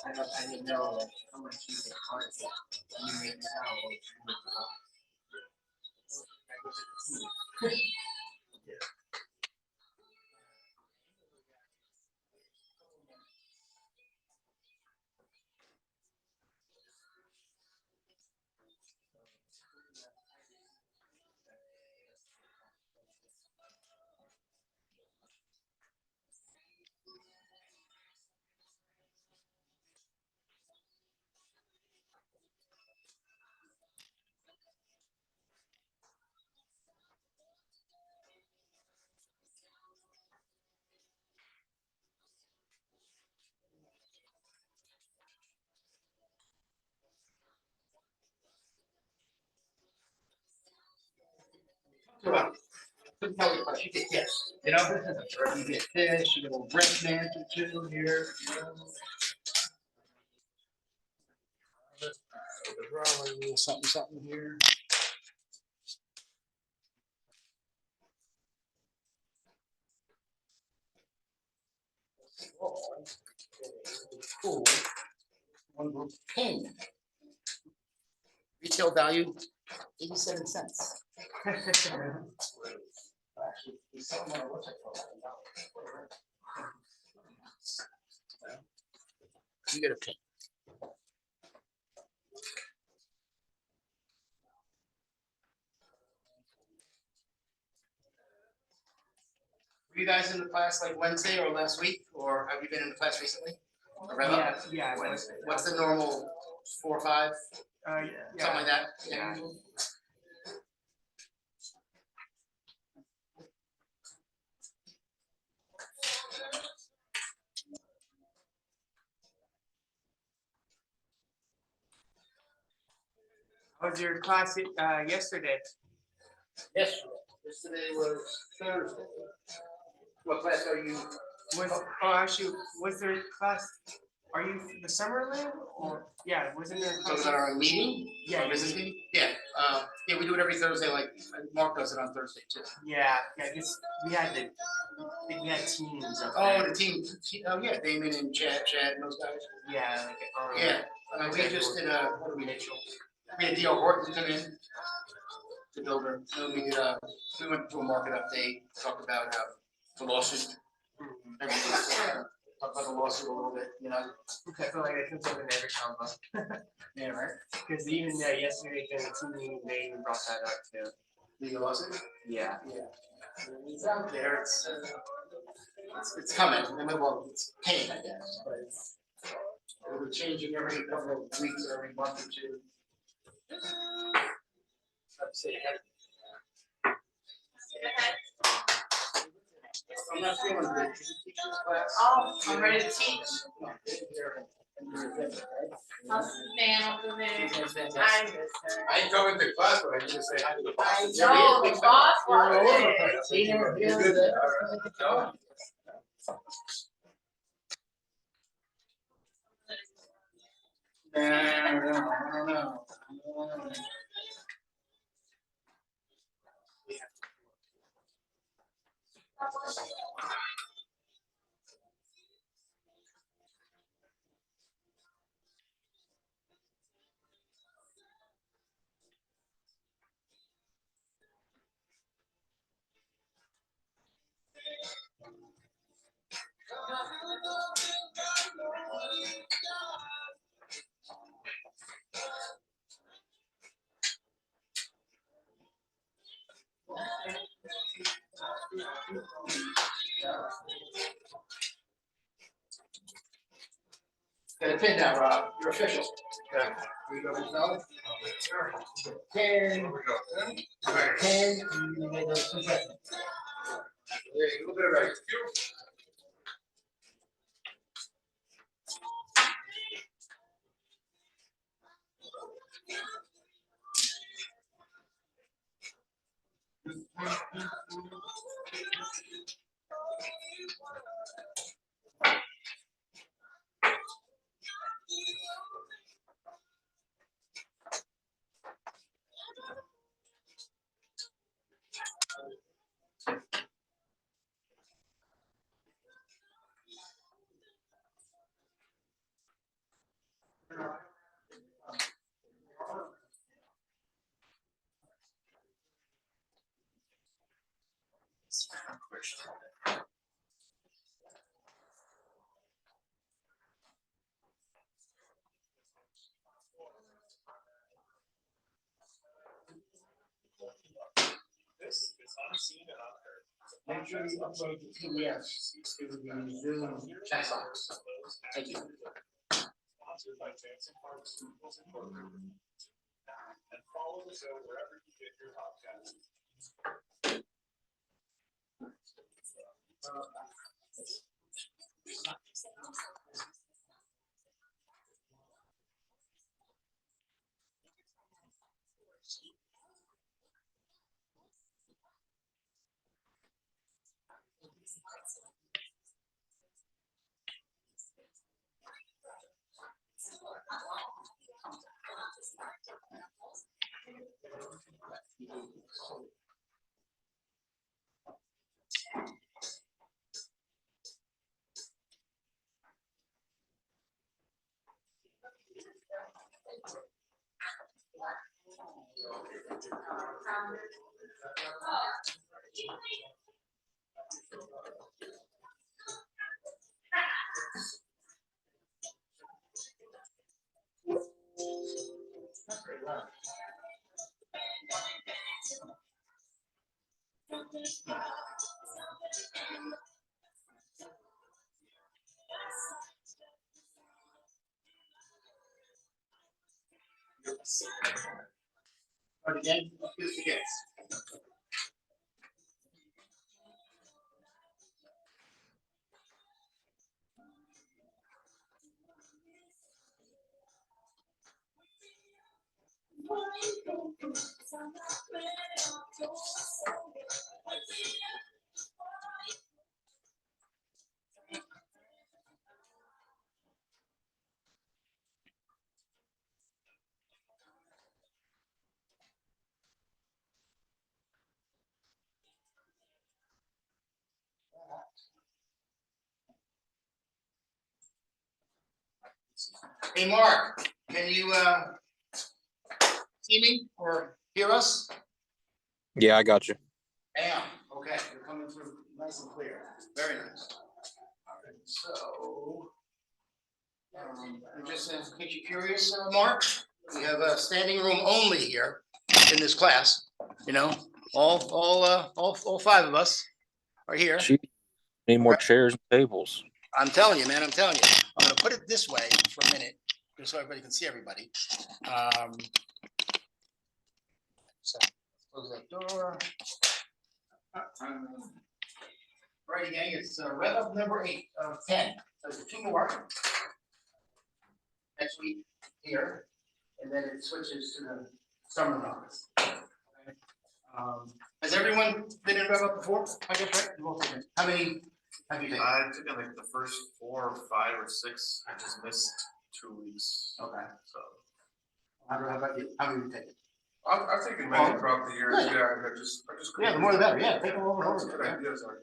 I didn't know how much you get hard. You make couldn't tell you what you get. Yes, you know, you get fish, you get a little breast mantle too here. A little something here. Cool. One little pin. Retail value, 87 cents. You get a pin. Were you guys in the class like Wednesday or last week, or have you been in the class recently? Yeah. Wednesday. What's the normal 4 or 5? Something like that. Yeah. How was your class yesterday? Yesterday was Thursday. What class are you? What's their class? Are you the Summerlin or, yeah, wasn't there? So is that our meeting? Yeah. Our business meeting? Yeah, yeah, we do it every Thursday, like Mark does it on Thursday too. Yeah, I guess we had I think we had teams up Oh, there. the team, oh yeah, Damon and Chad and those guys. Yeah, like, Yeah, we just did what did we Mitchell? We had D.L. Horton come in, the builder, and we did we went to a market update, talked about the lawsuit. Mhm. Talk about the lawsuit a little bit, you know? I feel like I can something every combo. Yeah, right? Because even yesterday during the team meeting, they even brought that up too. The lawsuit? Yeah. Yeah. It's out there, it's coming, and then, well, it's pain, I guess, but it's, we're changing every couple of weeks, or every month or two. I'd say, I'm not feeling good. Did you teach this class? Oh, I'm ready to teach. No, right? How's the man over there? I miss her. I didn't go into class, but I need to say hi to the I boss. know, the boss loves it. He's good. No. I don't know. Get a pin down, Rob. You're official. Yeah. You go with Mel? Here 10, we go. 10, and you make those two seconds. Yeah, a little bit of rice. This is unseen and unheard. Make sure you upload the PDFs to the Zoom chat box. Thank you. Sponsored by Jansen Pharmaceuticals Incorporated. And follow the show wherever you get your podcasts. But again, here's the guess. Hey, Mark, can you, see me or hear us? Yeah, I got you. Bam, okay, you're coming through nice and clear, very nice. All right, so. Just in case you're curious, Mark, we have a standing room only here in this class, you know, all five of us are here. Gee, need more Okay. chairs and tables. I'm telling you, man, I'm telling you. I'm gonna put it this way for a minute, just so everybody can see everybody. So, close that door. Right, gang, it's REVUP number 8 of 10. So there's 2 more. Next week here, and then it switches to the summer office. Okay. Has everyone been in REVUP before? I guess, right? How many have you taken? I took like the first 4 or 5 or 6. I just missed 2 weeks. Okay. So How about you? How many have you taken? I've taken many throughout the years. Good. Yeah, I just. Yeah, the more the better. Yeah, take them over and That's over. good Yeah. ideas. Are.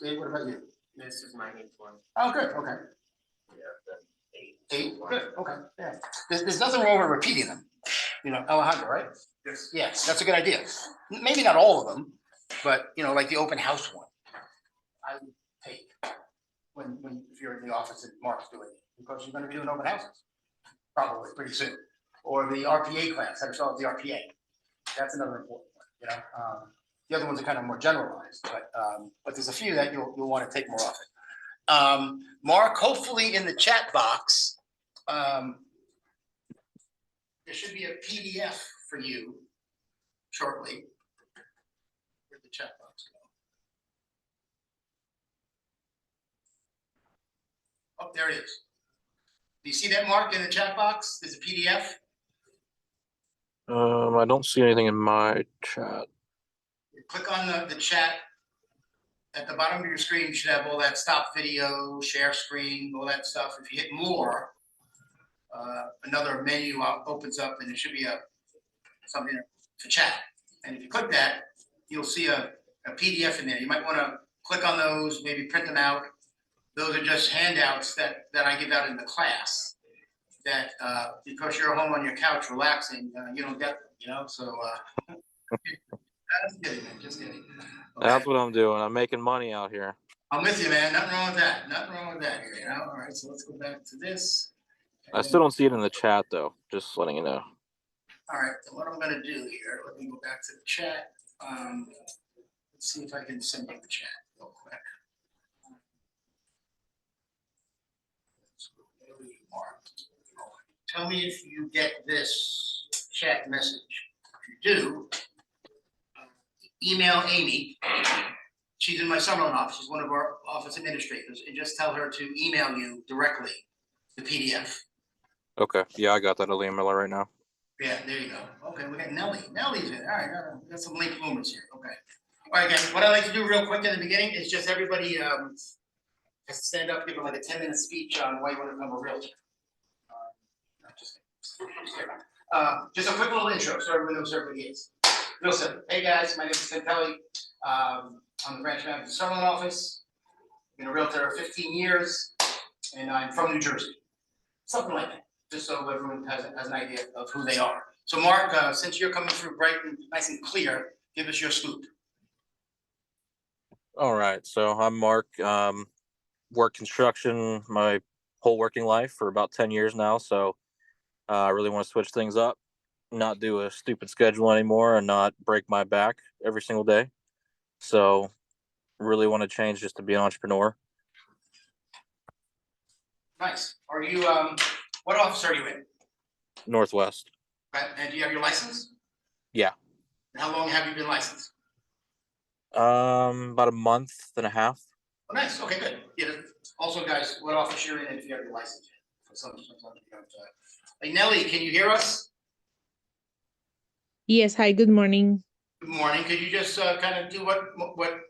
Dave, what about you? This is my 8th one. Oh, good. Okay. Yeah, 8. 8. Good. Okay. Yeah. There's nothing wrong with repeating them. You know, Alejandro, right? Yes. Yes, that's a good idea. Maybe not all of them, but you know, like the open house one. I would take when if you're in the office and Mark's doing it, because you're gonna be doing open houses. Probably pretty soon. Or the RPA class, how to solve the RPA. That's another important one, you know. The other ones are kind of more generalized, but there's a few that you'll want to take more often. Mark, hopefully in the chat box, there should be a PDF for you shortly. Where'd the chat box go? Oh, there it is. Do you see that, Mark, in the chat box? There's a PDF. I don't see anything in my chat. You click on the chat. At the bottom of your screen, you should have all that stop video, share screen, all that stuff. If you hit more, another menu opens up and it should be something to chat. And if you click that, you'll see a PDF in there. You might want to click on those, maybe print them out. Those are just handouts that I give out in the class that because you're home on your couch relaxing, you don't get them, you know? So just kidding, man, just kidding. Okay. That's what I'm doing. I'm making money out here. I'm with you, man. Nothing wrong with that. Nothing wrong with that here, you know? All right, so let's go back to this. I still don't see it in the chat though. Just letting you know. All right, so what I'm gonna do here, let me go back to the chat. Let's see if I can send you the chat real quick. There you are. Tell me if you get this chat message. If you do, email Amy. She's in my Summerlin office. She's one of our office administrators, and just tell her to email you directly the PDF. Okay. Yeah, I got that. I'll email her right now. Yeah, there you go. Okay, we got Nelly. Nelly's in. All right, we got some late bloomers here. Okay. All right, guys. What I like to do real quick in the beginning is just everybody has to stand up, give them like a 10-minute speech on why you want to become a realtor. No, just a quick little intro, so everyone knows who everybody is. Real simple. Hey guys, my name is Ken Pelly. I'm the branch manager of the Summerlin office. I've been a realtor 15 years, and I'm from New Jersey. Something like that, just so everyone has an idea of who they are. So Mark, since you're coming through bright and nice and clear, give us your scoop. All right. So I'm Mark. Worked construction my whole working life for about 10 years now. So I really want to switch things up, not do a stupid schedule anymore, and not break my back every single day. So really want to change just to be an entrepreneur. Nice. Are you, what office are you in? Northwest. And do you have your license? Yeah. And how long have you been licensed? About a month and a half. Oh, nice. Okay, good. Yeah. Also, guys, what office you're in and if you have your license yet. Sometimes you don't. Hey, Nelly, can you hear us? Yes, hi, good morning. Good morning. Could you just kind of do what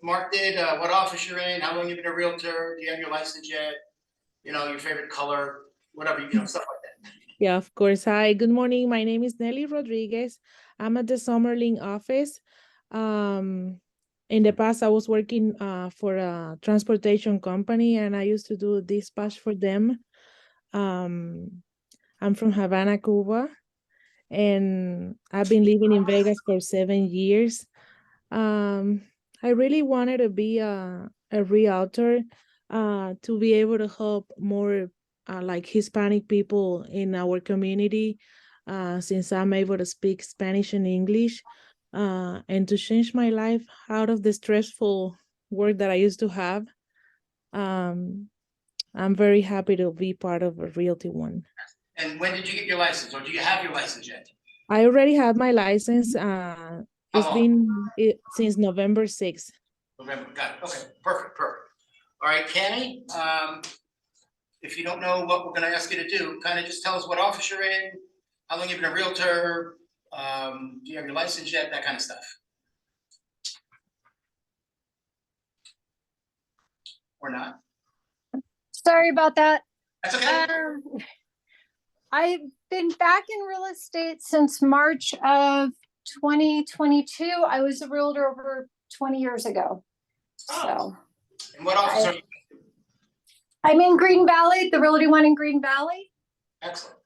Mark did? What office you're in? How long you've been a realtor? Do you have your license yet? You know, your favorite color, whatever, you know, stuff like that. Yeah, of course. Hi, good morning. My name is Nelly Rodriguez. I'm at the Summerlin office. In the past, I was working for a transportation company and I used to do dispatch for them. I'm from Havana, Cuba, and I've been living in Vegas for 7 years. I really wanted to be a realtor, to be able to help more like Hispanic people in our community, since I'm able to speak Spanish and English, and to change my life out of the stressful work that I used to have. Um, I'm very happy to be part of a Realty One. And when did you get your license, or do you have your license yet? I already have my license. It's long? been since November 6th. November, got it, okay, perfect. All right, Kenny, if you don't know what we're gonna ask you to do, kind of just tell us what office you're in, how long you've been a Realtor, do you have your license yet, that kind of stuff. Or not, Sorry about that. that's okay. I've been back in real estate since March of 2022. I was a realtor over 20 years ago. So And what office are you? I'm in Green Valley, the Realty One in Green Valley. Excellent.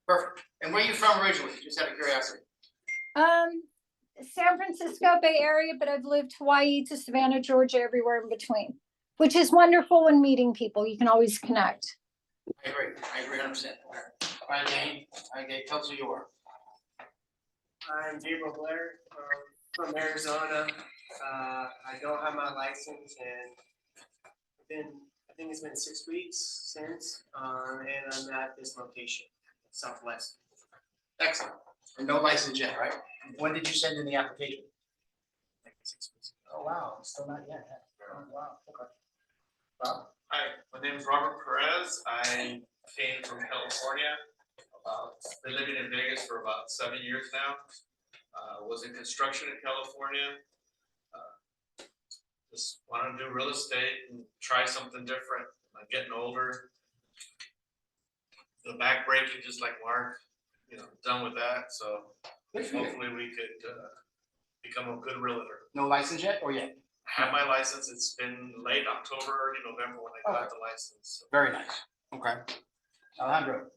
Perfect. And where are you from originally? Just out of curiosity. San Francisco Bay Area, but I've lived Hawaii to Savannah, Georgia, everywhere in between, which is wonderful when meeting people. You can always connect. I agree 100%. All right, Dane, okay, tell us who you are. I'm Gabriel Blair from Arizona. I don't have my license and I think it's been 6 weeks since, and I'm at this location, Southwest. Excellent. And no license yet, right? When did you send in the application? Like 6 weeks. Oh, wow, still not yet. Oh, wow, okay. Rob? Hi, my name is Robert Perez. I came from California. Been living in Vegas for about 7 years now. Was in construction in California. Just wanted to do real estate and try something different. I'm getting older. The back breaking, just like Mark, done with that. So Good for you. hopefully we could become a good realtor. No license yet, or yet? I have my license. It's been late October, early November when I got the license. Very nice. Okay. Alejandro?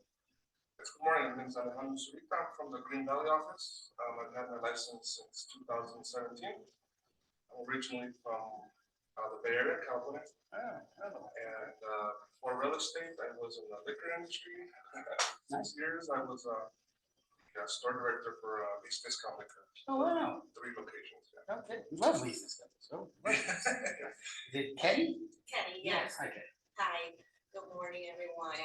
Good morning, my name is Alejandro Zurita. I'm from the Green Valley office. I've had my license since 2017. I'm originally from the Bay Area, California. And for real estate, I was in the liquor industry. 6 years, I was a store director for Lease Discount Liquor. Oh, wow. 3 locations. Okay, lovely system. So, did Kenny? Kenny, yes. Hi, Kenny. Hi, good morning, everyone.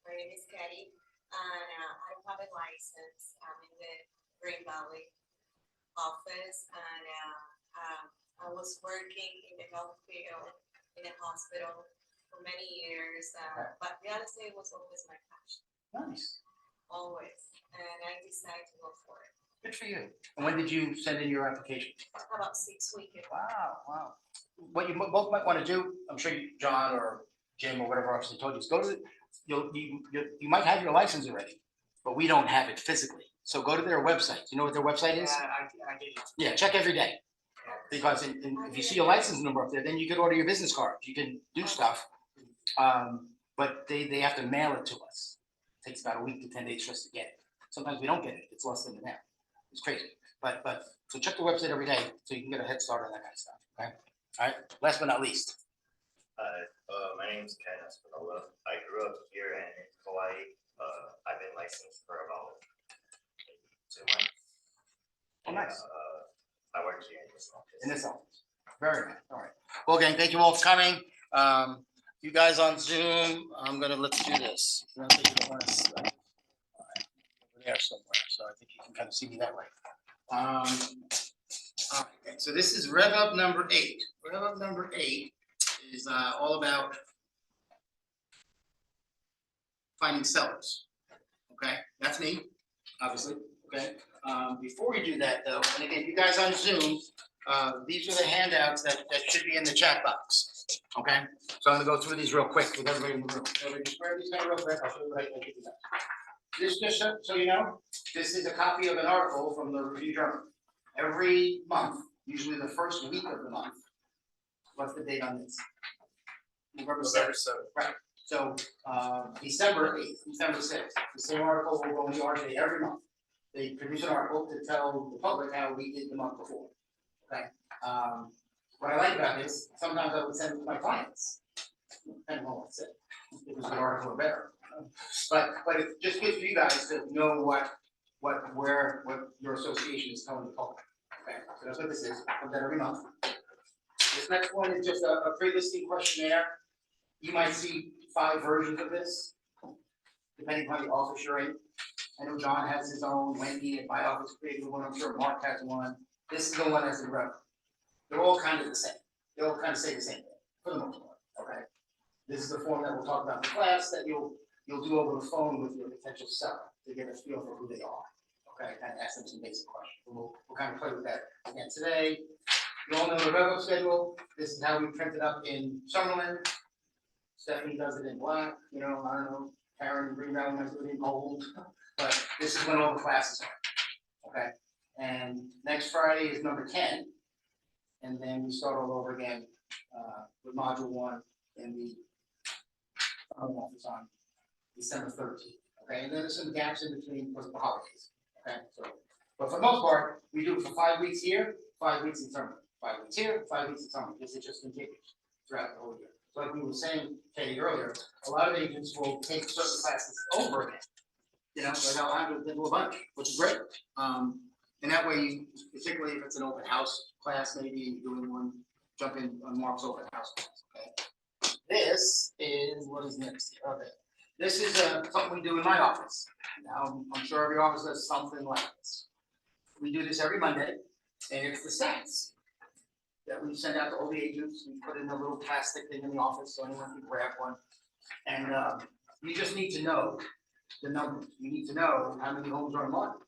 My name is Kenny, and I have a license. I'm in the Green Valley office, and I was working in the health field in a hospital for many years, but real estate was always my passion, Nice. always, and I decided to go for it. Good for you. And when did you send in your application? About 6 weeks ago. Wow. What you both might want to do, I'm sure John or Jim or whatever officer told you, is go to you might have your license already, but we don't have it physically. So go to their website. You know what their website is? Yeah, I did. Yeah, check every day. Because if you see a license number up there, then you can order your business cards. You can do stuff. But they have to mail it to us. It takes about a week to 10 days for us to get it. Sometimes we don't get it. It's lost in the mail. It's crazy. But so check the website every day so you can get a head start on that kind of stuff. Okay. All right. Last but not least. My name is Ken Espinola. I grew up here in Hawaii. I've been licensed for about 2 months. Oh, nice. I work here in this office. In this office. Very nice. All right. Well, again, thank you all for coming. You guys on Zoom, let's do this. I don't think you don't want to over there somewhere, so I think you can kind of see me that way. All right, so this is REVUP number 8. REVUP number 8 is all about finding sellers. Okay, that's me, obviously. Okay. Before we do that, though, and again, you guys on Zoom, these are the handouts that should be in the chat box. Okay, so I'm gonna go through these real quick with everybody in the room. So just grab these down real quick. I'll show you what I can do. This just so you know, this is a copy of an article from the Review Journal. Every month, usually the first week of the month. What's the date on this? November 7th. Right. So, December 8th, December 6th, the same article will go in the RJ every month. They produce an article to tell the public how we did the month before, okay? What I like about this, sometimes I would send it to my clients. Depending on what's it, it was the article or better. But it just gives you guys to know what your association is telling the public. Okay, so that's what this is, I'll do that every month. This next one is just a pre-listing questionnaire. You might see 5 versions of this, depending on the office you're in. I know John has his own, Wendy at my office created one, I'm sure Mark has one. This is the one that's in red. They're all kind of the same. They all kind of say the same thing, for the most part, okay? This is the form that we'll talk about in class that you'll do over the phone with your potential seller to get a feel for who they are, okay? And ask them some basic questions. We'll kind of play with that again today. You all know the REVUP schedule. This is how we print it up in Summerlin. Stephanie does it in black, you know, I don't know, Karen Green Valley might do it in gold, but this is when all the classes are, okay? And next Friday is number 10, and then we start all over again with module 1 in the office on December 13th, okay? And then there's some gaps in between because of the holidays, okay? So, but for the most part, we do it for 5 weeks here, 5 weeks in summer, 5 weeks here, 5 weeks in summer. This is just continues throughout the whole year. So like we were saying, Katie, earlier, a lot of agents will take certain classes over again. You know, like I'll have to do a bunch, which is great. And that way, you, particularly if it's an open house class, maybe and you're doing one, jump in on Mark's open house class, okay? This is, what is next here? Okay. This is something we do in my office. Now, I'm sure every office does something like this. We do this every Monday, and it's the stats that we send out to all the agents. We put in a little plastic thing in the office so anyone can grab one. And you just need to know the numbers. You need to know how many homes are on market.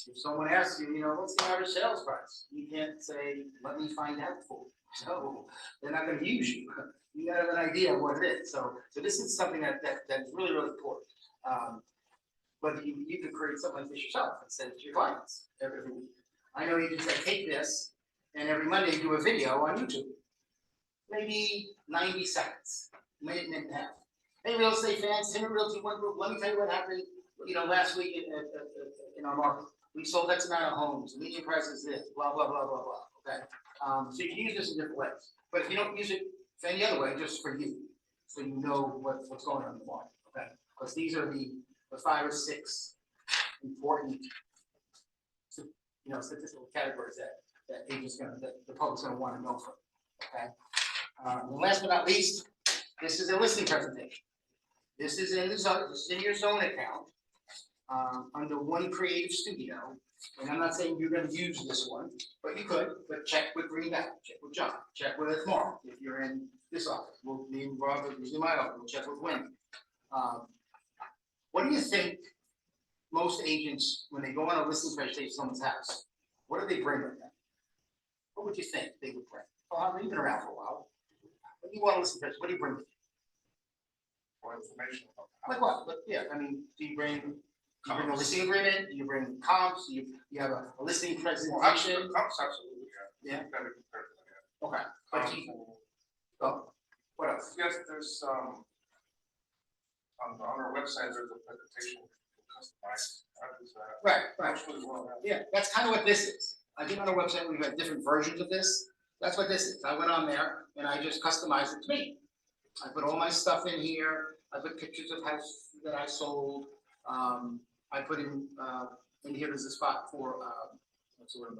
If someone asks you, you know, what's the average sales price? You can't say, let me find out for you. So they're not going to use you. You got to have an idea of what it is. So this is something that's really, really important. But you can create something like this yourself and send it to your clients every week. I know you can say, take this, and every Monday do a video on YouTube. Maybe 90 seconds, minute and a half. Hey, real estate fans, Timmy Realty One Group, let me tell you what happened, you know, last week in our market. We sold X amount of homes, the median price is this, blah, blah, blah, blah, blah, okay? So you can use this in different ways. But if you don't use it any other way, just for you, so you know what's going on in the market, okay? Because these are the 5 or 6 important, you know, statistical categories that the public's gonna want to know from, okay? And last but not least, this is a listing presentation. This is in the zone, this is in your zone account, under One Creative Studio. And I'm not saying you're gonna use this one, but you could, but check with Green Valley, check with John, check with Mark, if you're in this office. We'll be in Robert, in my office, we'll check with Wendy. What do you think most agents, when they go on a listing presentation to someone's house, what do they bring with them? What would you think they would bring? Oh, you've been around for a while. When you want to listen to this, what do you bring with you? More information. Like what? But yeah, I mean, do you bring a listing agreement? Do you bring comps? Do you have a listing presentation? Comps, absolutely, yeah. Yeah. Better compared to that. Okay. But do you, oh, what else? Yes, there's, on our website, there's a presentation customized. Right. Actually, well, Yeah, that's kind of what this is. I think on our website, we've got different versions of this. That's what this is. I went on there and I just customized it to me. I put all my stuff in here. I put pictures of houses that I sold. I put in here, there's a spot for, what's the word?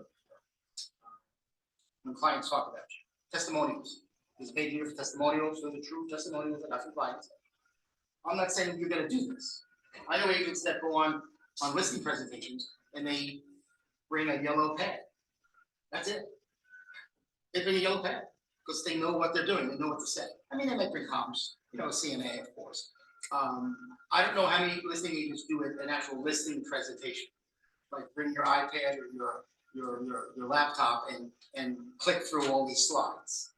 When clients talk about you. Testimonials. There's a page here for testimonials, so the true testimonials that I from clients. I'm not saying you're gonna do this. I know agents that go on listing presentations and they bring a yellow pad. That's it. They bring a yellow pad because they know what they're doing. They know what to say. I mean, they might bring comps, you know, CMA, of course. I don't know how many listing agents do an actual listing presentation. Like bring your iPad or your laptop and click through all these slides.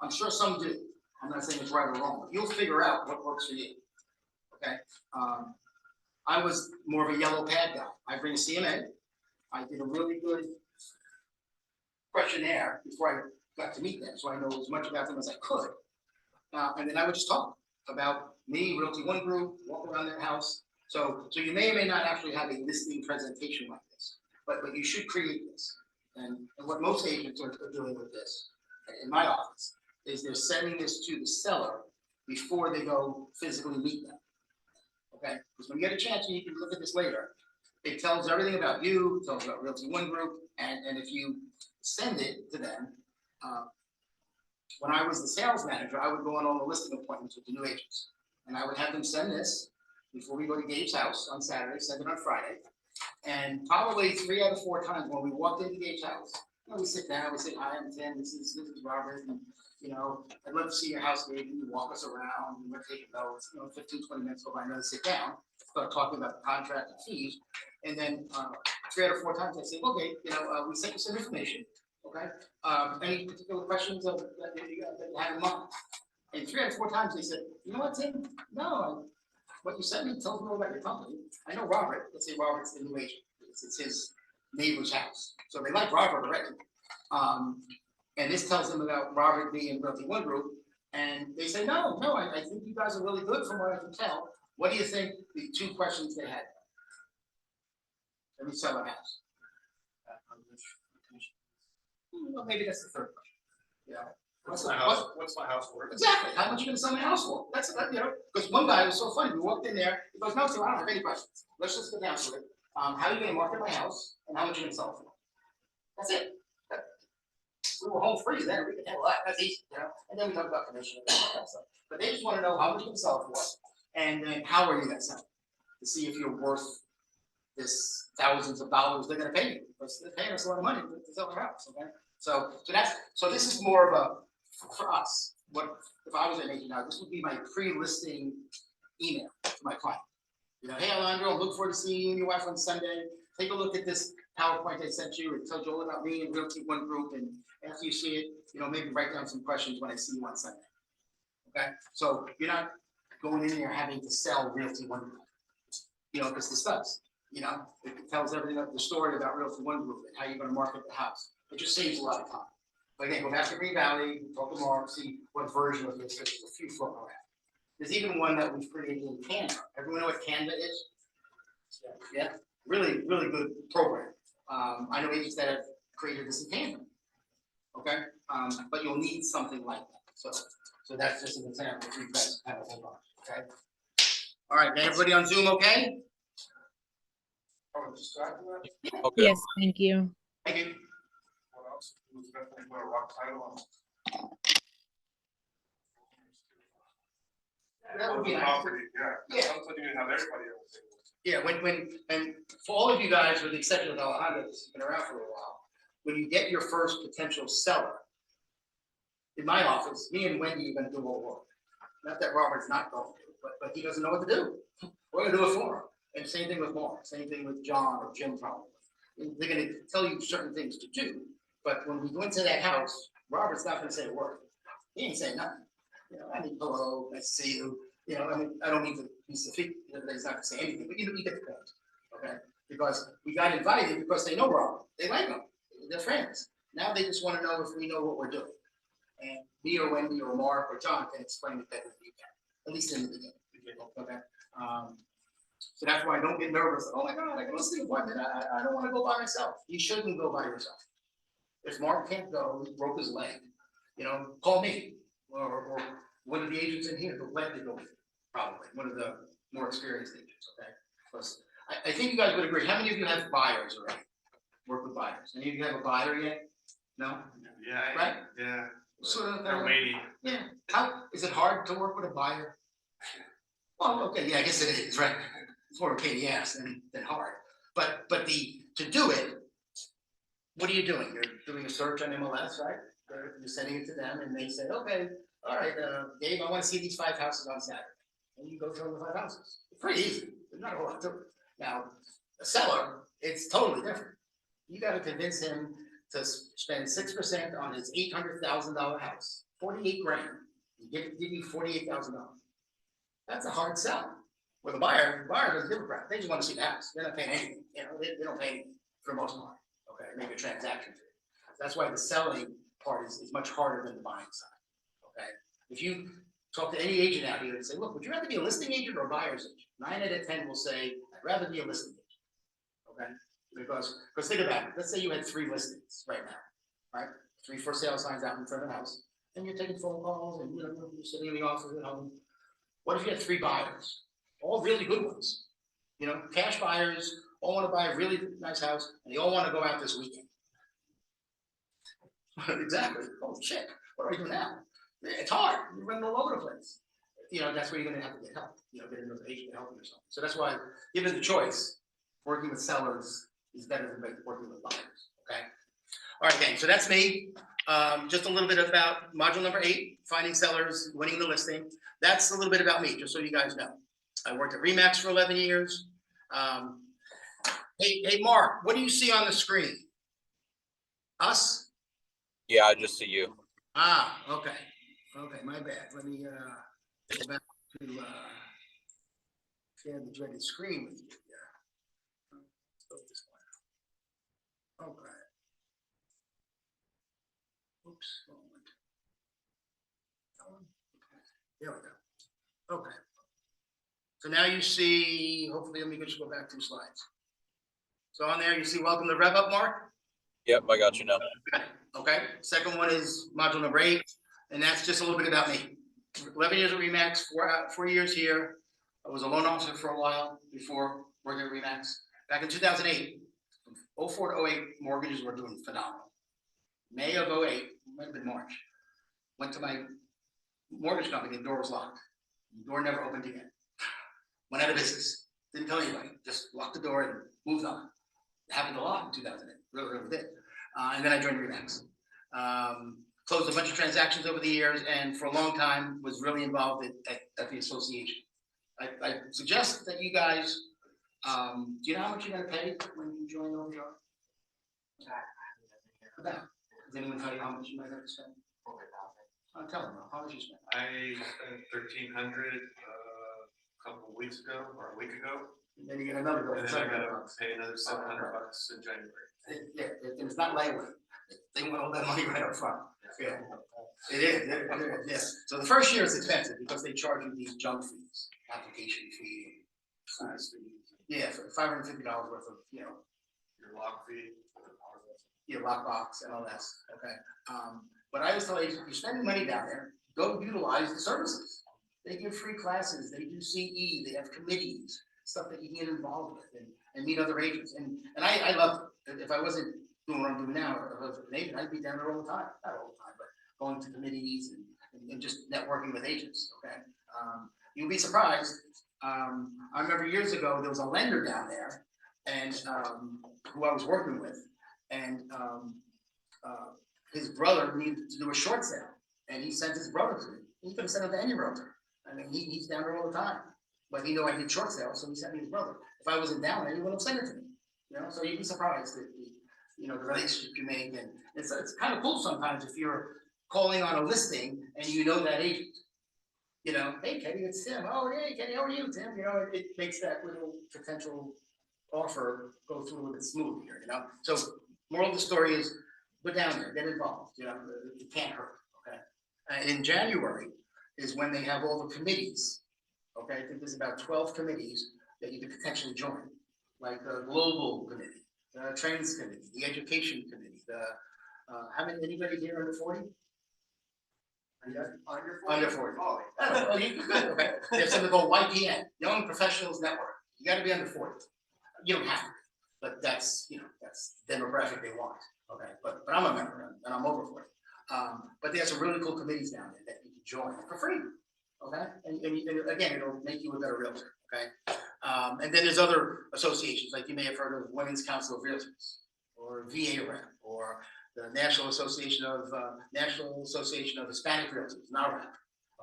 I'm sure some do. I'm not saying it's right or wrong, but you'll figure out what works for you. Okay. I was more of a yellow pad guy. I bring a CMA. I did a really good questionnaire before I got to meet them, so I know as much about them as I could. and then I would just talk about me, Realty One Group, walk around their house. So you may or may not actually have a listing presentation like this, but you should create this. And what most agents are doing with this, in my office, is they're sending this to the seller before they go physically meet them. Okay, because when you get a chance, you can look at this later. It tells everything about you, it tells about Realty One Group, and if you send it to them, when I was the sales manager, I would go on all the listing appointments with the new agents. And I would have them send this before we go to Gabe's house on Saturday, send it on Friday. And probably 3 out of 4 times when we walked into Gabe's house, you know, we sit down, we say, hi, I'm Tim, this is Robert, and, you know, I'd love to see your house, Gabe, you walk us around, we're taking notes, you know, 15, 20 minutes go by, and then sit down, start talking about the contract and fees. And then 3 out of 4 times I say, okay, you know, we sent you some information, okay? Any particular questions that you have in mind? And 3 out of 4 times they said, you know what, Tim? No, what you sent me tells me all about your company. I know Robert. Let's say Robert's the new agent. It's his neighbor's house. So they like Robert already. And this tells them about Robert being Realty One Group. And they say, no, I think you guys are really good from what I can tell. What do you think the 2 questions they had? Let me sell a house. Well, maybe that's the 3rd question. Yeah. What's my house worth? Exactly. How much you gonna sell my house for? That's, you know, because one guy was so funny. We walked in there. He goes, no, sir, I don't have any questions. Let's just go down to it. How are you gonna market my house and how much you gonna sell it for? That's it. We were home free then. We could handle that. That's easy, you know? And then we talk about commission and all that stuff. But they just want to know how much you can sell it for and then how are you gonna sell it to see if you're worth this thousands of dollars they're gonna pay you. Because they're paying us a lot of money to sell their house, okay? So this is more of a, for us, what if I was an agent now, this would be my pre-listing email to my client. You know, hey Alondro, look forward to seeing you and your wife on Sunday. Take a look at this PowerPoint I sent you. It tells you all about me and Realty One Group. And after you see it, you know, maybe write down some questions when I see you on Sunday. Okay, so you're not going in there having to sell Realty One Group. You know, because this does. You know, it tells everything about the story about Realty One Group and how you're going to market the house. It just saves a lot of time. But again, go back to Green Valley, talk to Mark, see what version of this. There's a few floating around. There's even one that we've created in Canva. Everyone know what Canva is? Yeah, really, really good program. I know agents that have created this in Canva. Okay, but you'll need something like that. So that's just an example. You guys have a hold on. Okay. All right, everybody on Zoom, okay? Oh, just after that, Okay. Yes, thank you. Thank you. what else? It was definitely put a rock title on. That would be nice. Property, yeah. Yeah. Sounds like you didn't have everybody on the table. Yeah, and for all of you guys, with the exception of Alejandro, who's been around for a while, when you get your first potential seller, in my office, me and Wendy are gonna do all the work. Not that Robert's not going to, but he doesn't know what to do. We're gonna do it for him. And same thing with Mark, same thing with John or Jim probably. They're gonna tell you certain things to do, but when we go into that house, Robert's not gonna say a word. He ain't saying nothing. You know, I mean, hello, nice to see you. You know, I mean, I don't mean to be specific, he's not gonna say anything, but you get the point, okay? Because we got invited because they know Robert, they like him, they're friends. Now they just wanna know if we know what we're doing. And me or Wendy or Mark or John can explain it better than you can, at least in the beginning, okay? So that's why I don't get nervous, oh my God, I got a listing appointment, I don't wanna go by myself. You shouldn't go by yourself. If Mark can't go, he broke his leg, you know, call me, or one of the agents in here, who'll gladly go with you, probably, one of the more experienced agents, okay? Plus, I think you guys would agree, how many of you have buyers already? Work with buyers, any of you have a buyer yet? No? Yeah, Right? yeah, Sort of, they're waiting. yeah, how, is it hard to work with a buyer? Well, okay, yeah, I guess it is, right? It's more a pain in the ass than hard, but to do it, what are you doing? You're doing a search on MLS, right? You're sending it to them and they say, okay, all right, Dave, I wanna see these 5 houses on Saturday. And you go show them the 5 houses. It's pretty easy, there's not a lot to it. Now, a seller, it's totally different. You gotta convince him to spend 6% on his $800,000 house, 48 grand, give you $48,000. That's a hard sell. With a buyer doesn't give a crap. They just want to see the house. They're not paying anything. You know, they don't pay anything for the most part. Okay, maybe a transaction fee. That's why the selling part is much harder than the buying side. Okay, if you talk to any agent out here and say, look, would you rather be a listing agent or a buyer's agent? 9 out of 10 will say, I'd rather be a listing agent. Okay, because think about it. Let's say you had 3 listings right now, right? 3 for sale signs out in front of the house, and you're taking phone calls and you're sitting in the office at home. What if you had 3 buyers, all really good ones? You know, cash buyers, all want to buy a really nice house, and they all want to go out this weekend. Exactly. Oh shit, what do I do now? It's hard. You're running all over the place. You know, that's where you're going to have to get help. You know, get another agent to help you or something. So that's why, given the choice, working with sellers is better than working with buyers. Okay. All right, gang. So that's me. Just a little bit about module number 8, finding sellers, winning the listing. That's a little bit about me, just so you guys know. I worked at RE/MAX for 11 years. Hey, Mark, what do you see on the screen? Us? Yeah, I just see you. Ah, okay. Okay, my bad. Let me go back to share the dreaded screen with you. Yeah. Let's go this one. Okay. Oops. Moment. That one? Okay. There we go. Okay. So now you see, hopefully, let me just go back 2 slides. So on there, you see welcome to REVUP, Mark? Yep, I got you now. Okay. Second one is module number 8, and that's just a little bit about me. 11 years at RE/MAX, 4 years here. I was a loan officer for a while before working at RE/MAX. Back in 2008, from 04 to 08, mortgages were doing phenomenal. May of 08, might have been March, went to my mortgage company, the door was locked. The door never opened again. Went out of business. Didn't tell anybody, just locked the door and moved on. It happened a lot in 2008, really did. And then I joined RE/MAX. Closed a bunch of transactions over the years, and for a long time was really involved at the association. I suggest that you guys, do you know how much you're gonna pay when you join OVR? About. Does anyone tell you how much you might have to spend? Tell them, how much you spend? I spent 1,300 a couple of weeks ago or a week ago. And then you get another bill. And then I gotta pay another $700 in January. Yeah, and it's not layaway. They want all that money right up front. Yeah. It is, yeah. So the first year is expensive because they charge you these junk fees, application fee. Yeah, for $550 worth of, you know. Your lock fee. Your lockbox and all that, okay. But I always tell you, you're spending money down there, go utilize the services. They give free classes, they do CE, they have committees, stuff that you can get involved with and meet other agents. And I love it. If I wasn't doing what I'm doing now, if I was an agent, I'd be down there all the time. Not all the time, but going to committees and just networking with agents, okay? You'll be surprised. I remember years ago, there was a lender down there and who I was working with, and his brother needed to do a short sale, and he sent his brother to me. He could have sent it to any realtor. I mean, he's down there all the time, but he knew I did short sales, so he sent me his brother. If I wasn't down there, he wouldn't have sent it to me. You know, so you'd be surprised that the relationship you make, and it's kind of cool sometimes if you're calling on a listing and you know that agent. You know, hey Kenny, it's Tim. Oh, hey Kenny, how are you, Tim? You know, it makes that little potential offer go through a little bit smoother. You know, so moral of the story is, go down there, get involved. You know, it can't hurt. Okay. And in January is when they have all the committees. Okay, I think there's about 12 committees that you could potentially join, like the global committee, the trends committee, the education committee, the anybody here under 40? Under 40. Oh, you could. Okay. There's something called YPN, Young Professionals Network. You got to be under 40. You don't have to, but that's that's the demographic they want. Okay, but I'm a member and I'm over 40. But there's some really cool committees down there that you can join for free. Okay, and again, it'll make you a better realtor. Okay, and then there's other associations, like you may have heard of Women's Council of Realtors, or VA Rep, or the National Association of Hispanic Realtors, NAREP.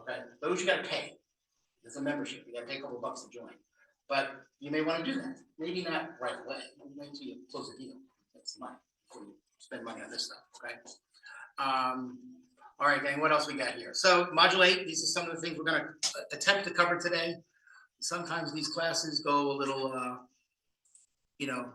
Okay, those you got to pay. It's a membership. You got to pay a couple bucks to join. But you may want to do that. Maybe not right away. Wait until you close the deal. That's the money before you spend money on this stuff. Okay. All right, gang. What else we got here? So module 8. These are some of the things we're going to attempt to cover today. Sometimes these classes go a little, I don't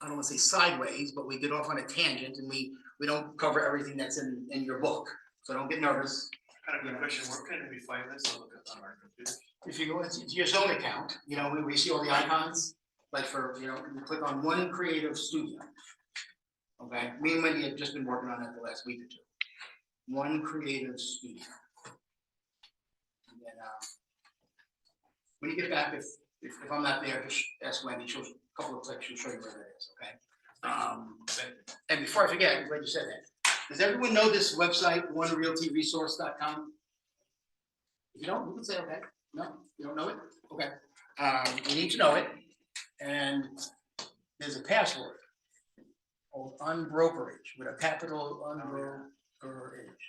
want to say sideways, but we get off on a tangent and we don't cover everything that's in your book. So don't get nervous. Kind of quick question, where can we find this on our computer? If you go into your zone account, you know, we see all the icons, like for, you know, you click on One Creative Studio. Okay, me and Wendy have just been working on that the last week or two. One Creative Studio. And then, when you get back, if I'm not there, just ask Wendy, she'll, a couple of clicks, she'll show you where that is, okay? And before I forget, I'm glad you said that. Does everyone know this website, onerealtyresource.com? If you don't, you can say, okay, no, you don't know it, okay. You need to know it, and there's a password called unbrokerage, with a capital unbrokerage,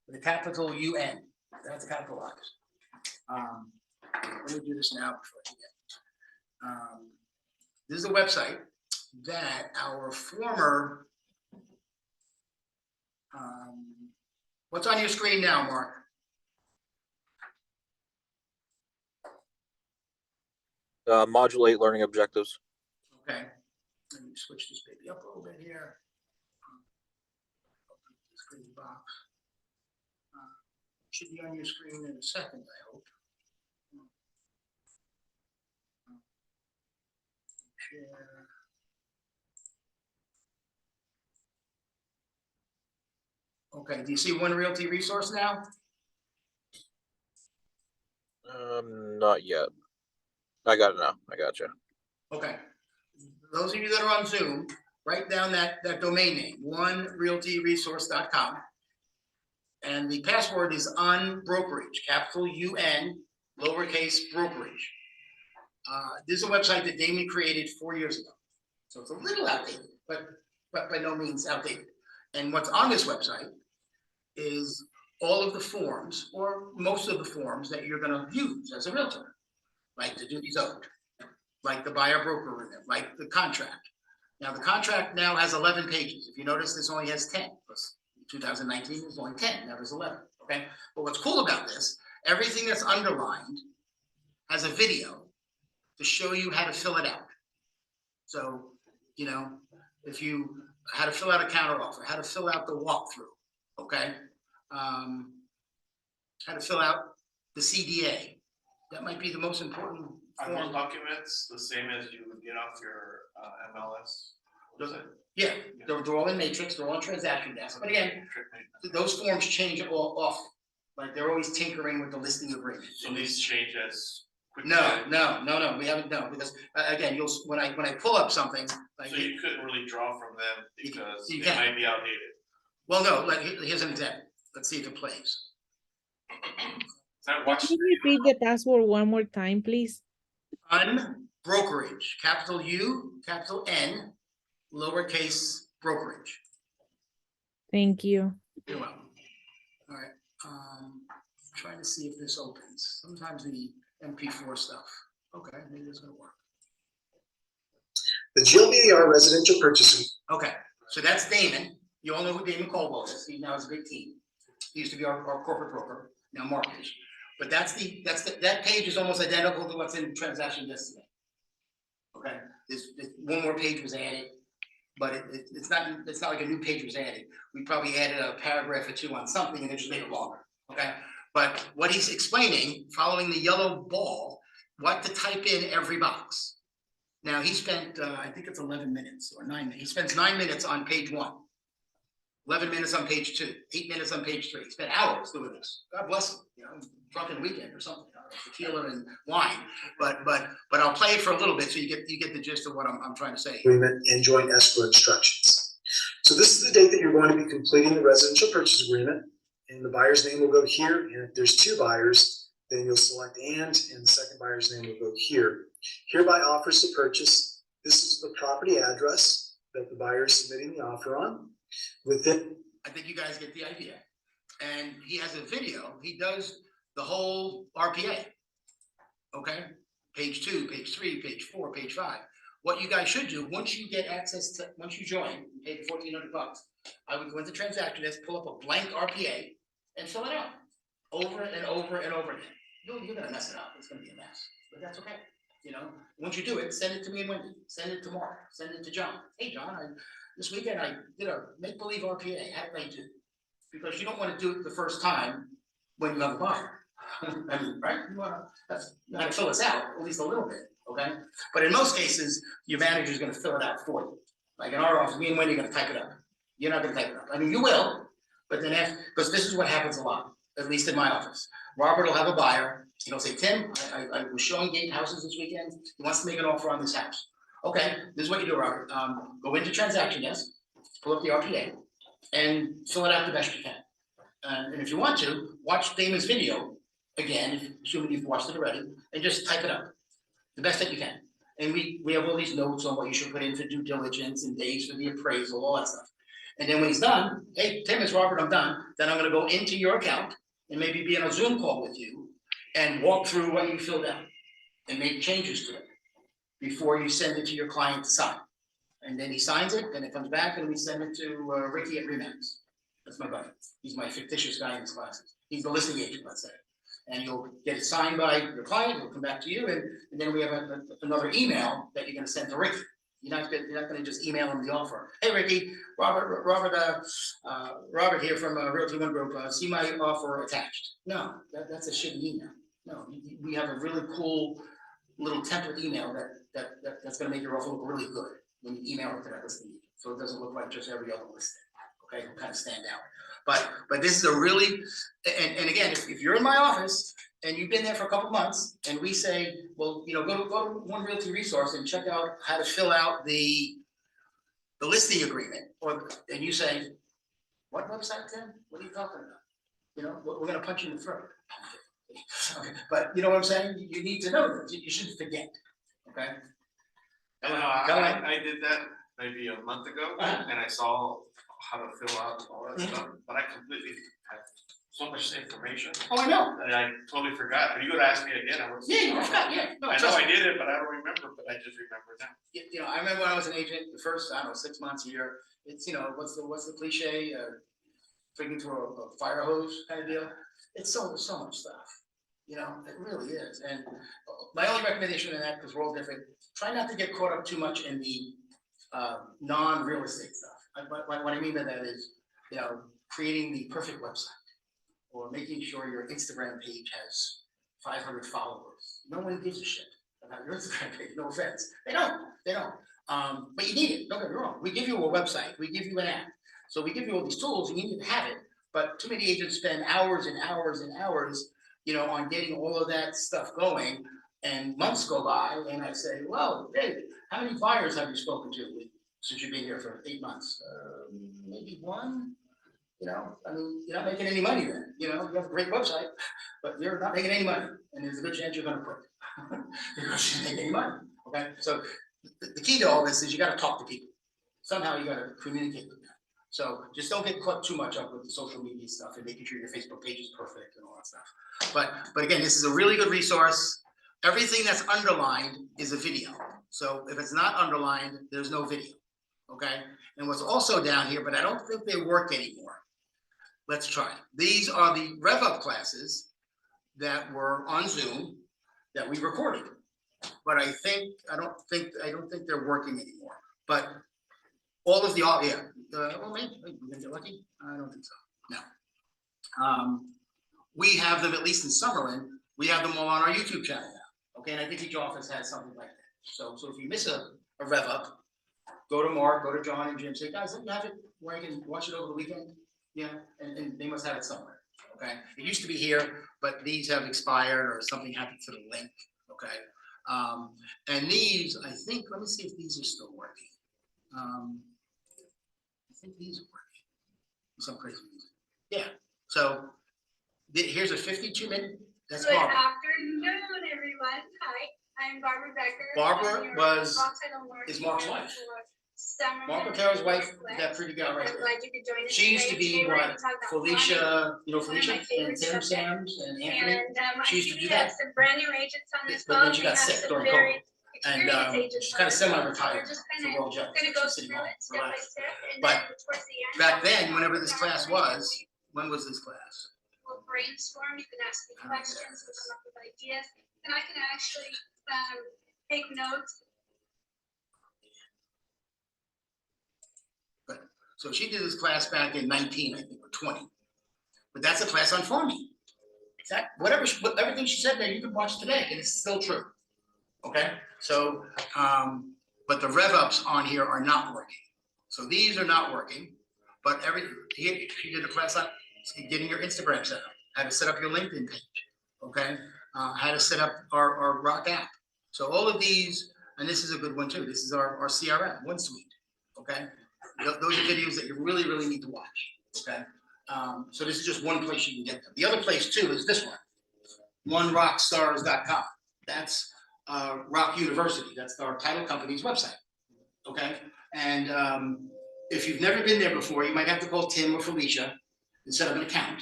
with a capital UN, that's capitalized. Let me do this now before I forget. This is a website that our former, what's on your screen now, Mark? Modulate learning objectives. Okay, let me switch this baby up a little bit here. Open this crazy box. Should be on your screen in a second, I hope. Share. Okay, do you see One Realty Resource now? Not yet. I got it now. I got you. Okay. Those of you that are on Zoom, write down that domain name, onerealtyresource.com. And the password is unbrokerage, capital UN, lowercase brokerage. This is a website that Damon created 4 years ago. So it's a little outdated, but by no means outdated. And what's on this website is all of the forms, or most of the forms that you're gonna use as a realtor, like the duties owed, like the buyer broker agreement, like the contract. Now, the contract now has 11 pages. If you notice, this only has 10. 2019 is only 10, now there's 11, okay? But what's cool about this, everything that's underlined has a video to show you how to fill it out. So, you know, if you, how to fill out a counteroffer, how to fill out the walkthrough, okay? How to fill out the CDA. That might be the most important Are those form. documents the same as you would get off your MLS? Yeah, they're all in matrix, they're all in transaction desk, but again, those forms change all often. Like they're always tinkering with the listing agreement. So these change as quickly? No, we haven't done, because again, you'll, when I pull up something, like. So you couldn't really draw from them because You they can. might be outdated. Well, no, like, here's an example. Let's see if it plays. Is that watch? Can you repeat the password one more time, please? Unbrokerage, capital U, capital N, lowercase brokerage. Thank you. You're welcome. All right, trying to see if this opens. Sometimes the MP4 stuff. Okay, maybe it's gonna work. The GLBAR residential purchasing. Okay, so that's Damon. You all know who Damon Caldwell is. He now has a big team. He used to be our corporate broker, now Mark is. But that page is almost identical to what's in transaction yesterday. Okay, this one more page was added, but it's not like a new page was added. We probably added a paragraph or two on something and it just made it longer. Okay, but what he's explaining, following the yellow ball, what to type in every box. Now he spent, I think it's 11 minutes or 9 minutes. He spends 9 minutes on page 1, 11 minutes on page 2, 8 minutes on page 3. He spent hours doing this. God bless him. You know, drunken weekend or something, tequila and wine. But I'll play it for a little bit so you get the gist of what I'm trying to say. Agreement and joint escrow instructions. So this is the date that you're going to be completing the residential purchase agreement, and the buyer's name will go here. And if there's 2 buyers, then you'll select and the second buyer's name will go here. Hereby offers to purchase. This is the property address that the buyer is submitting the offer on. Within, I think you guys get the idea. And he has a video. He does the whole RPA. Okay, page 2, page 3, page 4, page 5. What you guys should do once you get access to, once you join, and pay the $1,400, I would go into transaction desk, pull up a blank RPA, and fill it out over and over and over again. You're gonna mess it up. It's gonna be a mess, but that's okay. You know, once you do it, send it to me and Wendy. Send it to Mark. Send it to John. Hey, John, this weekend I did a make-believe RPA. How did I do? Because you don't want to do it the first time when you have a buyer. I mean, right, you gotta fill this out at least a little bit, okay? But in most cases, your manager's gonna fill it out for you. Like in our office, me and Wendy are gonna type it up. You're not gonna type it up. I mean, you will, but then because this is what happens a lot, at least in my office. Robert will have a buyer, he'll say, Tim, I was showing gate houses this weekend, he wants to make an offer on this house. Okay, this is what you do, Robert, go into transaction desk, pull up the RPA, and fill it out the best you can. And if you want to, watch Damon's video again, assuming you've watched it already, and just type it up the best that you can. And we have all these notes on what you should put in for due diligence and dates for the appraisal, all that stuff. And then when he's done, hey, Tim, it's Robert, I'm done. Then I'm gonna go into your account and maybe be on a Zoom call with you and walk through what you filled out and make changes to it before you send it to your client to sign. And then he signs it, then it comes back and we send it to Ricky at REMAX. That's my buddy. He's my fictitious guy in his classes. He's the listing agent, let's say. And you'll get it signed by your client, it'll come back to you, and then we have another email that you're gonna send to Ricky. You're not gonna just email him the offer. Hey, Ricky, Robert here from Realty One Group, see my offer attached. No, that's a shitty email. No, we have a really cool little template email that's gonna make your offer look really good when you email it to that listing agent. So it doesn't look like just every other listing. Okay, it'll kind of stand out. But this is a really, and again, if you're in my office and you've been there for a couple months and we say, well, you know, go to One Realty Resource and check out how to fill out the listing agreement, and you say, what website, Tim? What are you talking about? You know, we're gonna punch you in the throat. Okay, but you know what I'm saying? You need to know this. You shouldn't forget. Okay. I did that maybe a month ago, and I saw how to fill out all that stuff, but I completely had so much information. Oh, I know. And I totally forgot, but you could ask me again, I was. Yeah, you forgot, yeah. No, I know I did it, but I don't remember, but I just remember now. You know, I remember when I was an agent, the first, I don't know, 6 months, a year, it's, you know, what's the cliche, drinking through a fire hose kind of deal. It's so much stuff, you know, it really is. And my only recommendation in that, because we're all different, try not to get caught up too much in the non-real estate stuff. What I mean by that is, you know, creating the perfect website or making sure your Instagram page has 500 followers. No one gives a shit about your Instagram page, no offense. They don't. But you need it, don't get me wrong. We give you a website, we give you an app. So we give you all these tools and you need to have it. But too many agents spend hours and hours and hours, you know, on getting all of that stuff going, and months go by and I say, well, Dave, how many buyers have you spoken to since you've been here for 8 months? Maybe one, you know, I mean, you're not making any money then, you know, you have a great website, but you're not making any money. And there's a good chance you're gonna quit. Because you didn't make any money, okay? So the key to all this is you gotta talk to people. Somehow you gotta communicate with them. So just don't get caught too much up with the social media stuff and making sure your Facebook page is perfect and all that stuff. But again, this is a really good resource. Everything that's underlined is a video. So if it's not underlined, there's no video, okay? And what's also down here, but I don't think they work anymore. Let's try. These are the REVUP classes that were on Zoom that we recorded. But I don't think they're working anymore. But all of the, well, maybe we can get lucky. I don't think so. No. We have them, at least in Summerlin, we have them all on our YouTube channel now. Okay, and I think each office has something like that. So if you miss a REVUP, go to Mark, go to John and Jim, say, guys, let me have it where I can watch it over the weekend. Yeah, and they must have it somewhere. Okay, it used to be here, but these have expired or something happened to the link. Okay, and these, I think, let me see if these are still working. I think these are working. Some crazy reason. Yeah. So here's a 52-minute. That's Good Barbara. afternoon, everyone. Hi, I'm Barbara Becker. Barbara is Mark's wife. Mark Otera's wife, that pretty gal right there. She used to be what, Felicia, you know Felicia, and Tim Sams and Anthony. She used to do that. Some brand new agents on this But phone. then she got sick during COVID. And she's kind of semi-retired for World Jets. Gonna go She's sitting through home, it step by relaxed. step, and But then towards the end. back then, whenever this class was, when was this class? We'll brainstorm, you can ask me questions, we'll come up with ideas, and I can actually, take notes. So she did this class back in 19, I think, or 20. But that's a class on farming. That, everything she said there, you can watch today, and it's still true. Okay, so, but the REVUPs on here are not working. So these are not working, but she did a class on getting your Instagram set up, how to set up your LinkedIn page, okay? How to set up our Rock app. So all of these, and this is a good one too, this is our CRM, OneSuite, okay? Those are videos that you really, really need to watch, okay? So this is just one place you can get them. The other place too is this one, onerockstars.com. That's Rock University, that's our title company's website, okay? And if you've never been there before, you might have to call Tim or Felicia and set up an account.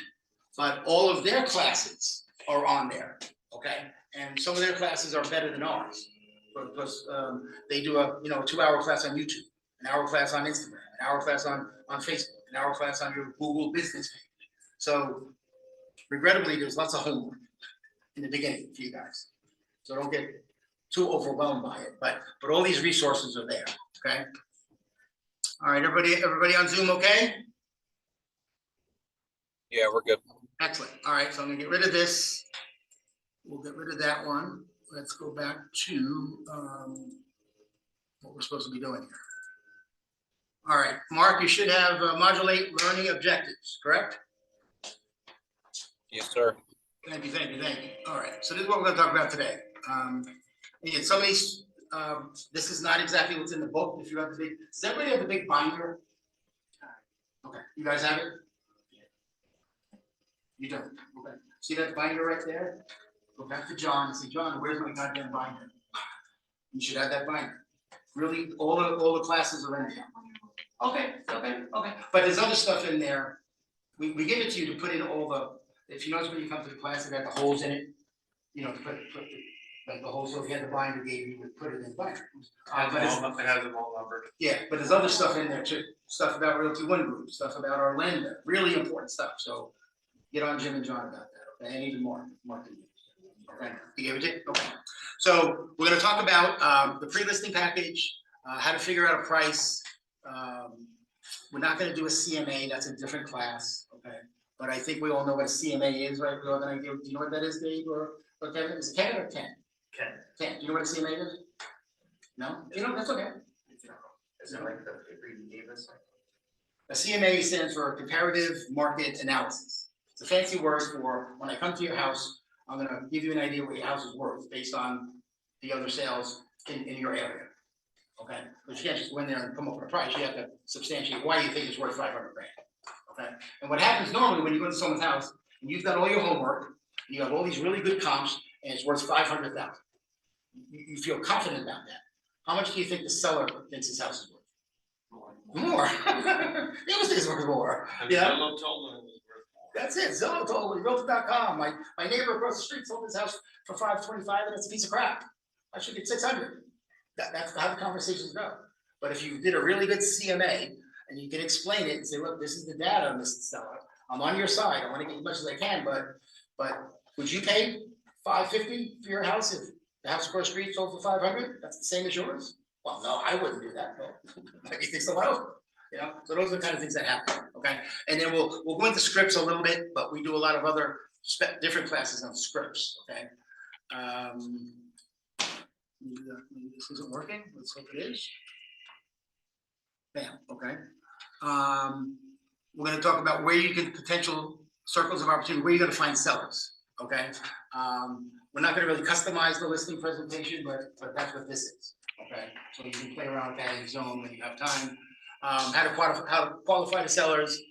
But all of their classes are on there, okay? And some of their classes are better than ours. Because they do a 2-hour class on YouTube, an hour class on Instagram, an hour class on Facebook, an hour class on your Google business page. So regrettably, there's lots of homework in the beginning for you guys. So don't get too overwhelmed by it, but all these resources are there, okay? All right, everybody on Zoom, okay? Yeah, we're good. Excellent. All right, so I'm gonna get rid of this. We'll get rid of that one. Let's go back to what we're supposed to be doing here. All right, Mark, you should have modulate learning objectives, correct? Yes, sir. Thank you. All right, so this is what we're gonna talk about today. Again, some of these, this is not exactly what's in the book. If you have the big, does everybody have the big binder? Okay, you guys have it? You don't, okay. See that binder right there? Go back to John and say, John, where's my goddamn binder? You should have that binder. Really, all the classes are in there. Okay. But there's other stuff in there. We give it to you to put in all the, if you notice when you come to the class, it had the holes in it, to put like the holes, so if you had the binder gave you would put it in the binder. It has them all numbered. Yeah, but there's other stuff in there too. Stuff about Realty One Group, stuff about our lender, really important stuff. So get on Jim and John about that, okay? And even more than you. Okay, you gave it to? Okay. So we're gonna talk about the pre-listing package, how to figure out a price. We're not gonna do a CMA, that's a different class, okay? But I think we all know what a CMA is, right? We're all gonna give, do you know what that is, Dave, or Kevin? Is it Kevin or Ken? Ken, do you know what a CMA is? No? You know, that's okay. Is it like the paper you gave us? A CMA stands for Comparative Market Analysis. It's a fancy word for when I come to your house, I'm gonna give you an idea what your house is worth based on the other sales in your area. Okay, but you can't just go in there and come up with a price. You have to substantiate why you think it's worth 500 grand. Okay, and what happens normally when you go to someone's house and you've done all your homework, you have all these really good comps, and it's worth 500,000. You feel confident about that. How much do you think the seller thinks his house is worth? More. He always thinks it's worth more. Yeah. That's it. Zillow told me, Realtor.com. My neighbor across the street sold his house for $525, and it's a piece of crap. I should get 600. That's how the conversations go. But if you did a really good CMA and you can explain it and say, look, this is the data, Mr. Seller. I'm on your side. I want to get as much as I can, but would you pay $550 for your house if the house across the street sold for 500? That's the same as yours? Well, no, I wouldn't do that. Maybe think someone else. So those are the kind of things that happen, okay? And then we'll go into scripts a little bit, but we do a lot of other different classes on scripts, okay? This isn't working, let's hope it is. Bam, okay. We're gonna talk about where you can potential circles of opportunity, where you're gonna find sellers, okay? We're not gonna really customize the listing presentation, but that's what this is, okay? So you can play around with that in Zone when you have time. How to qualify the sellers,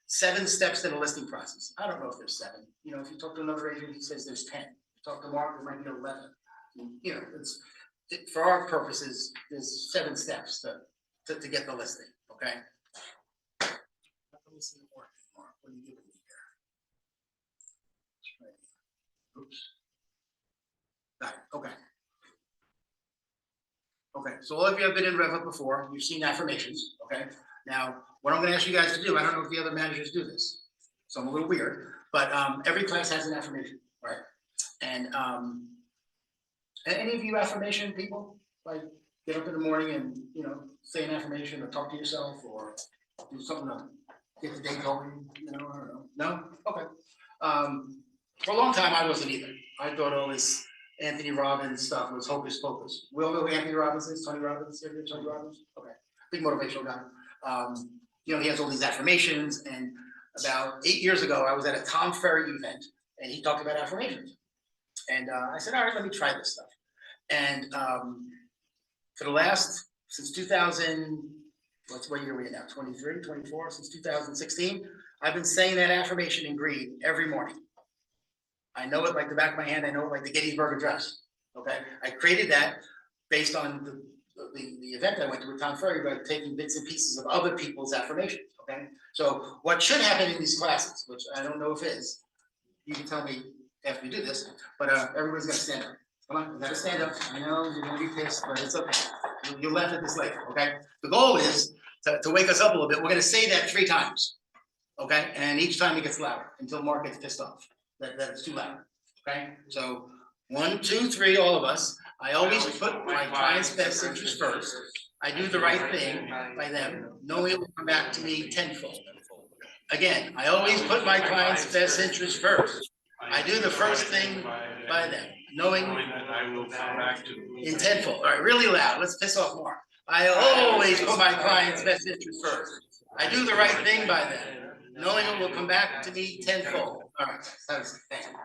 7 steps to the listing process. I don't know if there's 7. If you talk to another agent, he says there's 10. Talk to Mark, there might be 11. For our purposes, there's 7 steps to get the listing. Okay. Let me see the work, Mark. What are you giving me here? Oops. Got it. Okay. Okay, so all of you have been in REVUP before, you've seen affirmations, okay? Now, what I'm gonna ask you guys to do, I don't know if the other managers do this, so I'm a little weird, but every class has an affirmation, right? And any of you affirmation people, like get up in the morning and, say an affirmation or talk to yourself or do something to get the day going, I don't know. No? Okay. For a long time, I wasn't either. I thought all this Anthony Robbins stuff was hocus pocus. We all know who Anthony Robbins is, Tony Robbins, Tony Robbins? Okay, big motivational guy. You know, he has all these affirmations, and about 8 years ago, I was at a Tom Ferry event, and he talked about affirmations. And I said, all right, let me try this stuff. And for the last, since 2000, what year are we in now? 23, 24, since 2016, I've been saying that affirmation in green every morning. I know it like the back of my hand. I know it like the Gettysburg Address. Okay, I created that based on the event I went to with Tom Ferry by taking bits and pieces of other people's affirmations. Okay, so what should happen in these classes, which I don't know if is, you can tell me after we do this, but everybody's gonna stand up. Come on, you gotta stand up. I know you're gonna be pissed, but it's okay. You'll laugh at this later. Okay, the goal is to wake us up a little bit. We're gonna say that 3 times. Okay, and each time it gets louder until Mark gets pissed off that it's too loud. Okay, so 1, 2, 3, all of us. I always put my client's best interest first. I do the right thing by them, knowing it will come back to me tenfold. Again, I always put my client's best interest first. I do the first thing by them, knowing that I will come back to. in tenfold. All right, really loud. Let's piss off Mark. I always put my client's best interest first. I do the right thing by them, knowing it will come back to me tenfold. All right, that was fantastic.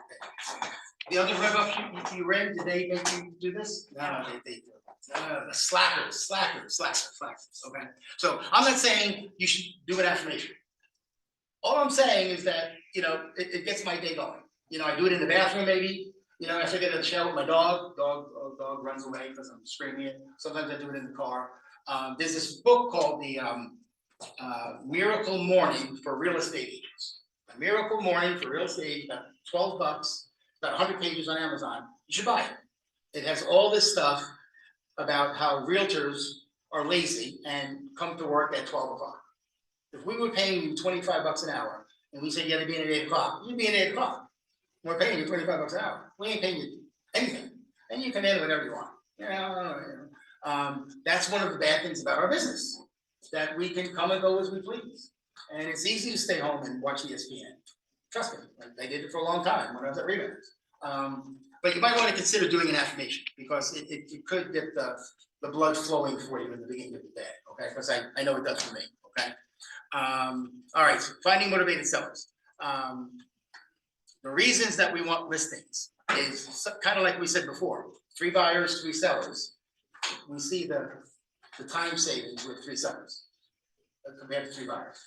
The other REVUP you read, did they make you do this? No, they the slackers. Okay, so I'm not saying you should do an affirmation. All I'm saying is that, you know, it gets my day going. You know, I do it in the bathroom maybe. You know, after I get a shower with my dog. Dog runs away because I'm screaming it. Sometimes I do it in the car. There's this book called the Miracle Morning for Real Estate Agents. A Miracle Morning for Real Estate, about $12, about 100 pages on Amazon. You should buy it. It has all this stuff about how realtors are lazy and come to work at 12 o'clock. If we were paying you $25 an hour and we said you had to be in at 8 o'clock, you'd be in at 8 o'clock. We're paying you $25 an hour. We ain't paying you anything. And you can handle whatever you want. You know, that's one of the bad things about our business, that we can come and go as we please. And it's easy to stay home and watch ESPN. Trust me, like I did it for a long time when I was at REVUP. But you might want to consider doing an affirmation because it could get the blood flowing for you in the beginning of the day, okay? Because I know it does for me, okay? All right, so finding motivated sellers. The reasons that we want listings is kind of like we said before, 3 buyers, 3 sellers. We see the time savings with 3 sellers compared to 3 buyers.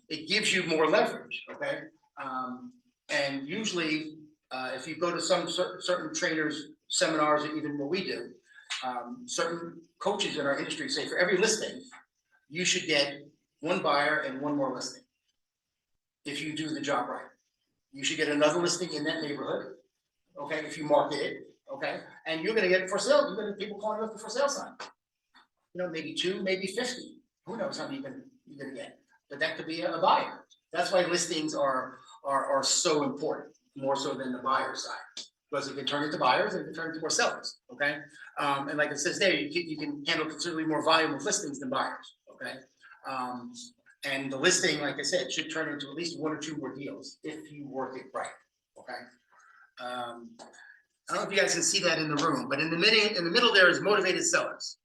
It gives you more leverage, okay? And usually, if you go to some certain trainers' seminars, or even what we do, certain coaches in our industry say for every listing, you should get 1 buyer and 1 more listing. If you do the job right, you should get another listing in that neighborhood. Okay, if you market it, okay, and you're going to get for sale. You're going to get people calling up the for sale sign. You know, maybe 2, maybe 50. Who knows how many you're going to get? But that could be a buyer. That's why listings are so important, more so than the buyer side, because it can turn into buyers and it can turn into more sellers. Okay, and like it says there, you can handle considerably more volume of listings than buyers. Okay, and the listing, like I said, should turn into at least 1 or 2 more deals if you work it right. Okay. I don't know if you guys can see that in the room, but in the middle there is motivated sellers.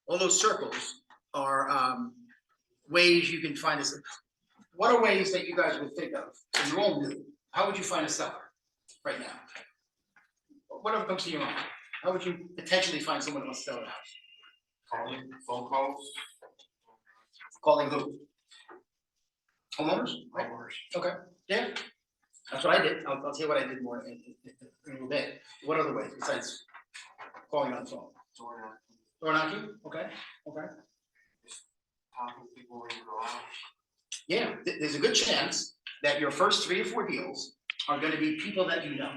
All those circles are ways you can find this. What are ways that you guys would think of? So you're all new. How would you find a seller right now? Whatever comes to your mind. How would you potentially find someone who wants to sell a house? Calling, phone calls. Calling who? Homeowners? Homeowners. Okay, yeah. That's what I did. I'll tell you what I did more in a little bit. What other ways besides calling on the phone? Door knocking? Okay, okay. Talking to people in the garage. Yeah, there's a good chance that your first 3 or 4 deals are going to be people that you know,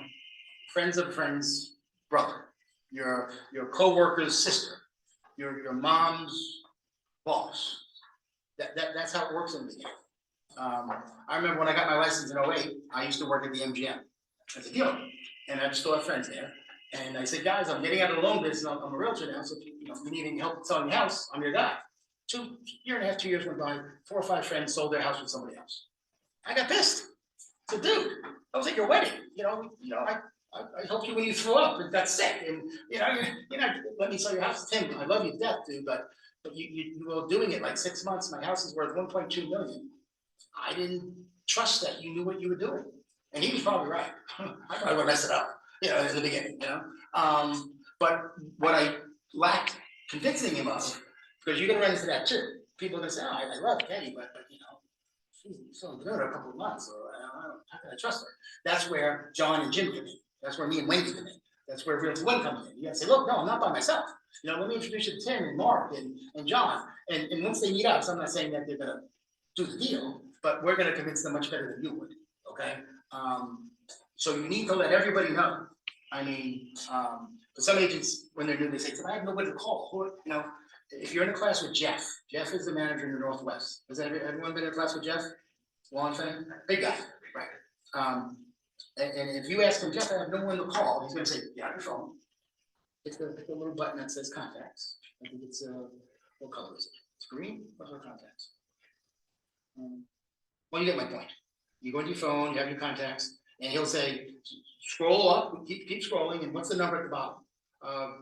friends of a friend's brother, your coworker's sister, your mom's boss. That's how it works in the beginning. I remember when I got my license in 08, I used to work at the MGM as a dealer, and I still have friends there. And I said, guys, I'm getting out of the loan business. I'm a realtor now, so if you need any help selling your house, I'm your guy. 2 years went by, 4 or 5 friends sold their house with somebody else. I got pissed. So dude, I was at your wedding, I helped you when you threw up and got sick and, you're not, let me sell your house. Tim, I love you to death, dude, but you were doing it like 6 months. My house is worth 1.2 million. I didn't trust that you knew what you were doing. And he was probably right. I probably would mess it up, in the beginning, But what I lacked convincing him of, because you're gonna run into that too. People are gonna say, oh, I love Kenny, but she's only been there a couple of months, or how can I trust her? That's where John and Jim come in. That's where me and Wayne come in. That's where Realty One comes in. You gotta say, look, no, I'm not by myself. Let me introduce you to Tim and Mark and John. And once they meet up, so I'm not saying that they're gonna do the deal, but we're gonna convince them much better than you would, okay? So you need to let everybody know. I mean, for some agents, when they're new, they say, I have nobody to call. If you're in a class with Jeff is the manager in the Northwest. Has everyone been in a class with Jeff? Long thing? Big guy, right? And if you ask him, Jeff, I have no one to call, he's gonna say, yeah, your phone. Hit the little button that says contacts. I think it's, what color is it? It's green? What's our contacts? Well, you get my point. You go to your phone, you have your contacts, and he'll say, scroll up, keep scrolling, and what's the number at the bottom?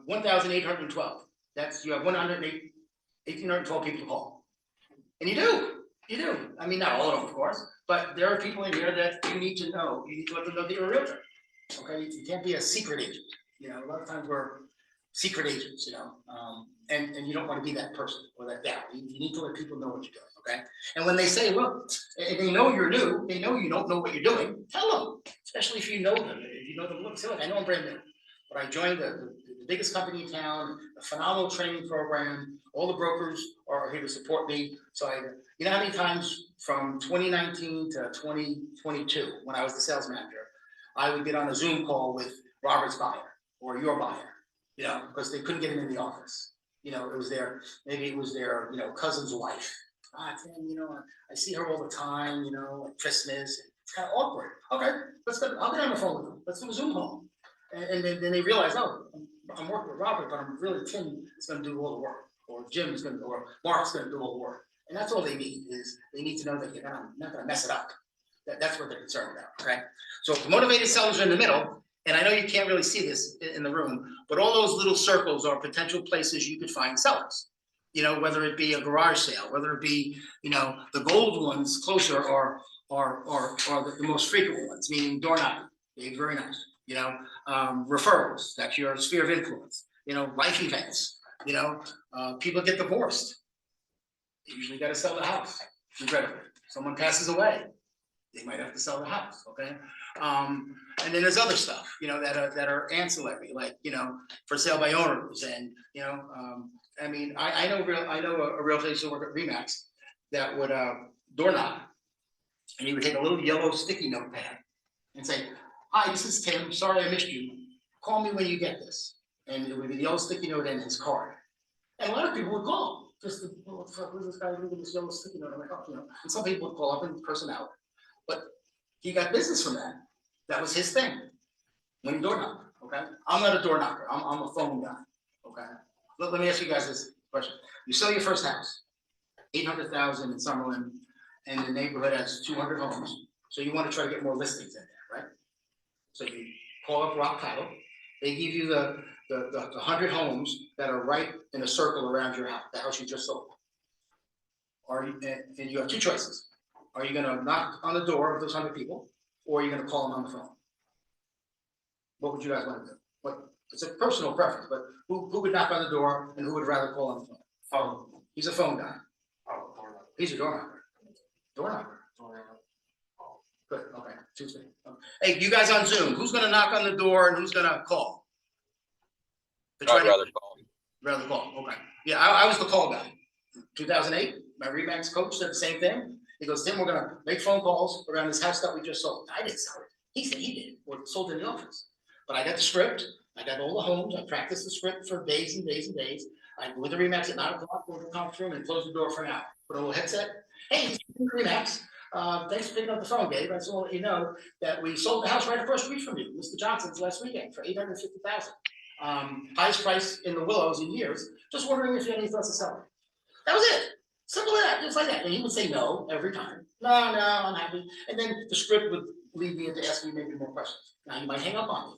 1,812. That's, you have 1,812 people to call. And you do. I mean, not all of them, of course, but there are people in here that you need to know. You need to let them know that you're a realtor. Okay, you can't be a secret agent. A lot of times we're secret agents, and you don't want to be that person or that gal. You need to let people know what you're doing, okay? And when they say, look, if they know you're new, they know you don't know what you're doing, tell them, especially if you know them. If you know them, look, say, look, I know I'm brand new, but I joined the biggest company in town, a phenomenal training program. All the brokers are here to support me. So you know how many times from 2019 to 2022, when I was the sales manager, I would get on a Zoom call with Robert's buyer or your buyer, because they couldn't get him in the office. It was maybe it was their, cousin's wife. Tim, I see her all the time, at Christmas. It's kind of awkward. Okay, let's go. I'll get on the phone with them. Let's do a Zoom call. And then they realize, oh, I'm working with Robert, but I'm really Tim is going to do all the work, or Jim is going to, or Mark's going to do all the work. And that's all they need is they need to know that you're not going to mess it up. That's what they're concerned about. Okay. So motivated sellers are in the middle, and I know you can't really see this in the room, but all those little circles are potential places you could find sellers. Whether it be a garage sale, whether it be the gold ones closer or the most frequent ones, meaning door knocking. They're very nice. Referrals, that's your sphere of influence, life events, people get divorced. They usually got to sell the house. Incredibly. Someone passes away. They might have to sell the house. Okay. And then there's other stuff, that are ancillary, like, for sale by owners. And, I mean, I know a realtor used to work at RE/MAX that would door knock, and he would take a little yellow sticky notepad and say, hi, this is Tim. Sorry I missed you. Call me when you get this. And it would be the yellow sticky note and his card. And a lot of people would call. Just to, what the fuck was this guy leaving this yellow sticky note? I'm like, oh, And some people would call up and person out. But he got business from that. That was his thing. When he door knocked, okay? I'm not a door knocker. I'm a phone guy, okay? Let me ask you guys this question. You sell your first house, 800,000 in Summerlin, and the neighborhood has 200 homes. So you want to try to get more listings in there, right? So you call up Rock Title. They give you the 100 homes that are right in a circle around your house, the house you just sold. And you have two choices. Are you going to knock on the door of those 100 people, or are you going to call them on the phone? What would you guys want to do? It's a personal preference, but who would knock on the door and who would rather call on the phone? Phone. He's a phone guy. He's a door knocker. Door knocker. Good. Okay. Tuesday. Hey, you guys on Zoom, who's going to knock on the door and who's going to call? I'd rather call. Rather call. Okay. Yeah, I was the call guy. 2008, my RE/MAX coach said the same thing. He goes, Tim, we're going to make phone calls around this house that we just sold. I didn't sell it. He said he did, or sold in the office. But I got the script. I got all the homes. I practiced the script for days and days and days. I go with the RE/MAX at 9 o'clock, go to the conference room and close the door for an hour. Put a little headset. Hey, it's RE/MAX. Thanks for picking up the phone, Dave. I just want to let you know that we sold the house right across the street from you, Mr. Johnson's, last weekend for $850,000. Highest price in the Willows in years. Just wondering if you had any thoughts of selling. That was it. Simple as that, just like that. And he would say no every time. No, I'm happy. And then the script would lead me into asking me maybe more questions. Now you might hang up on me,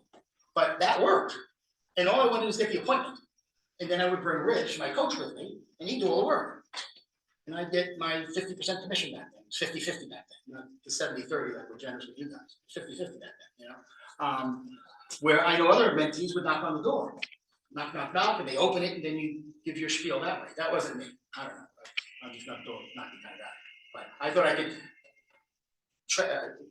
but that worked. And all I wanted was get the appointment. And then I would bring Rich, my coach, with me, and he'd do all the work. And I'd get my 50% commission back then. It was 50-50 back then, not the 70-30 that we're generous with you guys. 50-50 back then, you know. Where I know other mentees would knock on the door. Knock, and they open it, and then you give your spiel that way. That wasn't me. I don't know. I'm just not the kind of guy. But I thought I could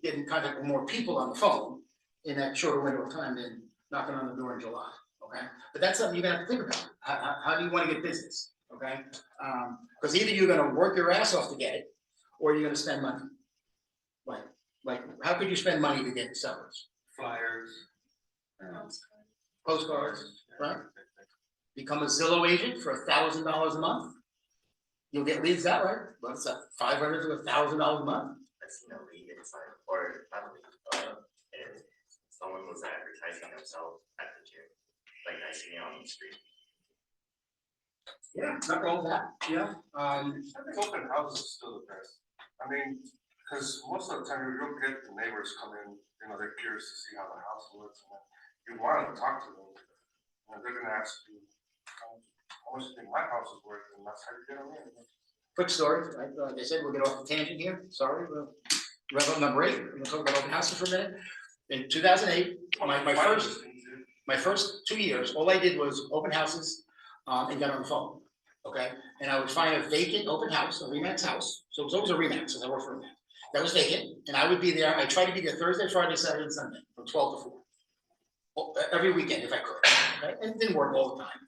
get in contact with more people on the phone in that shorter window of time than knocking on the door in July. Okay, but that's something you're gonna have to think about. How do you want to get business? Okay, because either you're gonna work your ass off to get it, or you're gonna spend money. Like, how could you spend money to get sellers? Flyers. Postcards, right? Become a Zillow agent for $1,000 a month. You'll get leads that way. What's that? $500 to $1,000 a month. That's no lead, it's like, or not a lead, and someone was advertising themselves at the gym, like I see on the street. Yeah, not wrong with that. Yeah. I think open houses is still the best. I mean, because most of the time you'll get the neighbors come in, you know, they're curious to see how the house looks, and you want to talk to them. And they're gonna ask you, how much do you think my house is worth, and that's how you get them in. Quick story, right? Like I said, we'll get off the tangent here. Sorry, REVUP number 8. We're gonna talk about open houses for a minute. In 2008, my first 2 years, all I did was open houses and got on the phone. Okay, and I would find a vacant open house, a Remax house. So it was always a Remax, because I worked for Remax. That was vacant, and I would be there. I tried to be there Thursday, Friday, Saturday, and Sunday from 12 to 4. Every weekend if I could, okay? And it didn't work all the time.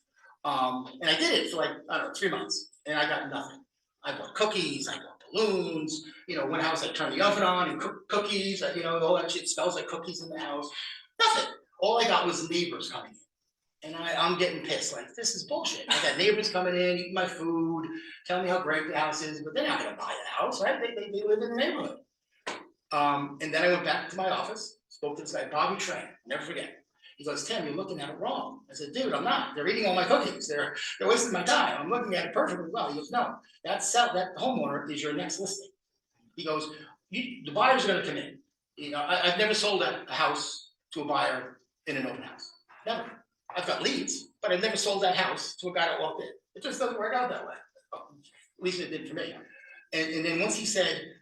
And I did it for like, I don't know, 3 months, and I got nothing. I bought cookies, I bought balloons, you know, one house I turned the oven on and cooked cookies, you know, all that shit smells like cookies in the house. Nothing. All I got was neighbors coming in. And I'm getting pissed, like, this is bullshit. I got neighbors coming in, eating my food, telling me how great the house is, but they're not gonna buy the house, right? They live in the neighborhood. And then I went back to my office, spoke to this guy, Bobby Tran, never forget. He goes, Tim, you're looking at it wrong. I said, dude, I'm not. They're eating all my cookies. They're wasting my time. I'm looking at it perfectly well. He goes, no, that homeowner is your next listing. He goes, the buyer's gonna come in. You know, I've never sold a house to a buyer in an open house. Never. I've got leads, but I've never sold that house to a guy that walked in. It just doesn't work out that way. At least it did for me. And then once he said,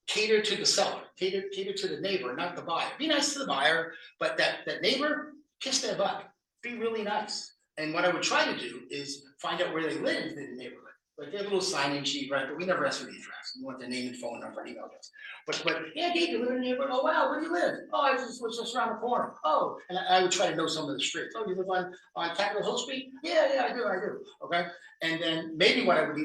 cater to the seller, cater to the neighbor, not the buyer. Be nice to the buyer, but that neighbor, kiss their butt. Be really nice. And what I would try to do is find out where they live in the neighborhood. Like they have a little sign-in sheet, right? But we never ask for the address. We want their name and phone number and email address. But yeah, Dave, you live in the neighborhood. Oh wow, where do you live? Oh, I just was just around the corner. Oh, and I would try to know some of the streets. Oh, you live on Capitol Hill Street? Yeah, I do. Okay. And then maybe what I would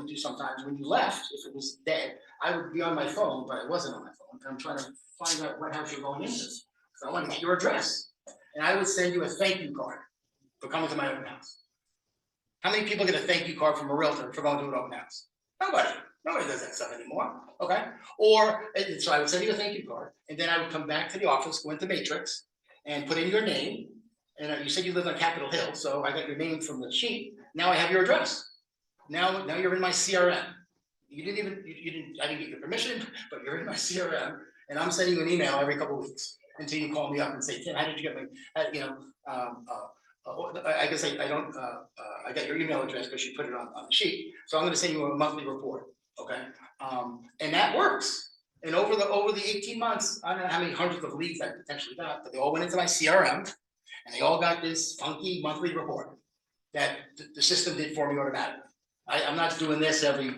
do sometimes when you left, if it was dead, I would be on my phone, but I wasn't on my phone. I'm trying to find out what house you're going into. So I want to get your address. And I would send you a thank you card for coming to my open house. How many people get a thank you card from a realtor for going to an open house? Nobody does that stuff anymore, okay? So I would send you a thank you card, and then I would come back to the office, go into Matrix, and put in your name. And you said you lived on Capitol Hill, so I got your name from the sheet. Now I have your address. Now you're in my CRM. I didn't get your permission, but you're in my CRM, and I'm sending you an email every couple of weeks until you call me up and say, Tim, how did you get I guess I don't, I got your email address because you put it on the sheet. So I'm going to send you a monthly report, okay? And that works. And over the 18 months, I don't know how many hundreds of leads I potentially got, but they all went into my CRM and they all got this funky monthly report that the system did for me automatically. I'm not doing this every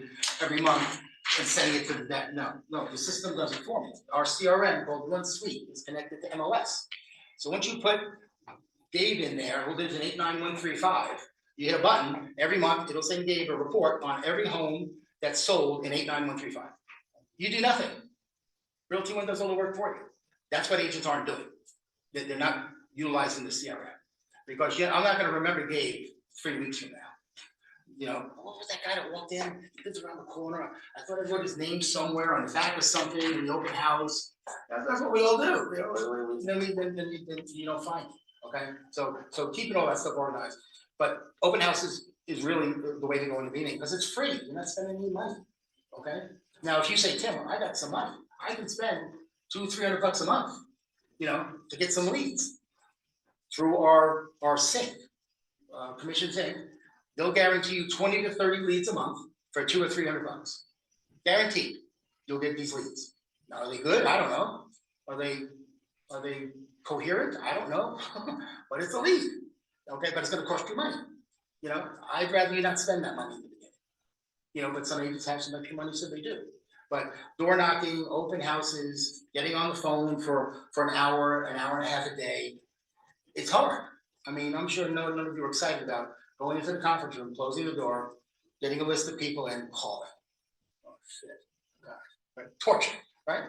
month and sending it to the debt. No, the system does it for me. Our CRM called One Suite is connected to MLS. So once you put Dave in there, who lives in 89135, you hit a button, every month it'll send Dave a report on every home that's sold in 89135. You do nothing. Realty One does all the work for you. That's what agents aren't doing. They're not utilizing the CRM. Because I'm not gonna remember Dave 3 weeks from now. You know, what was that guy that walked in? He lives around the corner. I thought I wrote his name somewhere on the back of something in the open house. That's what we all do. You know, then you don't find it. Okay, so keeping all that stuff organized, but open houses is really the way to go into meeting, because it's free, you're not spending any money, okay? Now, if you say, Tim, I got some money, I can spend $200-300 a month, you know, to get some leads through our sync, commission sync, they'll guarantee you 20 to 30 leads a month for $200 or $300. Guaranteed, you'll get these leads. Now, are they good? I don't know. Are they coherent? I don't know, but it's a lead, okay? But it's gonna cost you money. You know, I'd rather you not spend that money in the beginning. You know, but some agents have some extra money, so they do. But door knocking, open houses, getting on the phone for an hour and a half a day, it's hard. I mean, I'm sure none of you are excited about going into the conference room, closing the door, getting a list of people and calling. Oh, shit. God. Right? Torture, right?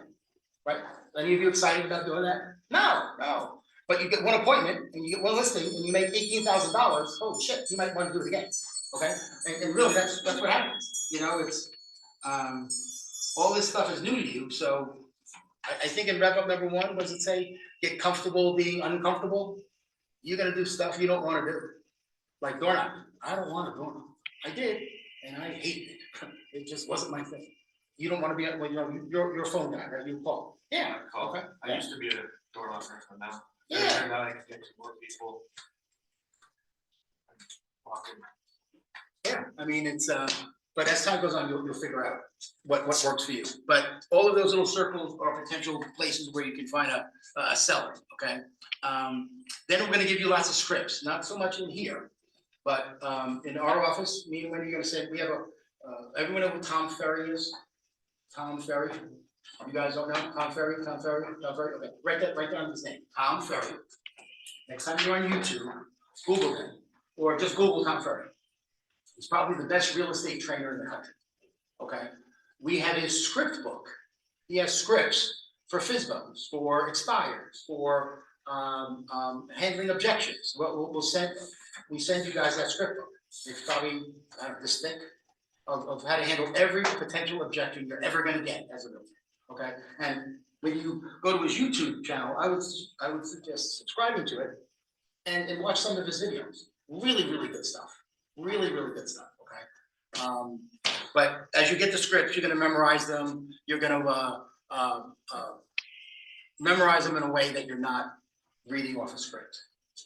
Right? Any of you excited about doing that? No. But you get one appointment and you get one listing and you make $18,000. Oh shit, you might want to do it again. Okay? And really, that's what happens. You know, it's all this stuff is new to you. So I think in REVUP number 1, what does it say? Get comfortable being uncomfortable. You're gonna do stuff you don't want to do. Like door knocking. I don't want to door knock. I did, and I hated it. It just wasn't my thing. You don't want to be, well, you know, you're a phone guy, right? You call. Yeah. Okay. I used to be a door knocker, so now. Yeah. Now I can get to more people. Walking. Yeah, I mean, it's, but as time goes on, you'll figure out what works for you. But all of those little circles are potential places where you can find a seller, okay? Then we're gonna give you lots of scripts, not so much in here, but in our office, me and Wendy are gonna say, we have everyone know who Tom Ferry is? Tom Ferry, you guys don't know Tom Ferry, okay, write down his name, Tom Ferry. Next time you're on YouTube, Google him, or just Google Tom Ferry. He's probably the best real estate trainer in the country, okay? We have his script book. He has scripts for FISBOs, for expires, for handling objections. We send you guys that script book. It's probably, I don't know, this thick, of how to handle every potential objection you're ever gonna get as a realtor, okay? And when you go to his YouTube channel, I would suggest subscribing to it and watch some of his videos. Really, really good stuff. Really good stuff, okay? But as you get the scripts, you're gonna memorize them. You're gonna memorize them in a way that you're not reading off a script.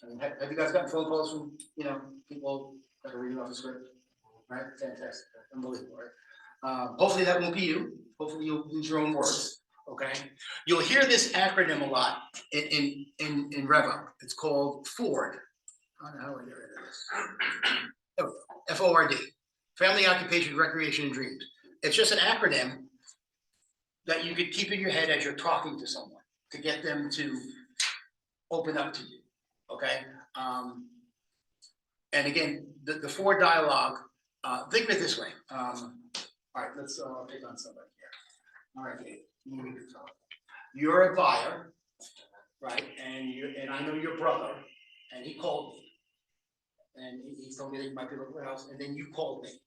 I mean, have you guys gotten phone calls from, you know, people that are reading off a script? Right, fantastic, unbelievable, right? Hopefully that won't be you. Hopefully you'll use your own words, okay? You'll hear this acronym a lot in REVUP. It's called FORD. How the hell are this? FORD, Family, Occupation, Recreation, and Dreams. It's just an acronym that you could keep in your head as you're talking to someone to get them to open up to you, okay? And again, the FORD dialogue, think of it this way. All right, let's pick on somebody here. All right, Dave, you're a buyer, right? And I know your brother, and he called me. And he told me that you might be looking for a house, and then you called me.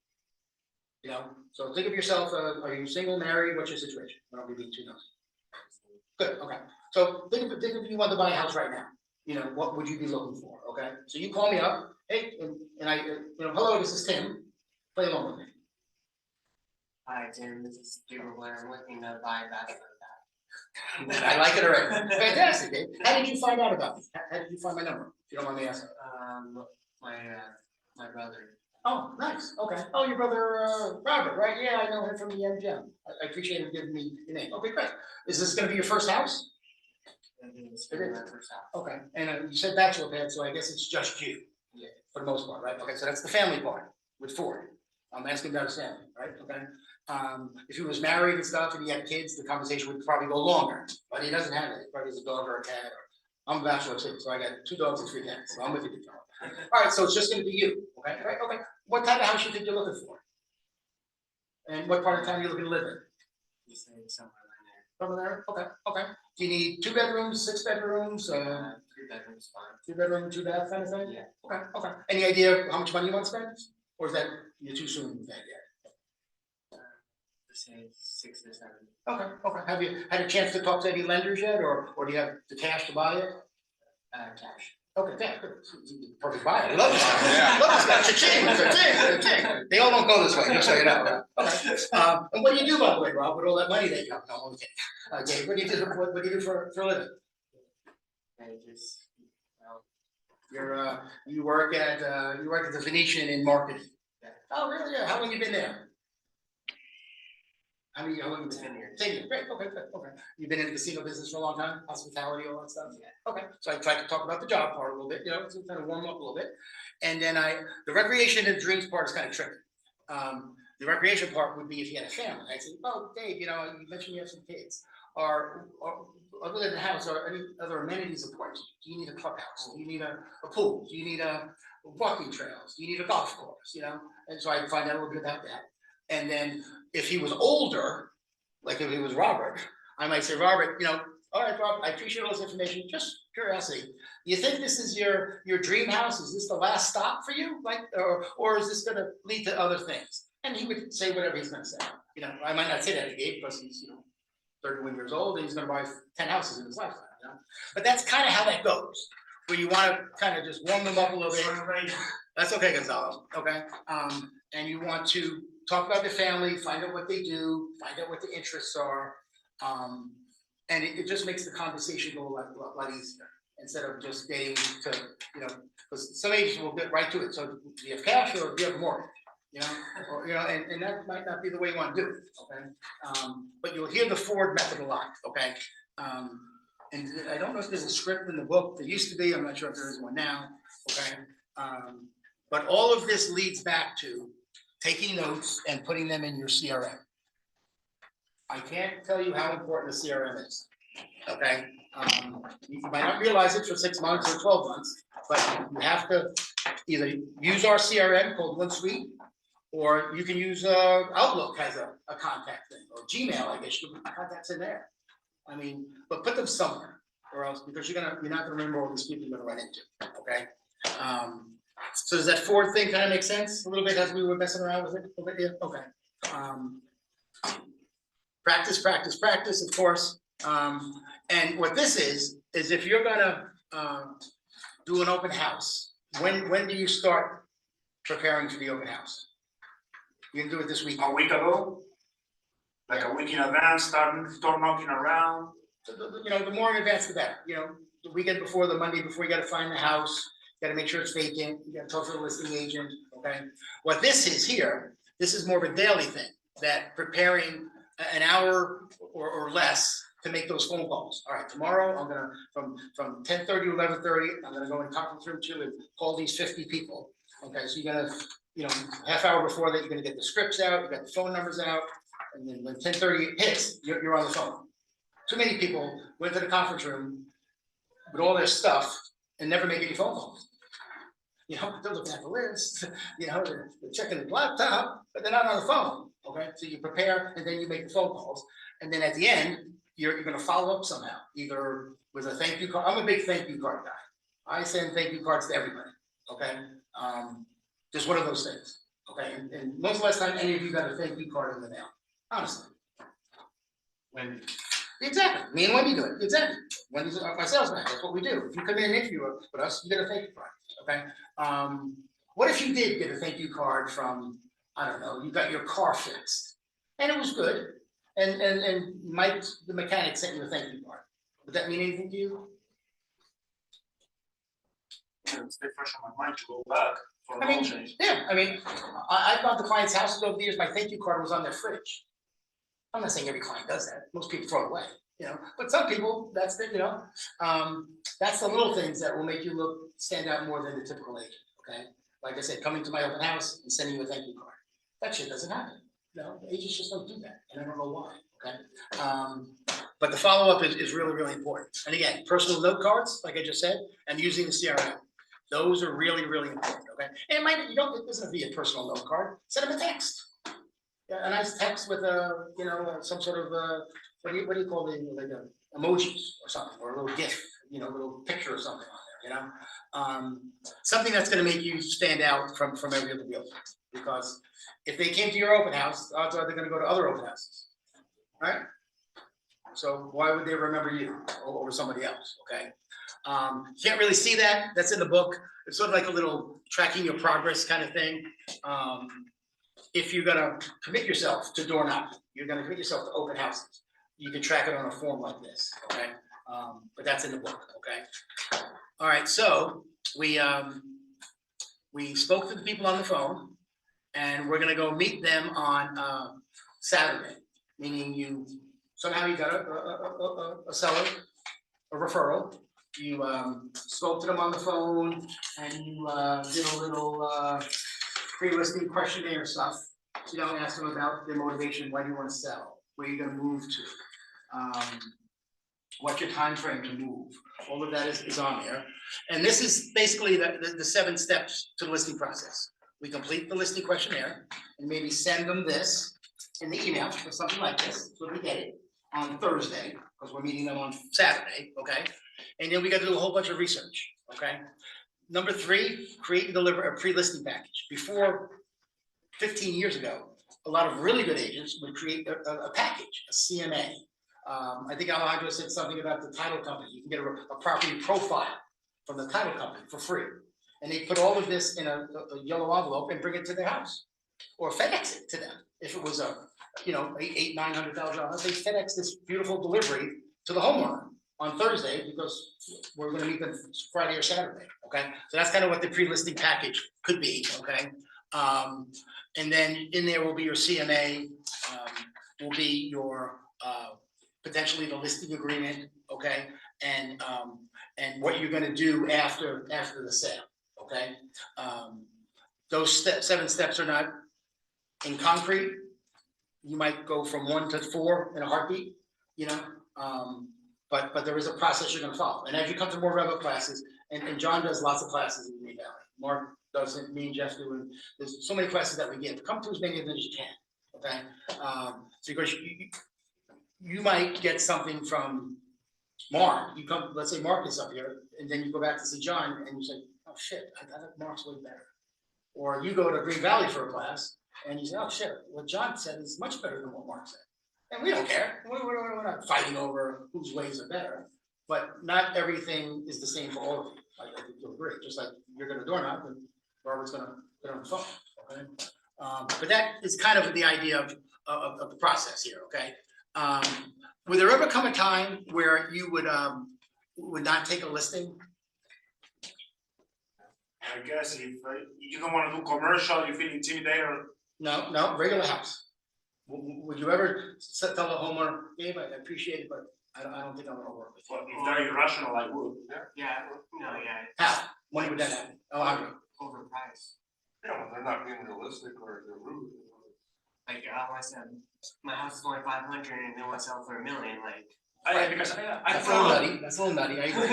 You know, so think of yourself, are you single, married, what's your situation? I don't be too nosy. Good, okay. So think of you want to buy a house right now. You know, what would you be looking for, okay? So you call me up, hey, and I, you know, hello, this is Tim, play along with me. Hi, Tim, this is Gabriel Blair. I'm looking to buy that. I like it already. Fantastic, Dave. How did you find out about me? How did you find my number? If you don't mind me asking. My brother. Oh, nice. Okay. Oh, your brother Robert, right? Yeah, I know him from the MGM. I appreciate him giving me your name. Okay, great. Is this going to be your first house? It is my first house. Okay. And you said bachelor pad, so I guess it's just you. Yeah. For the most part, right? Okay, so that's the family part with Ford. I'm asking about his family, right? Okay. If he was married and stuff and he had kids, the conversation would probably go longer. But he doesn't have it. He probably has a dog or a cat. I'm a bachelor too, so I got 2 dogs and 3 cats. So I'm with you, John. All right, so it's just going to be you. Okay. Right. Okay. What type of house you think you're looking for? And what part of town are you looking to live in? Somewhere Somewhere there. Okay. Okay. Do you need 2 bedrooms, 6 bedrooms? 3 bedrooms, fine. 2 bedroom, 2 bath kind of thing? Yeah. Okay. Okay. Any idea how much money you want to spend? Or is that you're too soon with that yet? Say 6 or 7. Okay. Okay. Have you had a chance to talk to any lenders yet, or do you have the cash to buy it? Cash. Okay, yeah, good. Perfect bio. I love this guy. Yeah. Love this guy. Cha-ching, cha-ching, cha-ching. They all don't go this way, just so you know. Okay. And what do you do, by the way, Rob, with all that money that you have? No, okay. Dave, what do you do? What do you do for a living? I just, well, You work at the Venetian in marketing. Oh, really? Yeah. How long you been there? How long you been 10 years. 10 years. Great. Okay, good. Okay. You've been in the casino business for a long time, hospitality, all that stuff. Yeah. Okay. So I tried to talk about the job part a little bit, to kind of warm up a little bit, and then the recreation and dreams part is kind of tricky. The recreation part would be if you had a family. I'd say, oh, Dave, you mentioned you have some kids, or other than the house, or any other amenities important. Do you need a clubhouse? Do you need a pool? Do you need walking trails? Do you need a golf course? And so I find out a little bit about that. And then if he was older, like if he was Robert, I might say, Robert, all right, Rob, I appreciate all this information. Just curiosity. Do you think this is your dream house? Is this the last stop for you? Or is this going to lead to other things? And he would say whatever he's going to say. I might not say that to Gabe because he's 31 years old and he's going to buy 10 houses in his lifetime. But that's kind of how that goes. Where you want to kind of just warm them up a little bit. That's okay, Gonzalo. Okay. And you want to talk about the family, find out what they do, find out what the interests are. And it just makes the conversation go a lot easier instead of just getting to, because some agents will get right to it. So do you have cash or do you have a mortgage? And that might not be the way you want to do it. Okay. But you'll hear the Ford method a lot. Okay. And I don't know if there's a script in the book. There used to be. I'm not sure if there is one now. Okay. But all of this leads back to taking notes and putting them in your CRM. I can't tell you how important the CRM is. Okay. You might not realize it for 6 months or 12 months, but you have to either use our CRM called OneSuite, or you can use Outlook has a contact thing, or Gmail, I guess you can put contacts in there. But put them somewhere, or else because you're not gonna remember all these people you're gonna run into. Okay. So does that Ford thing kind of make sense a little bit as we were messing around with it? A little bit? Yeah. Okay. Practice, practice, practice, of course. And what this is if you're gonna do an open house, when do you start preparing for the open house? You can do it this week. A week ago, like a week in advance, start knocking around. So the more in advance, the better. The weekend before, the Monday before, you got to find the house. You got to make sure it's vacant. You got to talk to the listing agent. Okay. What this is here, this is more of a daily thing. That preparing an hour or less to make those phone calls. All right, tomorrow I'm gonna from 10:30 to 11:30, I'm gonna go in conference room 2 and call these 50 people. Okay, so you're gonna, half hour before that, you're gonna get the scripts out, you got the phone numbers out, and then when 10:30 hits, you're on the phone. Too many people went to the conference room with all their stuff and never make any phone calls. They're looking at the list, they're checking the laptop, but they're not on the phone. Okay, so you prepare and then you make the phone calls, and then at the end you're going to follow up somehow, either with a thank you card. I'm a big thank you card guy. I send thank you cards to everybody. Okay, just one of those things. Okay, and when's the last time any of you got a thank you card in the mail? Honestly, When exactly. Me and Wendy do it. Exactly. Wendy's my sales manager. That's what we do. If you come in and interview with us, you get a thank you card. Okay. What if you did get a thank you card from, I don't know, you got your car fixed and it was good, and Mike, the mechanic, sent you a thank you card. Would that mean anything to you? Stay fresh on my mind to go back for an oil change. Yeah. I've gone to clients' houses over the years. My thank you card was on their fridge. I'm not saying every client does that. Most people throw it away, But some people, that's the, that's the little things that will make you stand out more than the typical agent. Okay. Like I said, coming to my open house and sending you a thank you card. That shit doesn't happen. Agents just don't do that, and I don't know why. Okay. But the follow up is really, really important. And again, personal note cards, like I just said, and using the CRM. Those are really, really important. Okay. And it doesn't have to be a personal note card. Send them a text. Yeah, a nice text with some sort of what do you call the emojis or something, or a little GIF, a little picture or something on there, something that's going to make you stand out from every other realtor. Because if they came to your open house, odds are they're going to go to other open houses, right? So why would they remember you over somebody else? Okay. You can't really see that, that's in the book. It's sort of like a little tracking your progress kind of thing. If you're gonna commit yourself to door knocking, you're gonna commit yourself to open houses, you can track it on a form like this, okay? But that's in the book, okay? All right, so we spoke to the people on the phone, and we're gonna go meet them on Saturday, meaning you somehow you got a seller, a referral. You spoke to them on the phone, and you did a little pre-listing questionnaire stuff. So you don't ask them about their motivation, why do you want to sell, where you're gonna move to, what's your time frame to move. All of that is on there. And this is basically the 7 steps to the listing process. We complete the listing questionnaire and maybe send them this in the email or something like this, so we get it on Thursday, because we're meeting them on Saturday, okay? And then we got to do a whole bunch of research, okay? Number 3, create and deliver a pre-listing package. Before 15 years ago, a lot of really good agents would create a package, a CMA. I think Alejandro said something about the title company. You can get a property profile from the title company for free. And they put all of this in a yellow envelope and bring it to their house, or FedEx it to them. If it was a, $800,000-$900,000, they FedEx this beautiful delivery to the homeowner on Thursday, because we're gonna meet them Friday or Saturday, okay? So that's kind of what the pre-listing package could be, okay? And then in there will be your CMA, will be your, potentially the listing agreement, okay? And what you're gonna do after the sale, okay? Those 7 steps are not in concrete. You might go from 1 to 4 in a heartbeat, but there is a process you're gonna follow. And as you come to more REVUP classes, and John does lots of classes in Green Valley, Mark does it, me and Jeff do, and there's so many classes that we give. Come to as many of them as you can, okay? So because you might get something from Mark, you come, let's say Mark is up here, and then you go back to see John, and you say, oh shit, I thought Mark's way better. Or you go to Green Valley for a class, and you say, oh shit, what John said is much better than what Mark said. And we don't care, we're not fighting over whose ways are better, but not everything is the same for all of you. I think you'll agree, just like you're gonna door knock, and Robert's gonna get on the phone, okay? But that is kind of the idea of the process here, okay? Would there ever come a time where you would not take a listing? I guess if you don't want to do commercial, you feel intimidated. No, regular house. Would you ever tell the homeowner, Gabe, I appreciate it, but I don't think I'm gonna work with you? Well, if they're irrational, I would. Yeah. How? When would that happen? Alejandro? Overpriced. Yeah, well, they're not being realistic or they're rude. Like I said, my house is only 500 and they want to sell for $1 million. Like, Because I That's a put little nutty, that's a little nutty, I agree.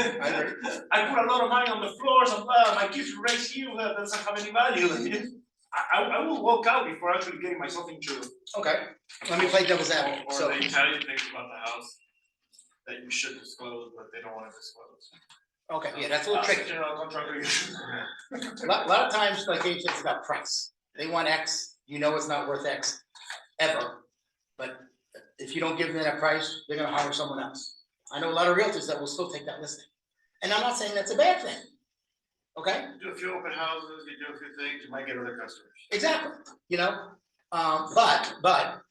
I put a lot of money on the floors, and my kids raise you, that doesn't have any value. I will walk out before actually getting myself into. Okay, let me play devil's advocate, Or so. they tell you things about the house that you should disclose, but they don't wanna disclose. Okay, yeah, that's a little tricky. General contractor. A lot of times, like Gabe said, it's about price. They want X, it's not worth X, ever. But if you don't give them that price, they're gonna hire someone else. I know a lot of realtors that will still take that listing. And I'm not saying that's a bad thing. Okay? You do a few open houses, you do a few things, you might get other customers. Exactly,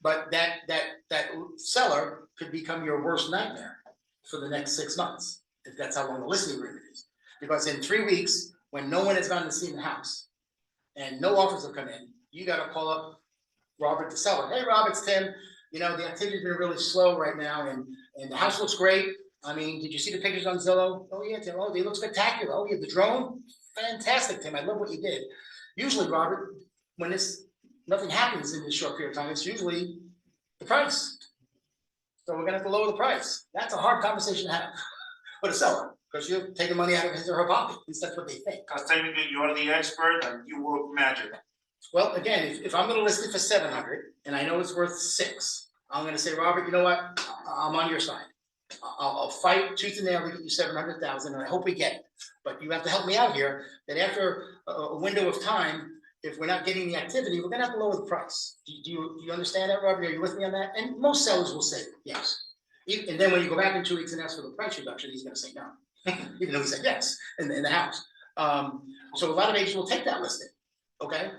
but that seller could become your worst nightmare for the next 6 months, if that's how long the listing agreement is. Because in 3 weeks, when no one has gone to see the house and no offers have come in, you gotta call up Robert the seller. Hey, Rob, it's Tim. The activity's been really slow right now, and the house looks great. I mean, did you see the pictures on Zillow? Oh yeah, Tim. Oh, they look spectacular. Oh yeah, the drone, fantastic, Tim. I love what you did. Usually, Robert, when nothing happens in this short period of time, it's usually the price. So we're gonna have to lower the price. That's a hard conversation to have with a seller, because you're taking money out of his or her pocket. At least that's what they think. Because technically you are the expert and you work magic. Well, again, if I'm gonna list it for 700 and I know it's worth 6, I'm gonna say, Robert, you know what? I'm on your side. I'll fight tooth and nail to get you 700,000, and I hope we get it. But you have to help me out here, that after a window of time, if we're not getting the activity, we're gonna have to lower the price. Do you understand that, Robert? Are you with me on that? And most sellers will say yes. And then when you go back in 2 weeks and ask for the price reduction, he's gonna say no. even though he said yes in the house. So a lot of agents will take that listing, okay?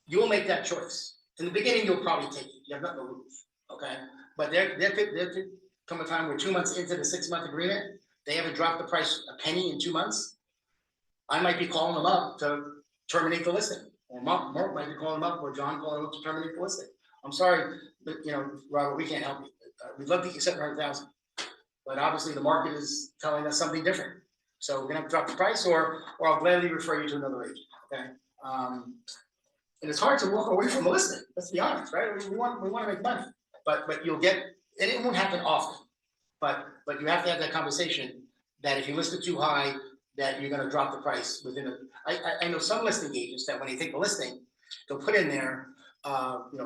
You will make that choice. In the beginning, you'll probably take it, you have nothing to lose, okay? But there could come a time where 2 months into the 6-month agreement, they haven't dropped the price a penny in 2 months. I might be calling them up to terminate the listing, or Mark might be calling them up, or John calling them up to terminate the listing. I'm sorry, but Robert, we can't help you. We'd love to get you 700,000, but obviously the market is telling us something different. So we're gonna have to drop the price, or I'll gladly refer you to another agent, okay? And it's hard to walk away from a listing, let's be honest, right? We want to make money, but you'll get, and it won't happen often, but you have to have that conversation that if you list it too high, that you're gonna drop the price within I know some listing agents that when they take the listing, they'll put in there,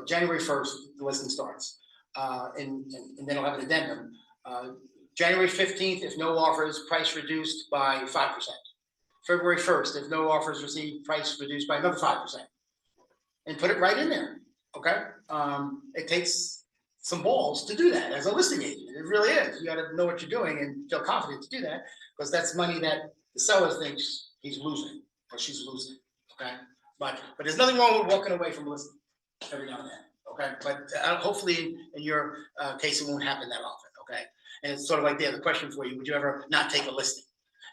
January 1st, the listing starts. And then I'll have an addendum. January 15th, if no offers, price reduced by 5%. February 1st, if no offers received, price reduced by another 5%. And put it right in there, okay? It takes some balls to do that as a listing agent. It really is. You gotta know what you're doing and feel confident to do that, because that's money that the seller thinks he's losing or she's losing, okay? But there's nothing wrong with walking away from a listing every now and then, okay? But hopefully in your case, it won't happen that often, okay? And it's sort of like the question for you, would you ever not take a listing?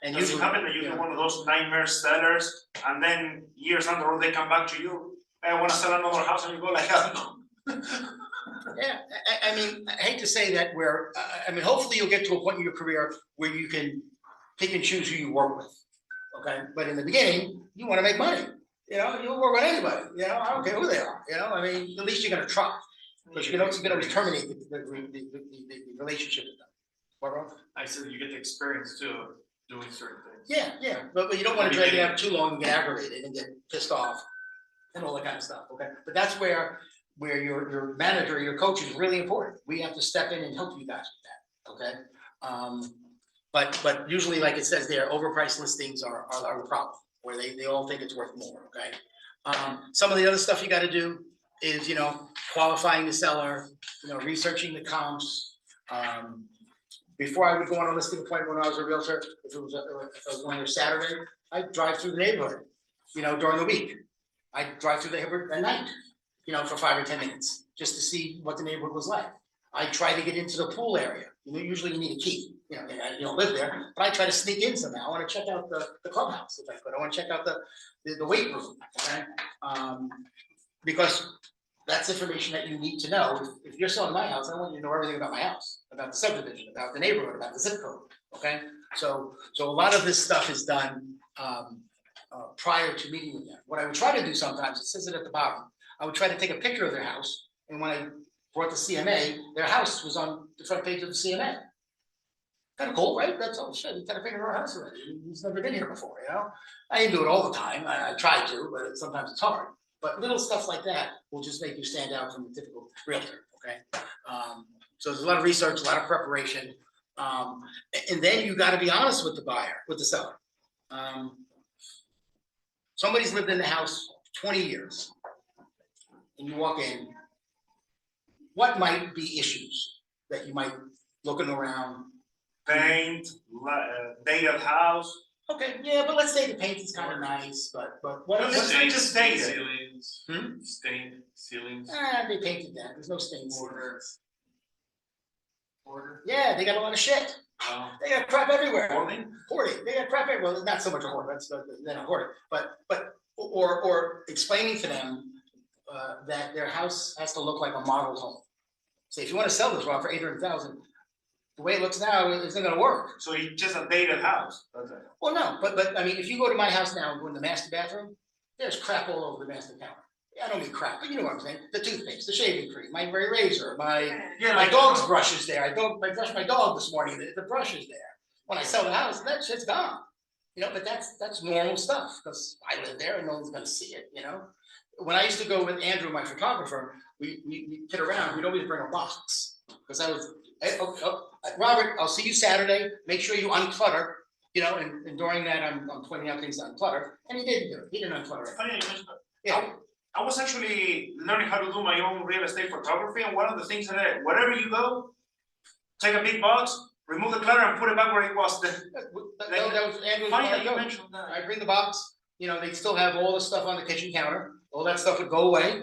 And Does it happen that you're one of those nightmare sellers, and then years down the road they come back to you, I want to sell another house, and you go like, Yeah, I mean, I hate to say that hopefully you'll get to a point in your career where you can pick and choose who you work with, okay? But in the beginning, you want to make money, you'll work with anybody, I don't care who they are, I mean, at least you're gonna try, because you can always terminate the relationship with them. What, Rob? I said you get the experience too of doing certain things. Yeah, but you don't want to drag it out too long and get aggravated and get pissed off and all that kind of stuff, okay? But that's where your manager, your coach is really important. We have to step in and help you guys with that, okay? But usually, like it says there, overpriced listings are the problem, where they all think it's worth more, okay? Some of the other stuff you got to do is, qualifying the seller, researching the comps. Before I would go on a listing appointment when I was a realtor, if I was going there Saturday, I'd drive through the neighborhood, during the week. I'd drive through the neighborhood at night, for 5 or 10 minutes, just to see what the neighborhood was like. I try to get into the pool area. Usually you need a key. You don't live there, but I try to sneak in somehow. I want to check out the clubhouse if I could. I want to check out the weight room, okay? Because that's information that you need to know. If you're selling my house, I want you to know everything about my house, about the subdivision, about the neighborhood, about the zip code, okay? So a lot of this stuff is done prior to meeting with them. What I would try to do sometimes, it says it at the bottom, I would try to take a picture of their house, and when I brought the CMA, their house was on the front page of the CMA. Kind of cool, right? That's all. Shit, you got a picture of our house already. He's never been here before, I didn't do it all the time. I try to, but sometimes it's hard. But little stuff like that will just make you stand out from the typical realtor, okay? So there's a lot of research, a lot of preparation. And then you got to be honest with the buyer, with the seller. Somebody's lived in the house 20 years, and you walk in, what might be issues that you might looking around? Paint, dated house. Okay, yeah, but let's say the paint is kind of nice, but what? Let's say just dated. Ceilings. Stained ceilings. They painted that. There's no stains. Order. Yeah, they got a lot of shit. They got crap everywhere. Hoarding. They got crap everywhere. Well, not so much a hoard. That's they're not hoarding. But explaining to them that their house has to look like a model home. So if you want to sell this, Rob, for $800,000, the way it looks now, it's not going to work. So you just a dated house. Well, no, but I mean, if you go to my house now and go in the master bathroom, there's crap all over the master counter. I don't mean crap, but you know what I'm saying. The toothpaste, the shaving cream, my razor, my dog's brush is there. I brushed my dog this morning. The brush is there. When I sell the house, that shit's gone. But that's normal stuff because I live there and no one's going to see it. When I used to go with Andrew, my photographer, we kid around. We'd always bring a box because I was. Robert, I'll see you Saturday. Make sure you unclutter, and during that, I'm pointing out things to unclutter. And he didn't do it. He didn't unclutter it. Yeah. I was actually learning how to do my own real estate photography. And one of the things that wherever you go, take a big box, remove the clutter and put it back where it was. That was Andrew's Funny that point. you mentioned that. I bring the box, you know, they still have all the stuff on the kitchen counter, all that stuff would go away.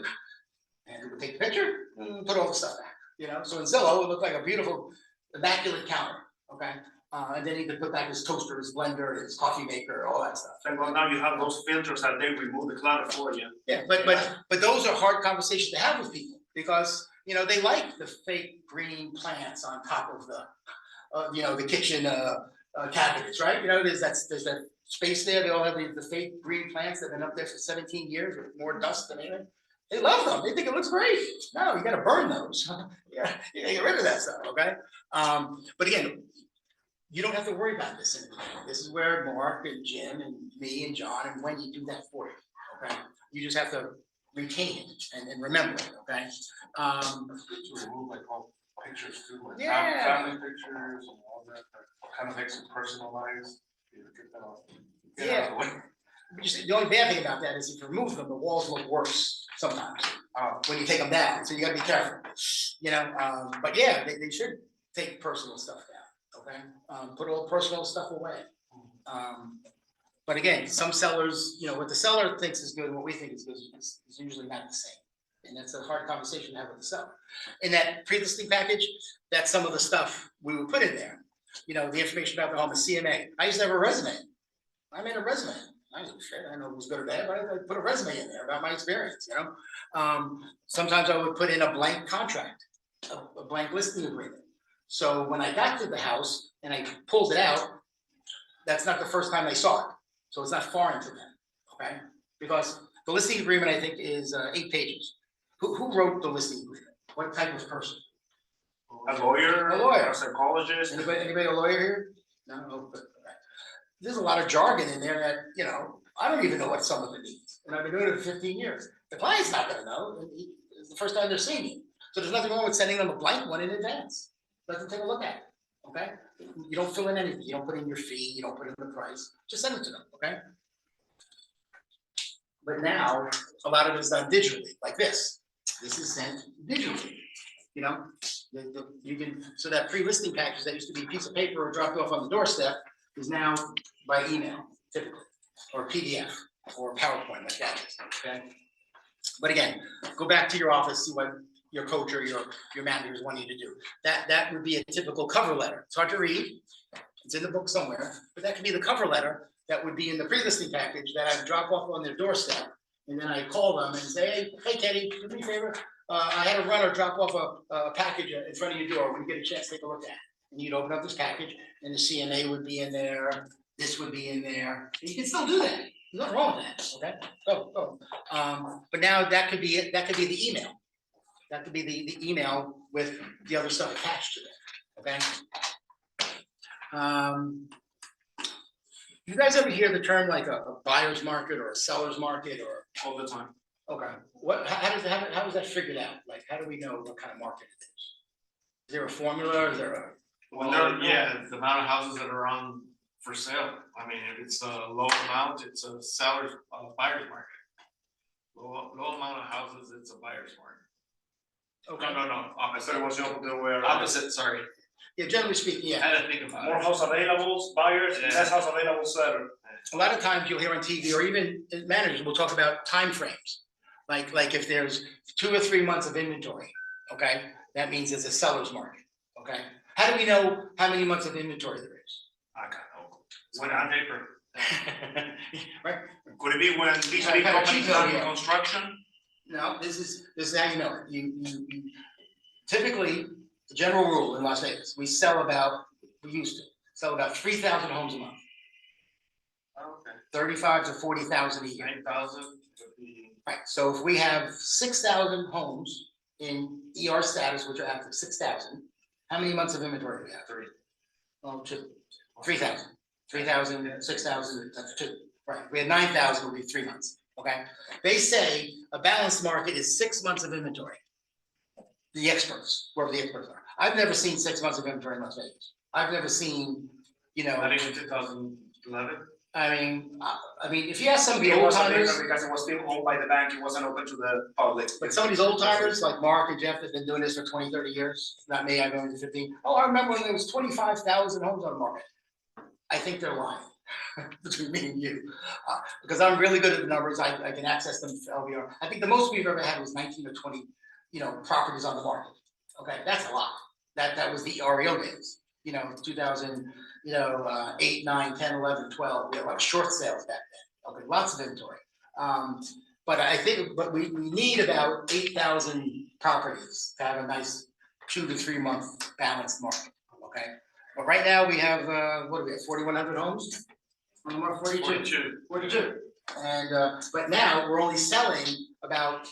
And would take the picture, and put all the stuff back, you know, so in Zillow, it looked like a beautiful immaculate counter, okay? And then he could put back his toaster, his blender, his coffee maker, all that stuff. And well, now you have those filters that they remove the clutter for you. Yeah, but those are hard conversations to have with people, because, you know, they like the fake green plants on top of the, you know, the kitchen, cabinets, right? You know, there's that space there, they all have the fake green plants that have been up there for 17 years with more dust than anything. They love them, they think it looks great. No, you gotta burn those. Yeah, you gotta get rid of that stuff, okay? But again, you don't have to worry about this anymore. This is where Mark and Jim and me and John and Wendy do that for you, okay? You just have to retain it and remember it, okay? To remove like all pictures too, like Yeah. family pictures and all that, kind of makes it personalized. You get that off. Get Yeah. out of the way. The only bad thing about that is if you remove them, the walls look worse sometimes when you take them down, so you gotta be careful, you know, but yeah, they should take personal stuff down, okay? Put all personal stuff away. But again, some sellers, you know, what the seller thinks is good and what we think is good is usually not the same. And that's a hard conversation to have with the seller. In that pre-listing package, that's some of the stuff we would put in there. You know, the information about the home, the CMA. I used to have a resume. I made a resume. I didn't shit, I know it was good or bad, but I put a resume in there about my experience, you know? Sometimes I would put in a blank contract, a blank listing agreement. So when I got to the house and I pulled it out, that's not the first time they saw it. So it's not foreign to them, okay? Because the listing agreement, I think, is 8 pages. Who wrote the listing agreement? What type of person? A lawyer, A lawyer. a psychologist. Anybody a lawyer here? No, oh, good. There's a lot of jargon in there that, you know, I don't even know what some of it means. And I've been doing it for 15 years. The client's not gonna know. It's the first time they're seeing it. So there's nothing wrong with sending them a blank one in advance. Let them take a look at it, okay? You don't fill in anything. You don't put in your fee. You don't put in the price. Just send it to them, okay? But now, a lot of it is done digitally, like this. This is sent digitally, you know? You can, so that pre-listing package that used to be a piece of paper or dropped off on the doorstep is now by email, typically, or PDF, or PowerPoint, like that, okay? But again, go back to your office, see what your coach or your managers want you to do. That would be a typical cover letter. It's hard to read, it's in the book somewhere, but that could be the cover letter that would be in the pre-listing package that I drop off on their doorstep. And then I call them and say, hey, Teddy, do me a favor. I had a runner drop off a package in front of your door. When you get a chance, take a look at it. And you'd open up this package and the CMA would be in there, this would be in there. And you can still do that. There's nothing wrong with that, okay? Go. But now that could be it. That could be the email. That could be the email with the other stuff attached to it, okay? You guys ever hear the term like a buyer's market or a seller's market or? All the time. Okay, how is that figured out? Like, how do we know what kind of market it is? Is there a formula, is there a? Well, yeah, the amount of houses that are on for sale. I mean, if it's a low amount, it's a seller's, buyer's market. Low amount of houses, it's a buyer's market. Okay. No, I said it was the other way around. opposite, sorry. Yeah, generally speaking, I yeah. had to think about it. More house available, buyers, Yeah. less house available, seller. A lot of times you'll hear on TV or even managers will talk about timeframes. Like if there's 2 or 3 months of inventory, okay, that means it's a seller's market, okay? How do we know how many months of inventory there is? I got no. When on paper. Right? Could it be when these I big have a companies cheat code are in here. construction? No, this is how you know it. You typically, the general rule in Las Vegas, we used to sell about 3,000 homes a month. Okay. 35 to 40,000 a year. 9,000 would be. Right, so if we have 6,000 homes in ER status, which are active, 6,000, how many months of inventory do we have? 3. Oh, 2. 3,000. 3,000, 6,000, that's 2. Right, we had 9,000 would be 3 months, okay? They say a balanced market is 6 months of inventory. The experts, whoever the experts are. I've never seen 6 months of inventory in Las Vegas. I've never seen, you know. Not even 2011. I mean, if you ask some of the It old was timers, illegal because it was still owned by the bank, it wasn't open to the public. but some of these old timers like Mark and Jeff have been doing this for 20, 30 years. Not me, I've been doing it 15. Oh, I remember when there was 25,000 homes on the market. I think they're lying between me and you, because I'm really good at the numbers. I can access them for LVR. I think the most we've ever had was 19 or 20, properties on the market. Okay, that's a lot. That was the REO days. 2000, 8, 9, 10, 11, 12. We had a lot of short sales back then. Okay, lots of inventory. But I think, we need about 8,000 properties to have a nice 2 to 3 month balanced market. Okay, but right now we have what do we have? 4,100 homes. 42. And but now we're only selling about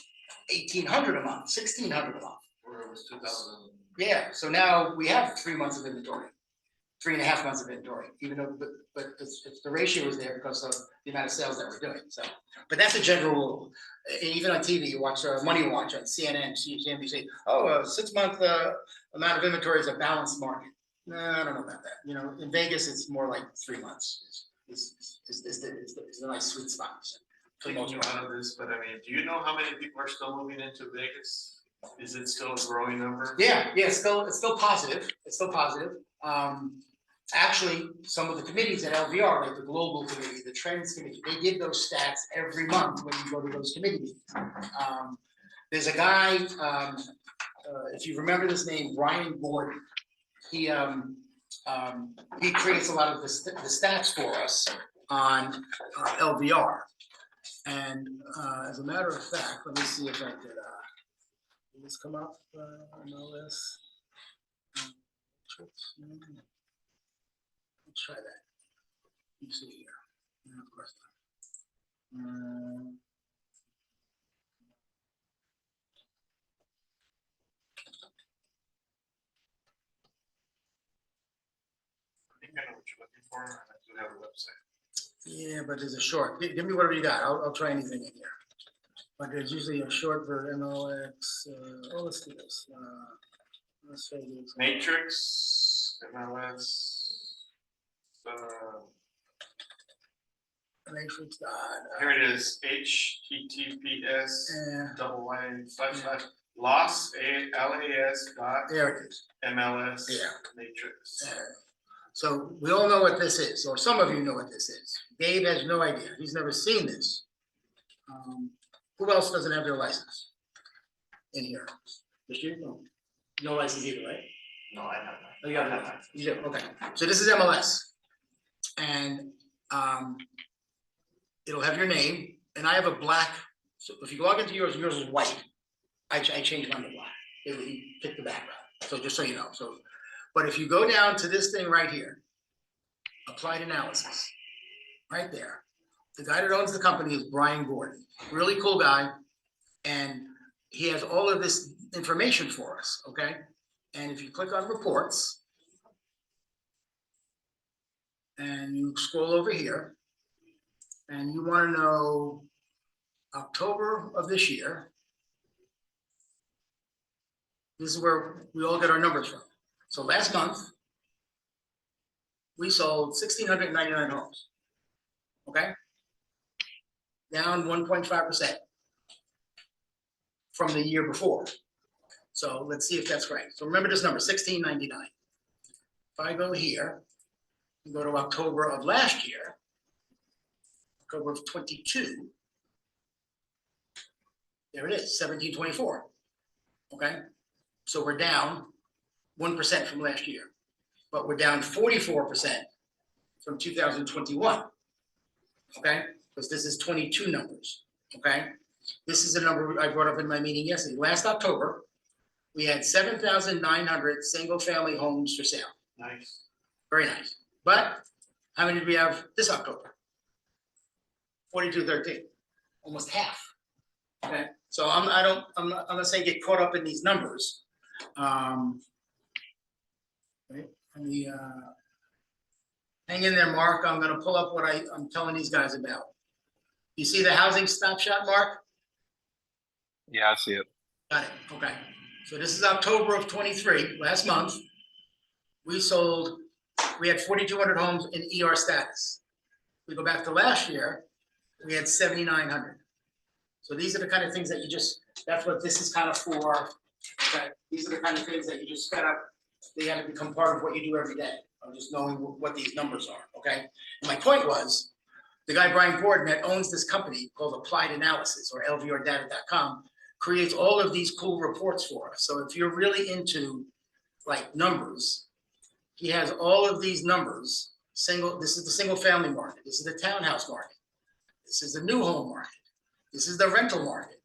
1,800 a month, 1,600 a month. Where it was 2,000. Yeah, so now we have 3 months of inventory, 3.5 months of inventory, even though, but it's the ratio is there because of the amount of sales that we're doing, so. But that's a general rule. Even on TV, you watch Money Watch on CNN, CNBC, a 6 month amount of inventory is a balanced market. No, I don't know about that. In Vegas, it's more like 3 months. Is the nice sweet spot. Taking you out of this, but I mean, do you know how many people are still moving into Vegas? Is it still a growing number? Yeah, it's still positive. It's still positive. Actually, some of the committees at LVR, like the Global Committee, the Trends Committee, they give those stats every month when you go to those committee meetings. There's a guy, if you remember this name, Brian Gordon. He creates a lot of the stats for us on LVR. And as a matter of fact, let me see if I could. Did this come up on this? Let's try that. You see here. And of course. I think I know what you're looking for. I do have a website. Yeah, but there's a short. Give me whatever you got. I'll try anything in here. But there's usually a short for MLX. Let's do this. Let's say this. Matrix, MLS. Matrix. Here it is. HTTPS LAS dot There it is. MLS Yeah. Matrix. So we all know what this is, or some of you know what this is. Dave has no idea. He's never seen this. Who else doesn't have their license in here? Just you? No license either, right? No, I have not. Oh, you have that. You do, okay. So this is MLS. And it'll have your name, and I have a black, so if you log into yours is white. I changed mine to black. You pick the background, so just so you know. So, but if you go down to this thing right here, applied analysis, right there. The guy that owns the company is Brian Gordon, really cool guy. And he has all of this information for us, okay? And if you click on reports, and you scroll over here, and you want to know October of this year, this is where we all get our numbers from. So last month, we sold 1,699 homes, okay? Down 1.5% from the year before. So let's see if that's right. So remember this number, 1,699. If I go here, and go to October of last year, October of 22, there it is, 1,724. Okay, so we're down 1% from last year, but we're down 44% from 2021. Okay, because this is 22 numbers. Okay, this is the number I brought up in my meeting yesterday. Last October, we had 7,900 single-family homes for sale. Nice. Very nice. But how many did we have this October? 4,213, almost half. Okay, so I'm not saying get caught up in these numbers. Right? Hang in there, Mark. I'm gonna pull up what I'm telling these guys about. You see the housing snapshot, Mark? Yeah, I see it. Got it. Okay. So this is October of 23, last month. We had 4,200 homes in ER status. We go back to last year, we had 7,900. So these are the kind of things that you just, that's what this is kind of for. Okay? These are the kind of things that you just gotta, they gotta become part of what you do every day, of just knowing what these numbers are, okay? And my point was, the guy Brian Gordon that owns this company called Applied Analysis, or lvrdata.com, creates all of these cool reports for us. So if you're really into like numbers, he has all of these numbers. This is the single family market. This is the townhouse market. This is the new home market. This is the rental market.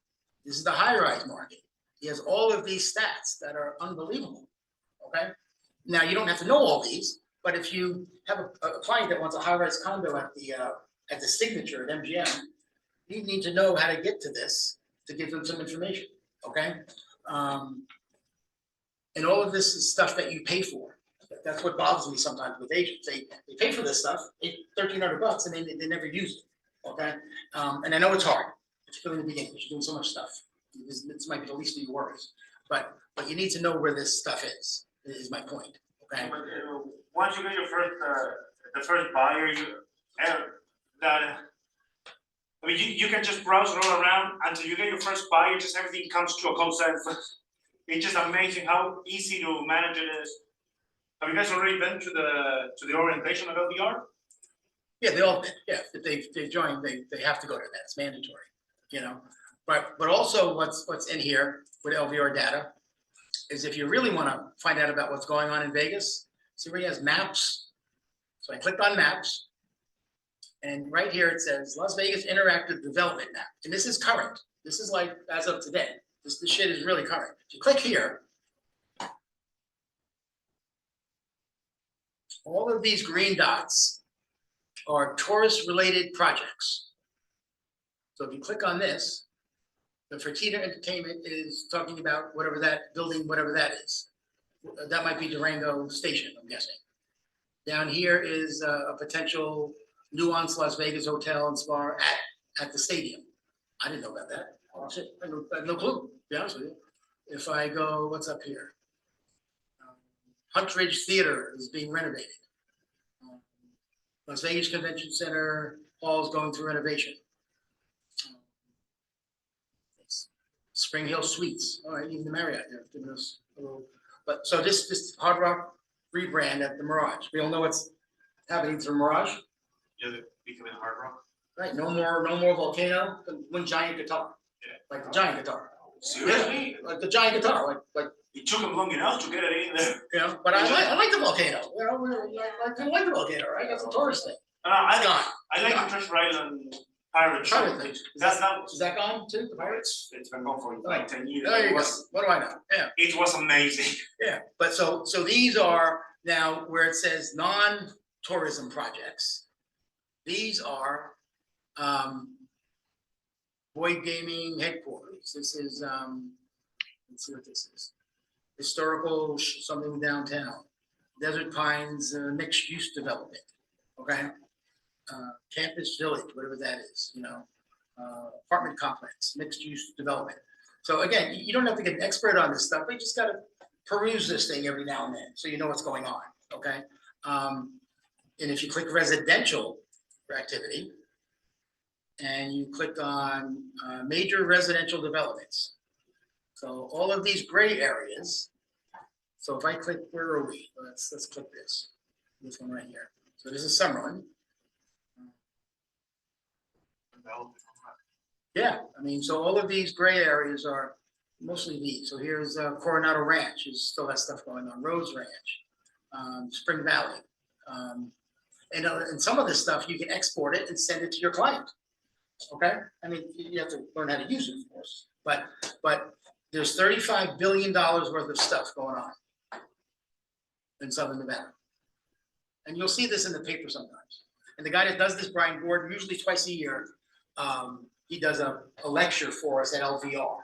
This is the high rise market. He has all of these stats that are unbelievable. Okay. Now you don't have to know all these, but if you have a client that wants a high rise condo at the Signature at MGM, you need to know how to get to this to give them some information. Okay. And all of this is stuff that you pay for. That's what bothers me sometimes with agents. They pay for this stuff, $1,300, and they never use it. Okay. And I know it's hard, particularly in the beginning, because you're doing so much stuff. This might be the least of your worries, but you need to know where this stuff is my point. Okay. But, once you get your first, the first buyer, I mean, you can just browse it all around until you get your first buyer. Just everything comes to a consensus. It's just amazing how easy to manage it is. Have you guys already been to the orientation of LVR? Yeah, they all, yeah, if they join, they have to go to that, it's mandatory, you know. But also what's in here with LVR data is if you really want to find out about what's going on in Vegas, see where he has maps. So I clicked on maps, and right here it says Las Vegas Interactive Development Map, and this is current. This is like as of today. This shit is really current. If you click here, all of these green dots are tourist-related projects. So if you click on this, the Fertitta Entertainment is talking about whatever that building, whatever that is. That might be Durango Station, I'm guessing. Down here is a potential Nuance Las Vegas Hotel and Spa at the stadium. I didn't know about that. Oh, shit. I have no clue, to be honest with you. If I go, what's up here? Huntridge Theater is being renovated. Las Vegas Convention Center Hall is going through renovation. Spring Hill Suites, all right, even the Marriott, they're giving us a little, but so this Hard Rock rebrand at the Mirage. We all know what's happening to the Mirage. Yeah, they're becoming Hard Rock. Right, no more Volcano, one giant guitar. Yeah. Like the giant guitar. Seriously? Yeah, like the giant guitar, like. It took them long enough to get it in there. You know, but I like the Volcano. You know, I kind of like the Volcano, right? That's a tourist thing. I like the Treasure Island Pirate Show. Things. Is that gone too? The Pirates? It's been gone for like 10 years. There you go. What do I know? Yeah. It was amazing. Yeah, but so these are now where it says non-tourism projects. These are Boyd Gaming headquarters. This is let's see what this is. Historical something downtown. Desert Pines mixed use development. Okay. Campus Village, whatever that is, you know, apartment complex, mixed use development. So again, you don't have to get an expert on this stuff, but you just got to peruse this thing every now and then so you know what's going on. Okay. And if you click residential activity and you click on major residential developments, so all of these gray areas. So if I click, where are we? Let's click this one right here. So this is Summerlin. Yeah, I mean, so all of these gray areas are mostly these. So here's Coronado Ranch, is still has stuff going on. Rose Ranch, Spring Valley, and some of this stuff you can export it and send it to your client. Okay, I mean, you have to learn how to use it, of course, but there's $35 billion worth of stuff going on in Southern Nevada, and you'll see this in the paper sometimes. And the guy that does this, Brian Gordon, usually twice a year, he does a lecture for us at LVR.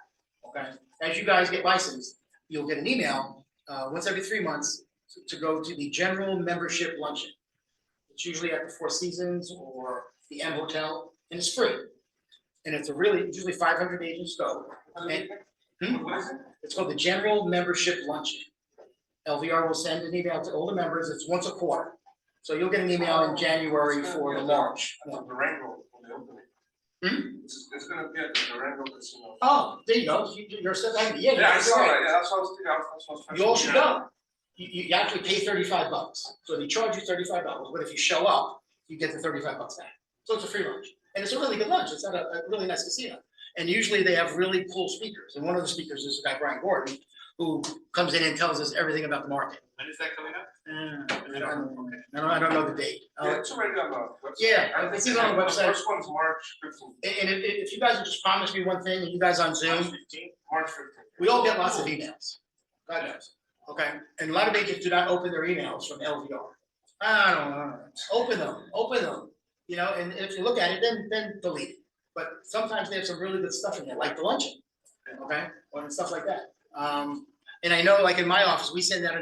Okay, as you guys get licensed, you'll get an email once every 3 months to go to the general membership luncheon. It's usually at the Four Seasons or the M Hotel, and it's free. And it's usually 500 agents go. And, it's called the General Membership Luncheon. LVR will send an email to all the members. It's once a quarter. So you'll get an email in January for the March. Durango, for the opening. It's gonna be at the Durango Casino. Oh, there you go. You're still, yeah. Yeah, I you're saw right. that, yeah, that's what I was thinking, that's what I was. You all should go. You actually pay $35. So they charge you $35, but if you show up, you get the $35 back. So it's a free lunch. And it's a really good lunch. It's at a really nice casino. And usually they have really cool speakers. And one of the speakers is the guy, Brian Gordon, who comes in and tells us everything about the market. When is that coming up? I don't know the date. Yeah, it's already on the website. Yeah, it's even on the website. First one's March 15th. And if you guys would just promise me one thing, and you guys on Zoom, March 15th. we all get lots of emails. God knows. Okay, and a lot of agents do not open their emails from LVR. I don't know. Open them. You know, and if you look at it, then delete it. But sometimes there's some really good stuff in there, like the luncheon. Okay, or stuff like that. And I know, like in my office, we send out a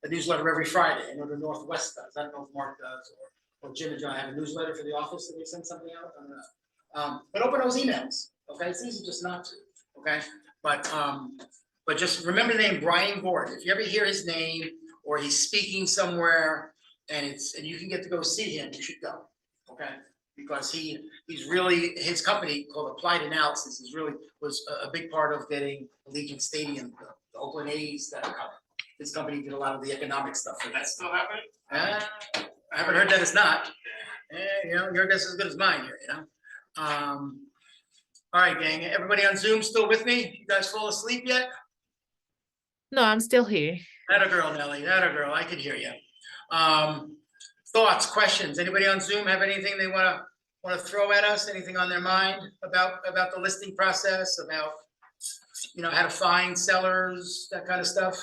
newsletter every Friday. I know the Northwest does. I don't know if Mark does or Jim and John have a newsletter for the office that they send something out. I don't know. But open those emails. Okay, it's easy just not to. Okay, but just remember the name Brian Gordon. If you ever hear his name or he's speaking somewhere and you can get to go see him, you should go. Okay, because he's really, his company called Applied Analysis was a big part of getting Allegiant Stadium, the Oakland A's that are coming. His company did a lot of the economic stuff. That's still happening? I haven't heard that it's not. You know, your guess is as good as mine here, you know. All right, gang, everybody on Zoom still with me? You guys fall asleep yet? No, I'm still here. Atta girl, Nelly, atta girl, I can hear you. Thoughts, questions? Anybody on Zoom have anything they want to throw at us? Anything on their mind about the listing process, about, you know, how to find sellers, that kind of stuff?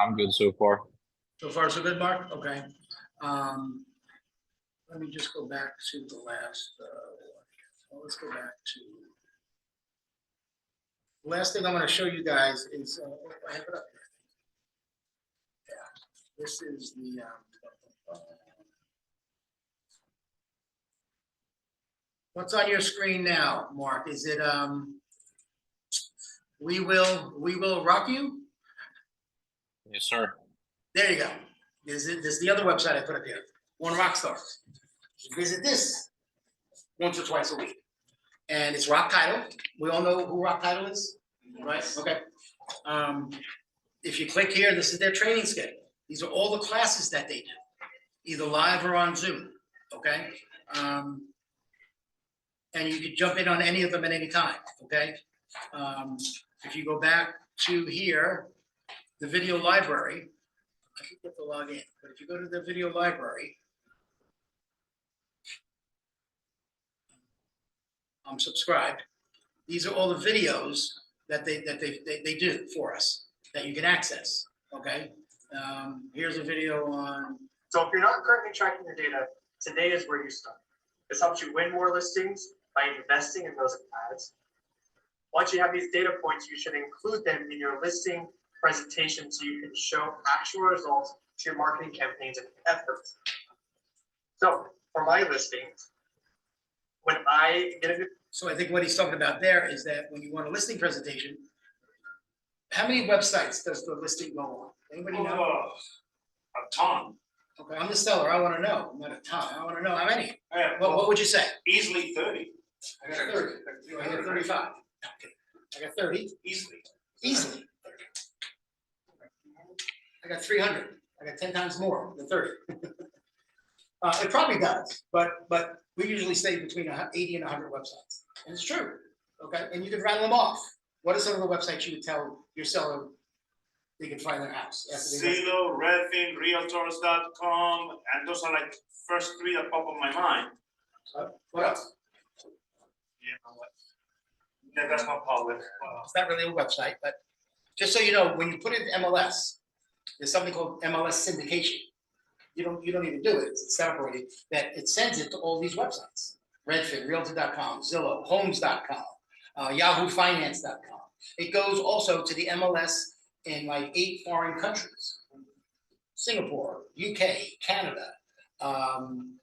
I'm good so far. So far, so good, Mark? Okay. Let me just go back to the last, well, let's go back to, the last thing I'm going to show you guys is, I have it up here. Yeah, this is the, what's on your screen now, Mark? Is it, we will rock you? Yes, sir. There you go. This is the other website I put up here, One Rockstar. Visit this once or twice a week. And it's Rock Title. We all know who Rock Title is, right? Okay. If you click here, this is their training schedule. These are all the classes that they do, either live or on Zoom, okay? And you can jump in on any of them at any time, okay? If you go back to here, the video library, I forget to log in, but if you go to the video library, I'm subscribed. These are all the videos that they do for us that you can access. Okay. Here's a video on. So if you're not currently tracking your data, today is where you start. This helps you win more listings by investing in those ads. Once you have these data points, you should include them in your listing presentation so you can show actual results to your marketing campaigns and efforts. So for my listings, when I get a So I think what he's talking about there is that when you want a listing presentation, how many websites does the listing go on? Anybody know? A ton. Okay, I'm the seller. I want to know. Not a ton. I want to know how many. Yeah, What would you say? Easily 30. I got 30. I got 35. Okay. I got 30. Easily. I got 300. I got 10 times more than 30. It probably does, but we usually say between 80 and 100 websites, and it's true. Okay, and you can rattle them off. What are some of the websites you would tell your seller they can find their house? Zillow, Redfin, Realtors.com, and those are like first three that pop in my mind. What else? Yeah, that's not public. It's not really a website, but just so you know, when you put it in MLS, there's something called MLS syndication. You don't even do it. It's set up already that it sends it to all these websites. Redfin, Realtor.com, Zillow, Homes.com, YahooFinance.com. It goes also to the MLS in like 8 foreign countries: Singapore, UK, Canada. I'm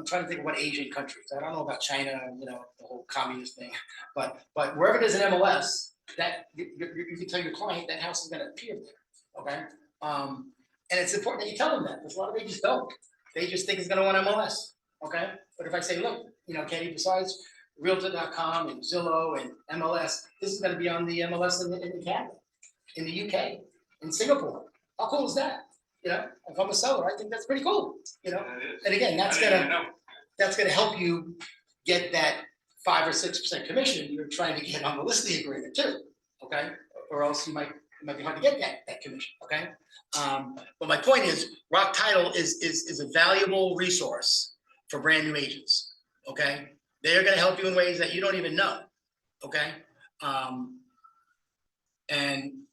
trying to think of what Asian countries. I don't know about China, you know, the whole communist thing. But wherever there's an MLS, that you can tell your client that house is going to appear there. okay? And it's important that you tell them that, because a lot of agents don't. They just think it's gonna on MLS, okay? But if I say, look, you know, Kenny, besides Realtor.com and Zillow and MLS, this is gonna be on the MLS in Canada, in the UK, in Singapore. How cool is that? You know, if I'm a seller, I think that's pretty cool, you know? And again, that's gonna help you get that 5 or 6% commission you're trying to get on the listing agreement too, okay? Or else it might be hard to get that commission, okay? But my point is, Rock Title is a valuable resource for brand new agents, okay? They're gonna help you in ways that you don't even know, okay? And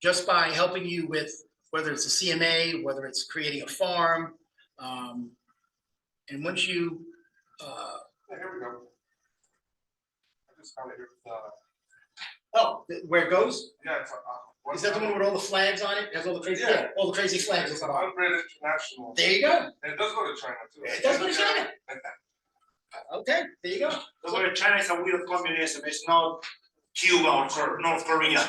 just by helping you with whether it's a CMA, whether it's creating a farm, and once you, Here we go. I just found it here. Where it goes? Yeah, it's Is that the one with all the flags on it? It has all the crazy, Yeah. all the crazy flags. It's an upgraded international. There you go. And it does go to China too. It does go to China. Okay, there you go. So China is a weird communism, it's not Cuba or North Korea.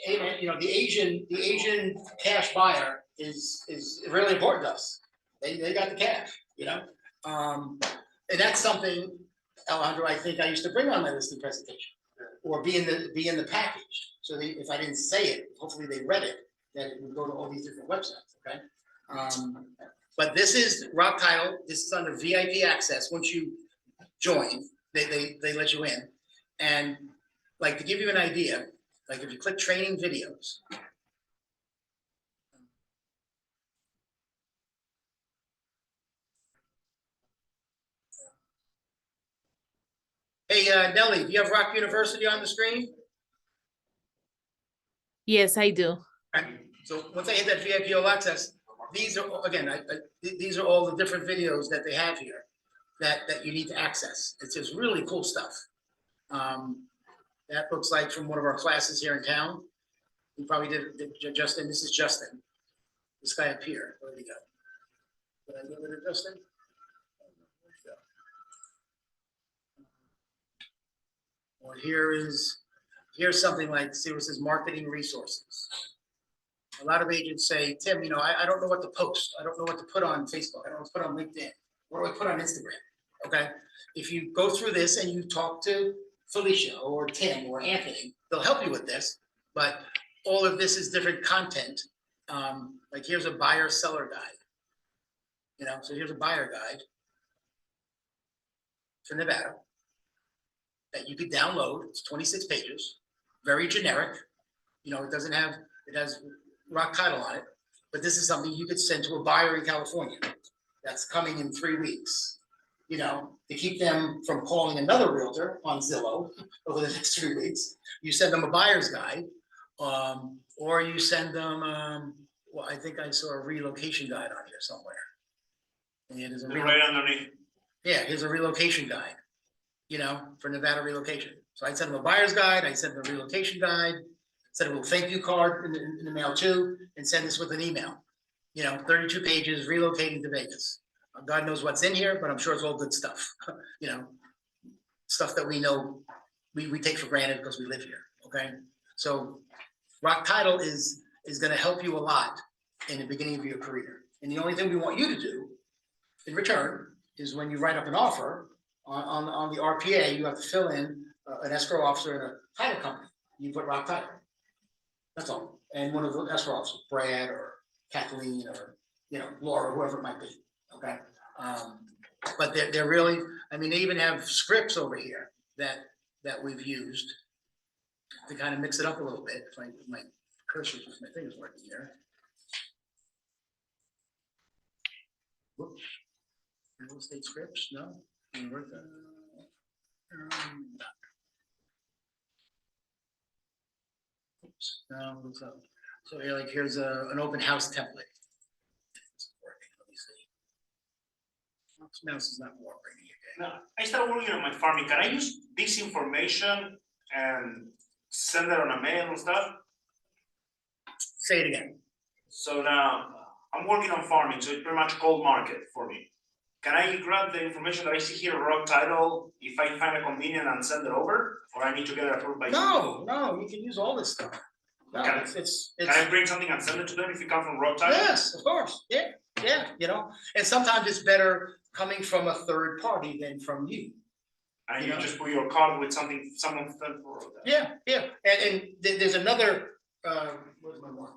You know, the Asian cash buyer is really important to us. They got the cash, you know? And that's something, Alejandro, I think I used to bring on my listing presentation, or be in the package. So if I didn't say it, hopefully they read it, that it would go to all these different websites, okay? But this is Rock Title, this is under VIP access. Once you join, they let you in. And like, to give you an idea, like if you click training videos, hey, Nelly, do you have Rock University on the screen? Yes, I do. Right. So once I hit that VIP all access, these are, again, these are all the different videos that they have here that you need to access. It's just really cool stuff. That looks like from one of our classes here in town. We probably did Justin. This is Justin. This guy up here. Where did he go? Did I go to Justin? Well, here's something like, see what it says, marketing resources. A lot of agents say, Tim, you know, I don't know what to post. I don't know what to put on Facebook. I don't know what to put on LinkedIn. What do I put on Instagram? Okay. If you go through this and you talk to Felicia or Tim or Anthony, they'll help you with this. But all of this is different content. Like here's a buyer seller guide. You know, so here's a buyer guide for Nevada that you could download. It's 26 pages, very generic. You know, it has Rock Title on it, but this is something you could send to a buyer in California that's coming in 3 weeks, you know, to keep them from calling another realtor on Zillow over the next 3 weeks. You send them a buyer's guide, or you send them, well, I think I saw a relocation guide on here somewhere. And there's a Right underneath. Yeah, here's a relocation guide, you know, for Nevada relocation. So I'd send them a buyer's guide, I'd send them a relocation guide, send them a thank you card in the mail too, and send this with an email. You know, 32 pages, relocating to Vegas. God knows what's in here, but I'm sure it's all good stuff. You know, stuff that we know, we take for granted because we live here, okay? So Rock Title is gonna help you a lot in the beginning of your career. And the only thing we want you to do in return is when you write up an offer on the RPA, you have to fill in an escrow officer in a title company. You put Rock Title. That's all. And one of the escrow officers, Brad or Kathleen or, you know, Laura, whoever it might be. Okay. But they're really, I mean, they even have scripts over here that we've used to kind of mix it up a little bit. If my cursor, my finger's working here. Whoops. Real estate scripts, no? Oops, no, what's up? So here, like, here's an open house template. It's working, let me see. This mouse is not working again. Now, I started working on my farming. Can I use this information and send it on a mail and stuff? Say it again. So now I'm working on farming, so it's pretty much cold market for me. Can I grab the information that I see here, Rock Title, if I find it convenient and send it over? Or I need to get it approved by you? No, you can use all this stuff. No, Can- it's. Can I bring something and send it to them if you come from road type? Yes, of course, yeah, you know, and sometimes it's better coming from a third party than from you. And You you know? just put your card with something, someone sent for road type. Yeah, and there's another, where's my mark?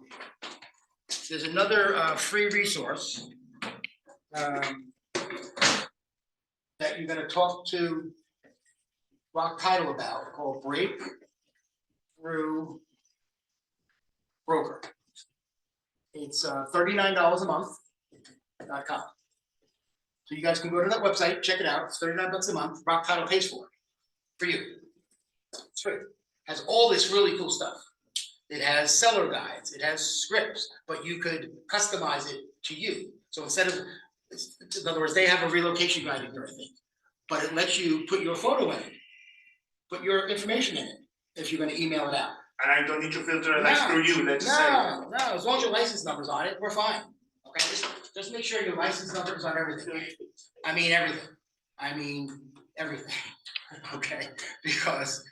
There's another, free resource. That you're gonna talk to Rock Title about, called Breakthrough Broker. It's $39 a month.com. So you guys can go to that website, check it out. It's $39 a month. Rock Title pays for it for you. It's free. Has all this really cool stuff. It has seller guides. It has scripts, but you could customize it to you. So instead of, in other words, they have a relocation guide and everything, but it lets you put your photo in it, put your information in it if you're going to email it out. And I don't need to filter it like through you, let's say. No, as long as your license number's on it, we're fine. Okay, just make sure your license number's on everything. I mean everything. Okay, because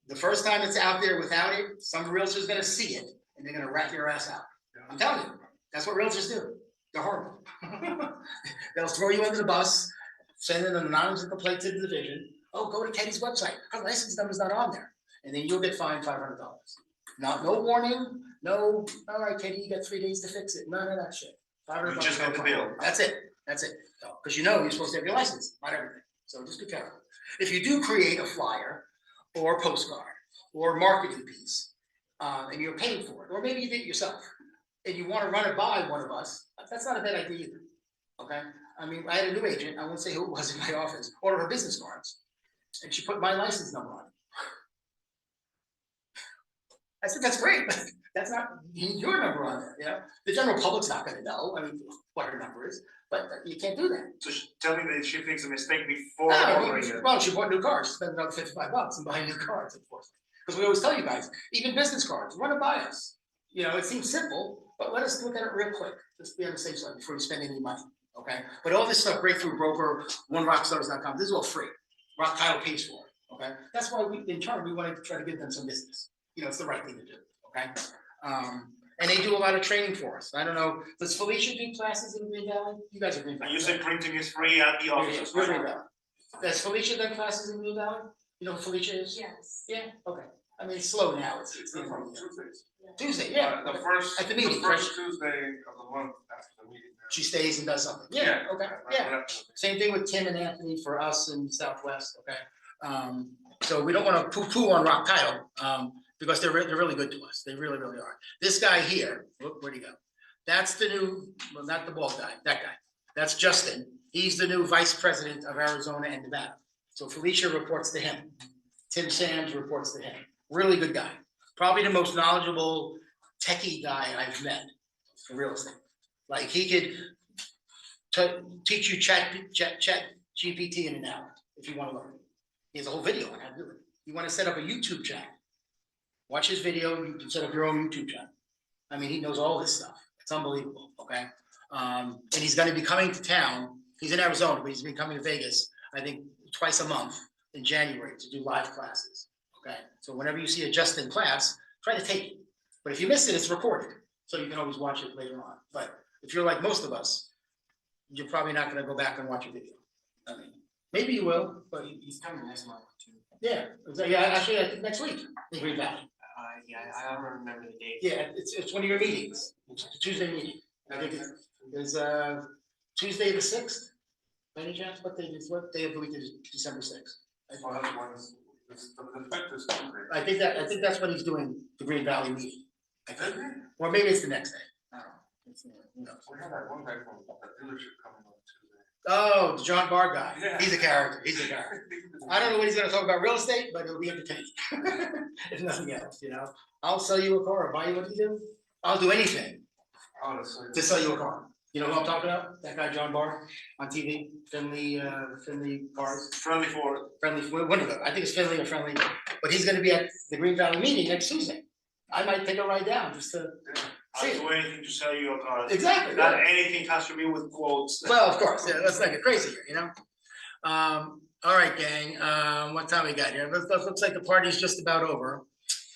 the first time it's out there without it, some realtor's gonna see it and they're gonna rat your ass out. I'm telling you, that's what realtors do. They're horrible. They'll throw you under the bus, send an anonymous complaint to the division. Oh, go to Kenny's website. Her license number's not on there. And then you'll get fined $500. No warning, no, all right, Kenny, you got 3 days to fix it. None of that shit. $500. You just get the bill. That's it. Because you know you're supposed to have your license, not everything. So just be careful. If you do create a flyer or a postcard or a marketing piece, and you're paying for it, or maybe you did it yourself, and you want to run it by one of us, that's not a bad idea either. Okay? I mean, I had a new agent, I won't say who it was in my office, order her business cards, and she put my license number on it. I said, that's great, but that's not your number on there, you know? The general public's not gonna know, I mean, what her number is, but you can't do that. So tell me that she makes a mistake before No, ordering it. well, she bought new cars, spent another $55 and buy new cards, of course. Because we always tell you guys, even business cards, run it by us. You know, it seems simple, but let us look at it real quick, just be on the safe side before you spend any money, okay? But all this stuff, Breakthrough Broker, OneRockstars.com, this is all free. Rock Title pays for it, okay? That's why we, in turn, we want to try to give them some business. You know, it's the right thing to do, okay? And they do a lot of training for us. I don't know, does Felicia do classes in Green Valley? You guys are Green Valley. And you said printing is free at the office, You're right? Green Valley. Does Felicia done classes in Green Valley? You know who Felicia is? Yes. Yeah, okay. I mean, it's slow now, it's the end of the year. Tuesdays. Tuesday, yeah. The first, At the the meeting, first Tuesday of the month after the meeting. She stays and does something. Yeah, okay, right yeah. after the meeting. Same thing with Tim and Anthony for us in Southwest, okay? So we don't wanna poo-poo on Rock Title, because they're really good to us. They really, really are. This guy here, look, where'd he go? That's the new, well, not the bald guy, that guy. That's Justin. He's the new vice president of Arizona and Nevada. So Felicia reports to him. Tim Sams reports to him. Really good guy. Probably the most knowledgeable techie guy I've met for real estate. Like he could teach you chat GPT in an hour if you want to learn. He has a whole video on how to do it. You want to set up a YouTube channel. Watch his video, you can set up your own YouTube channel. I mean, he knows all this stuff. It's unbelievable, okay? And he's gonna be coming to town. He's in Arizona, but he's been coming to Vegas, I think, twice a month in January to do live classes, okay? So whenever you see a Justin class, try to take it. But if you miss it, it's recorded, so you can always watch it later on. But if you're like most of us, you're probably not gonna go back and watch a video. I mean, maybe you will, but He's coming next month too. yeah, actually, I think next week in Green Valley. Yeah, I don't remember the date. Yeah, it's one of your meetings, it's a Tuesday meeting. I think it's Tuesday the 6th. By any chance, what day of the week is December 6th? Oh, that's one, the fifth is Tuesday. I think that's when he's doing the Green Valley meeting. I think. Or maybe it's the next day. I don't know. Who knows? We have that one guy from the dealership coming on Tuesday. Oh, the John Barr guy. Yeah. He's a character. I don't know what he's gonna talk about real estate, but it'll be entertaining. If nothing else, you know. I'll sell you a car or buy you what do you do? I'll do anything to sell you a car. You know who I'm talking about? That guy, John Barr, on TV, Finley Cars. Friendly Ford. Friendly, one of them. I think it's Finley or Friendly, but he's gonna be at the Green Valley meeting next Tuesday. I might take a ride down just to see I'll it. do anything to sell you a car. Exactly, Not yeah. anything has to be with quotes. Well, of course, yeah, let's not get crazy here, you know? All right, gang, what time we got here? Looks like the party's just about over.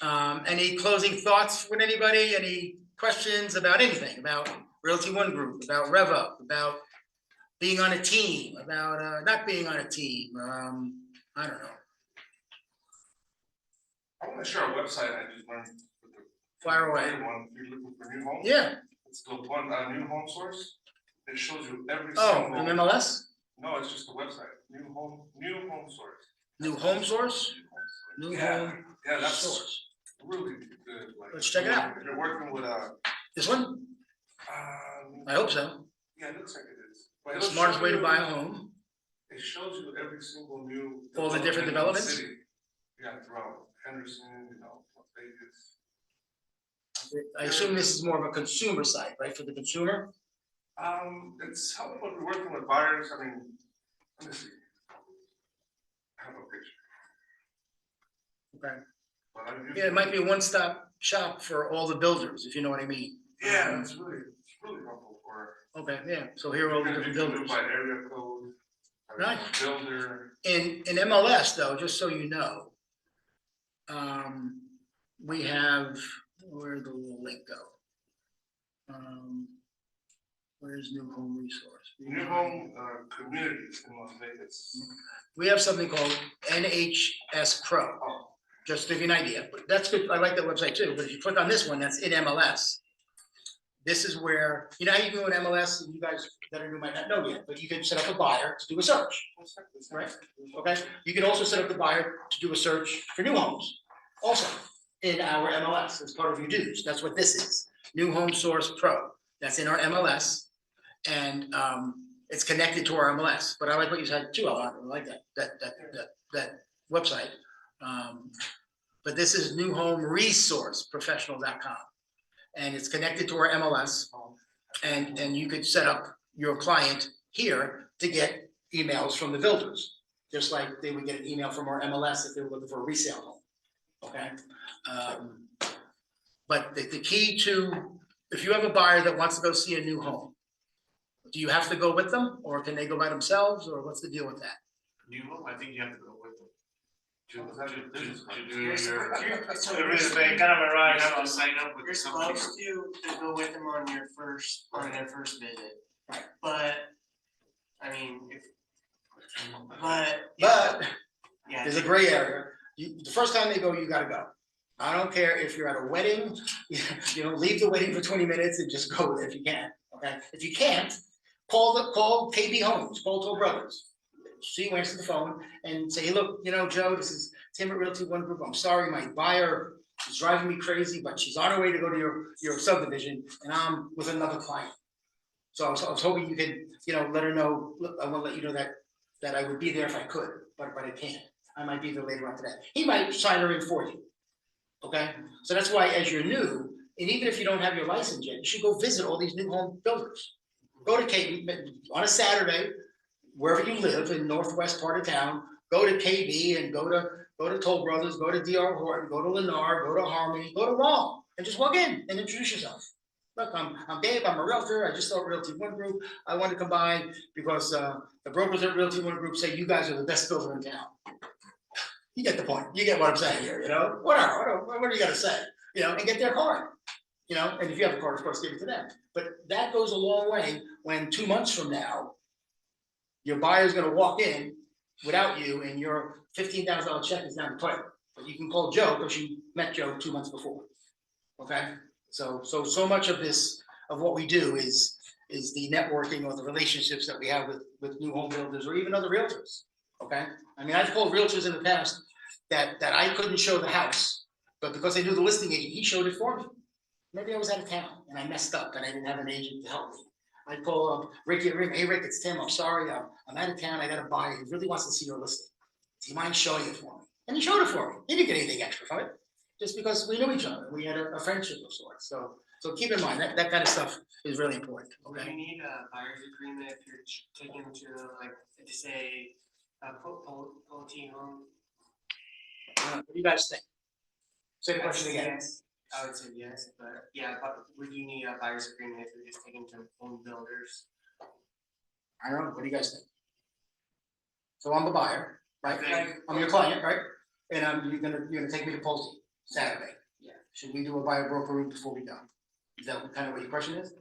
Any closing thoughts with anybody? Any questions about anything, about Realty One Group, about REVUP, about being on a team, about not being on a team? I don't know. I want to share a website I just learned. With the Fire away. One, if you're looking for new homes. Yeah. It's the one, new home source. It shows you every Oh, single. from MLS? No, it's just the website. New home source. New home source? New home Yeah, that's source. really good. Like, Let's check it out. If you're working with This one? I hope so. Yeah, it looks like it is. The But it'll smartest show way to you- buy a home. It shows you every single new. All the different in the developments? city. Yeah, throughout Henderson, Las Vegas. I assume this is more of a consumer site, right, for the consumer? It's helpful if you're working with buyers. I mean, let me see. I have a picture. Okay. But I'm Yeah, it might be a one-stop shop for all the builders, if you know what I mean. Yeah, it's really helpful for. Okay, yeah, so here are all the different builders. By area code. Nice. Builder. In MLS though, just so you know, we have, where'd the little link go? Where's New Home Resource? New home communities in Las Vegas. We have something called NHS Pro, just to give you an idea, but that's good, I like that website too, but if you click on this one, that's in MLS. This is where, you know how you go in MLS, and you guys that are new might not know yet, but you can set up a buyer to do a search, right? Okay, you can also set up the buyer to do a search for new homes, also in our MLS as part of your dues. That's what this is, New Home Source Pro. That's in our MLS, and it's connected to our MLS. But I like what you said too. I like that website. But this is newhomeresourceprofessional.com. And it's connected to our MLS, and you could set up your client here to get emails from the builders, just like they would get an email from our MLS if they were looking for a resale home, okay? But the key to, if you have a buyer that wants to go see a new home, do you have to go with them, or can they go by themselves, or what's the deal with that? New home, I think you have to go with them. To do You're your. so you're kind of a ride. You have to sign up with You're the company. supposed to go with them on their first visit. Right. But, I mean, But yeah. there's a gray area. The first time they go, you gotta go. I don't care if you're at a wedding, leave the wedding for 20 minutes and just go if you can, okay? If you can't, call KB Homes, call Toll Brothers. She answers the phone and say, hey, look, Joe, this is Tim at Realty One Group. I'm sorry, my buyer is driving me crazy, but she's on her way to go to your subdivision, and I'm with another client. So I was hoping you could, let her know. Look, I want to let you know that I would be there if I could, but I can't. I might be there later on today. He might sign her in for you. Okay, so that's why as you're new, and even if you don't have your license yet, you should go visit all these new home builders. Go to KB on a Saturday, wherever you live in northwest part of town. Go to KB and go to Toll Brothers, go to DR Horton, go to Lennar, go to Harmony, go to Wall, and just walk in and introduce yourself. Look, I'm Dave. I'm a realtor. I just started Realty One Group. I want to come by because the brokers at Realty One Group say you guys are the best builder in town. You get the point. You get what I'm saying here, Whatever. What do you got to say? And get their card. And if you have a card, of course, give it to them. But that goes a long way when 2 months from now, your buyer's going to walk in without you, and your $15,000 check is down the toilet. But you can call Joe because you met Joe 2 months before. Okay, so much of this, of what we do is the networking or the relationships that we have with new home builders or even other realtors. Okay, I mean, I've called realtors in the past that I couldn't show the house, but because I knew the listing agent, he showed it for me. Maybe I was out of town and I messed up and I didn't have an agent to help me. I'd call up Ricky, hey Rick, it's Tim, I'm sorry, I'm out of town, I got a buyer, he really wants to see your listing. Do you mind showing it for me? And he showed it for me. He didn't get anything extra from it, just because we knew each other. We had a friendship of sorts. So keep in mind that kind of stuff is really important. Do you need a buyer's agreement if you're taking to, like, to say, Pulte home? What do you guys think? Say the question again. Yes, I would say yes, but yeah, but would you need a buyer's agreement if you're just taking to home builders? I don't know. What do you guys think? So I'm the buyer, right? Okay. I'm your client, right? And you're gonna take me to Pulte. Saturday. Yeah. Should we do a buyer broker route before we go? Is that kind of what your question is?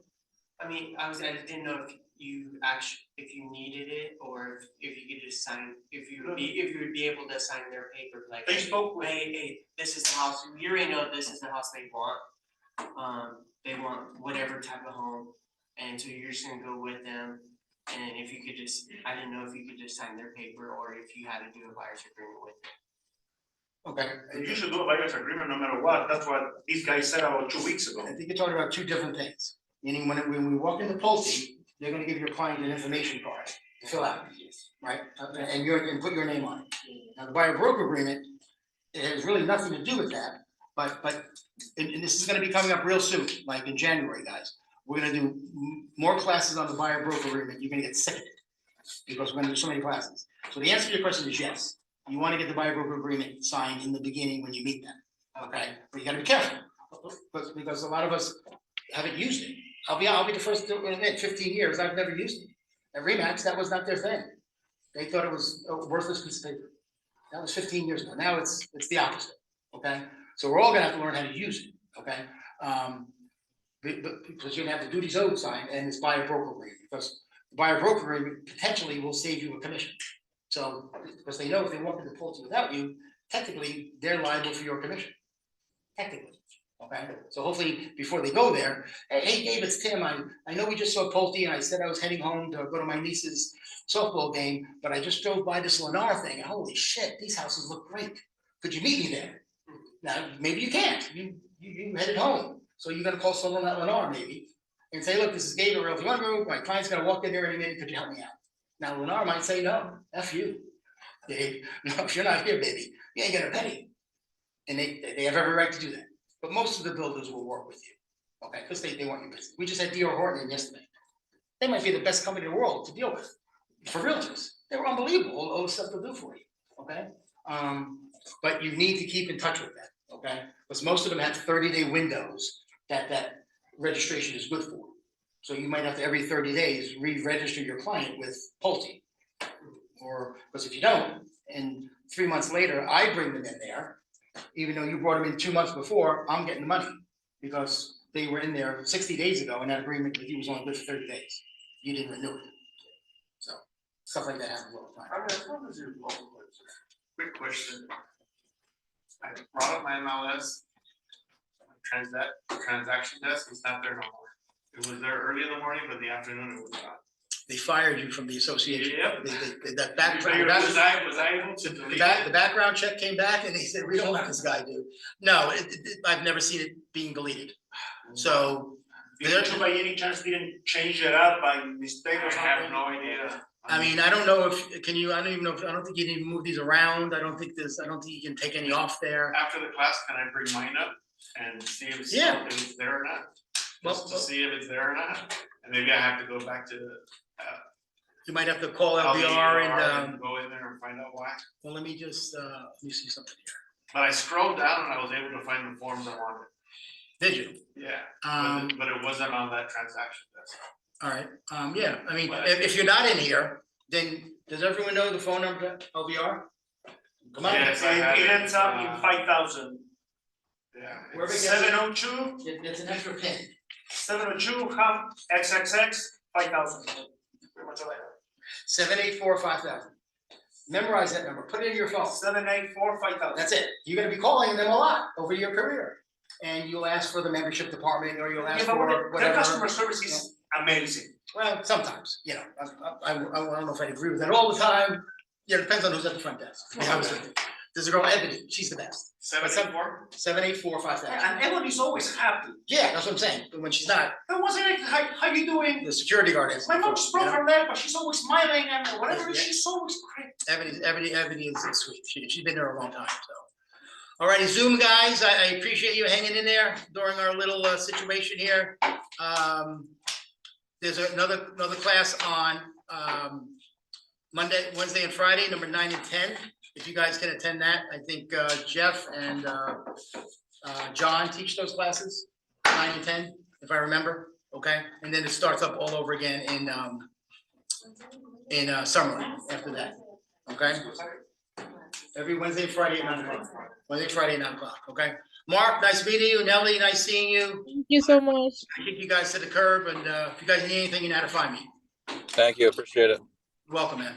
I mean, I didn't know if you if you needed it, or if you could just sign, if you would be able to sign their paper, like. They spoke with. Hey, this is the house, you already know this is the house they want. They want whatever type of home, and so you're just gonna go with them. And if you could just, I didn't know if you could just sign their paper, or if you had to do a buyer's agreement with them. Okay. You should do a buyer's agreement no matter what. That's what these guys said about 2 weeks ago. I think you're talking about two different things. Meaning when we walk into Pulte, they're gonna give your client an information card to fill out, right? And you're gonna put your name on it. Now, the buyer broker agreement, it has really nothing to do with that, but and this is gonna be coming up real soon, like in January, guys. We're gonna do more classes on the buyer broker agreement. You're gonna get sick of it because we're gonna do so many classes. So the answer to your question is yes. You wanna get the buyer broker agreement signed in the beginning when you meet them, okay? But you gotta be careful, because a lot of us haven't used it. I'll be the first to admit, 15 years, I've never used it. At Remax, that was not their thing. They thought it was a worthless piece of paper. That was 15 years ago. Now it's the opposite, okay? So we're all gonna have to learn how to use it, okay? Because you're gonna have the duties owed sign and this buyer broker agreement, because the buyer broker agreement potentially will save you a commission. So, because they know if they walk into Pulte without you, technically, they're liable for your commission. Technically. Okay, so hopefully before they go there, hey Gabe, it's Tim. I know we just saw Pulte and I said I was heading home to go to my niece's softball game, but I just drove by this Lennar thing. Holy shit, these houses look great. Could you meet me there? Now, maybe you can't. You headed home. So you're gonna call someone at Lennar maybe and say, look, this is Gabe at Realty One Group. My client's gonna walk in there any minute. Could you help me out? Now Lennar might say no, F you. Gabe, no, if you're not here, baby, you ain't gonna pay. And they have every right to do that. But most of the builders will work with you, okay, because they want your business. We just had D.R. Horton in yesterday. They might be the best company in the world to deal with for realtors. They were unbelievable, all the stuff they'll do for you, okay? But you need to keep in touch with them, okay? Because most of them have 30-day windows that registration is good for. So you might have to, every 30 days, re-register your client with Pulte. Or, because if you don't, and 3 months later, I bring them in there, even though you brought them in 2 months before, I'm getting the money because they were in there 60 days ago and that agreement with you was only good for 30 days. You didn't renew it. So stuff like that happens all the time. I mean, as long as you're local, quick question. I brought up my MLS. Transaction desk is not there no more. It was there early in the morning, but in the afternoon it was not. They fired you from the association. Yep. That background. Was I able to delete it? The background check came back and they said, we don't let this guy do. No, I've never seen it being deleted. So. Did you by any chance didn't change it up by mistake or I something? have no idea. I mean, I don't know if, I don't even know, I don't think you need to move these around. I don't think you can take any off there. After the class, can I bring mine up and see if it's, Yeah. if it's there or not? Well, Just to see if it's there or not, and maybe I have to go back to You might have to call LBR and, go in there and find out why. well, let me see something here. But I scrolled down and I was able to find the forms I wanted. Did you? Yeah, but it wasn't on that transaction desk. All right, yeah, I mean, if you're not in here, then does everyone know the phone number to LBR? Come on. Yes, I have It it. ends up in 5,000. Yeah. Where we get- 702, It's an extra pin. 702, XXX, 5,000. Pretty much all I have. 784-5000. Memorize that number, put it in your phone. 784, 5,000. That's it. You're gonna be calling them a lot over your career. And you'll ask for the membership department or you'll ask Yeah, but for their whatever. customer service is amazing. Well, sometimes, you know, I don't know if I agree with that all the time. Yeah, it depends on who's at the front desk. To be honest with you. There's a girl, Ebony, she's the best. 784-5000. And Ebony's always happy. Yeah, that's what I'm saying. But when she's not, And what's it, how you doing? the security guard is. My mom just broke her leg, but she's always smiling and whatever it is, she's always great. Ebony is sweet. She's been there a long time, so. All righty, Zoom guys, I appreciate you hanging in there during our little situation here. There's another class on Monday, Wednesday and Friday, number 9 and 10. If you guys can attend that, I think Jeff and John teach those classes, 9 and 10, if I remember, okay? And then it starts up all over again in Summerlin after that, okay? every Wednesday, Friday at 9 o'clock. Wednesday, Friday at 9 o'clock, okay? Mark, nice meeting you. Nelly, nice seeing you. Thank you so much. I kick you guys to the curb, and if you guys need anything, you know how to find me. Thank you. Appreciate it. You're welcome, man.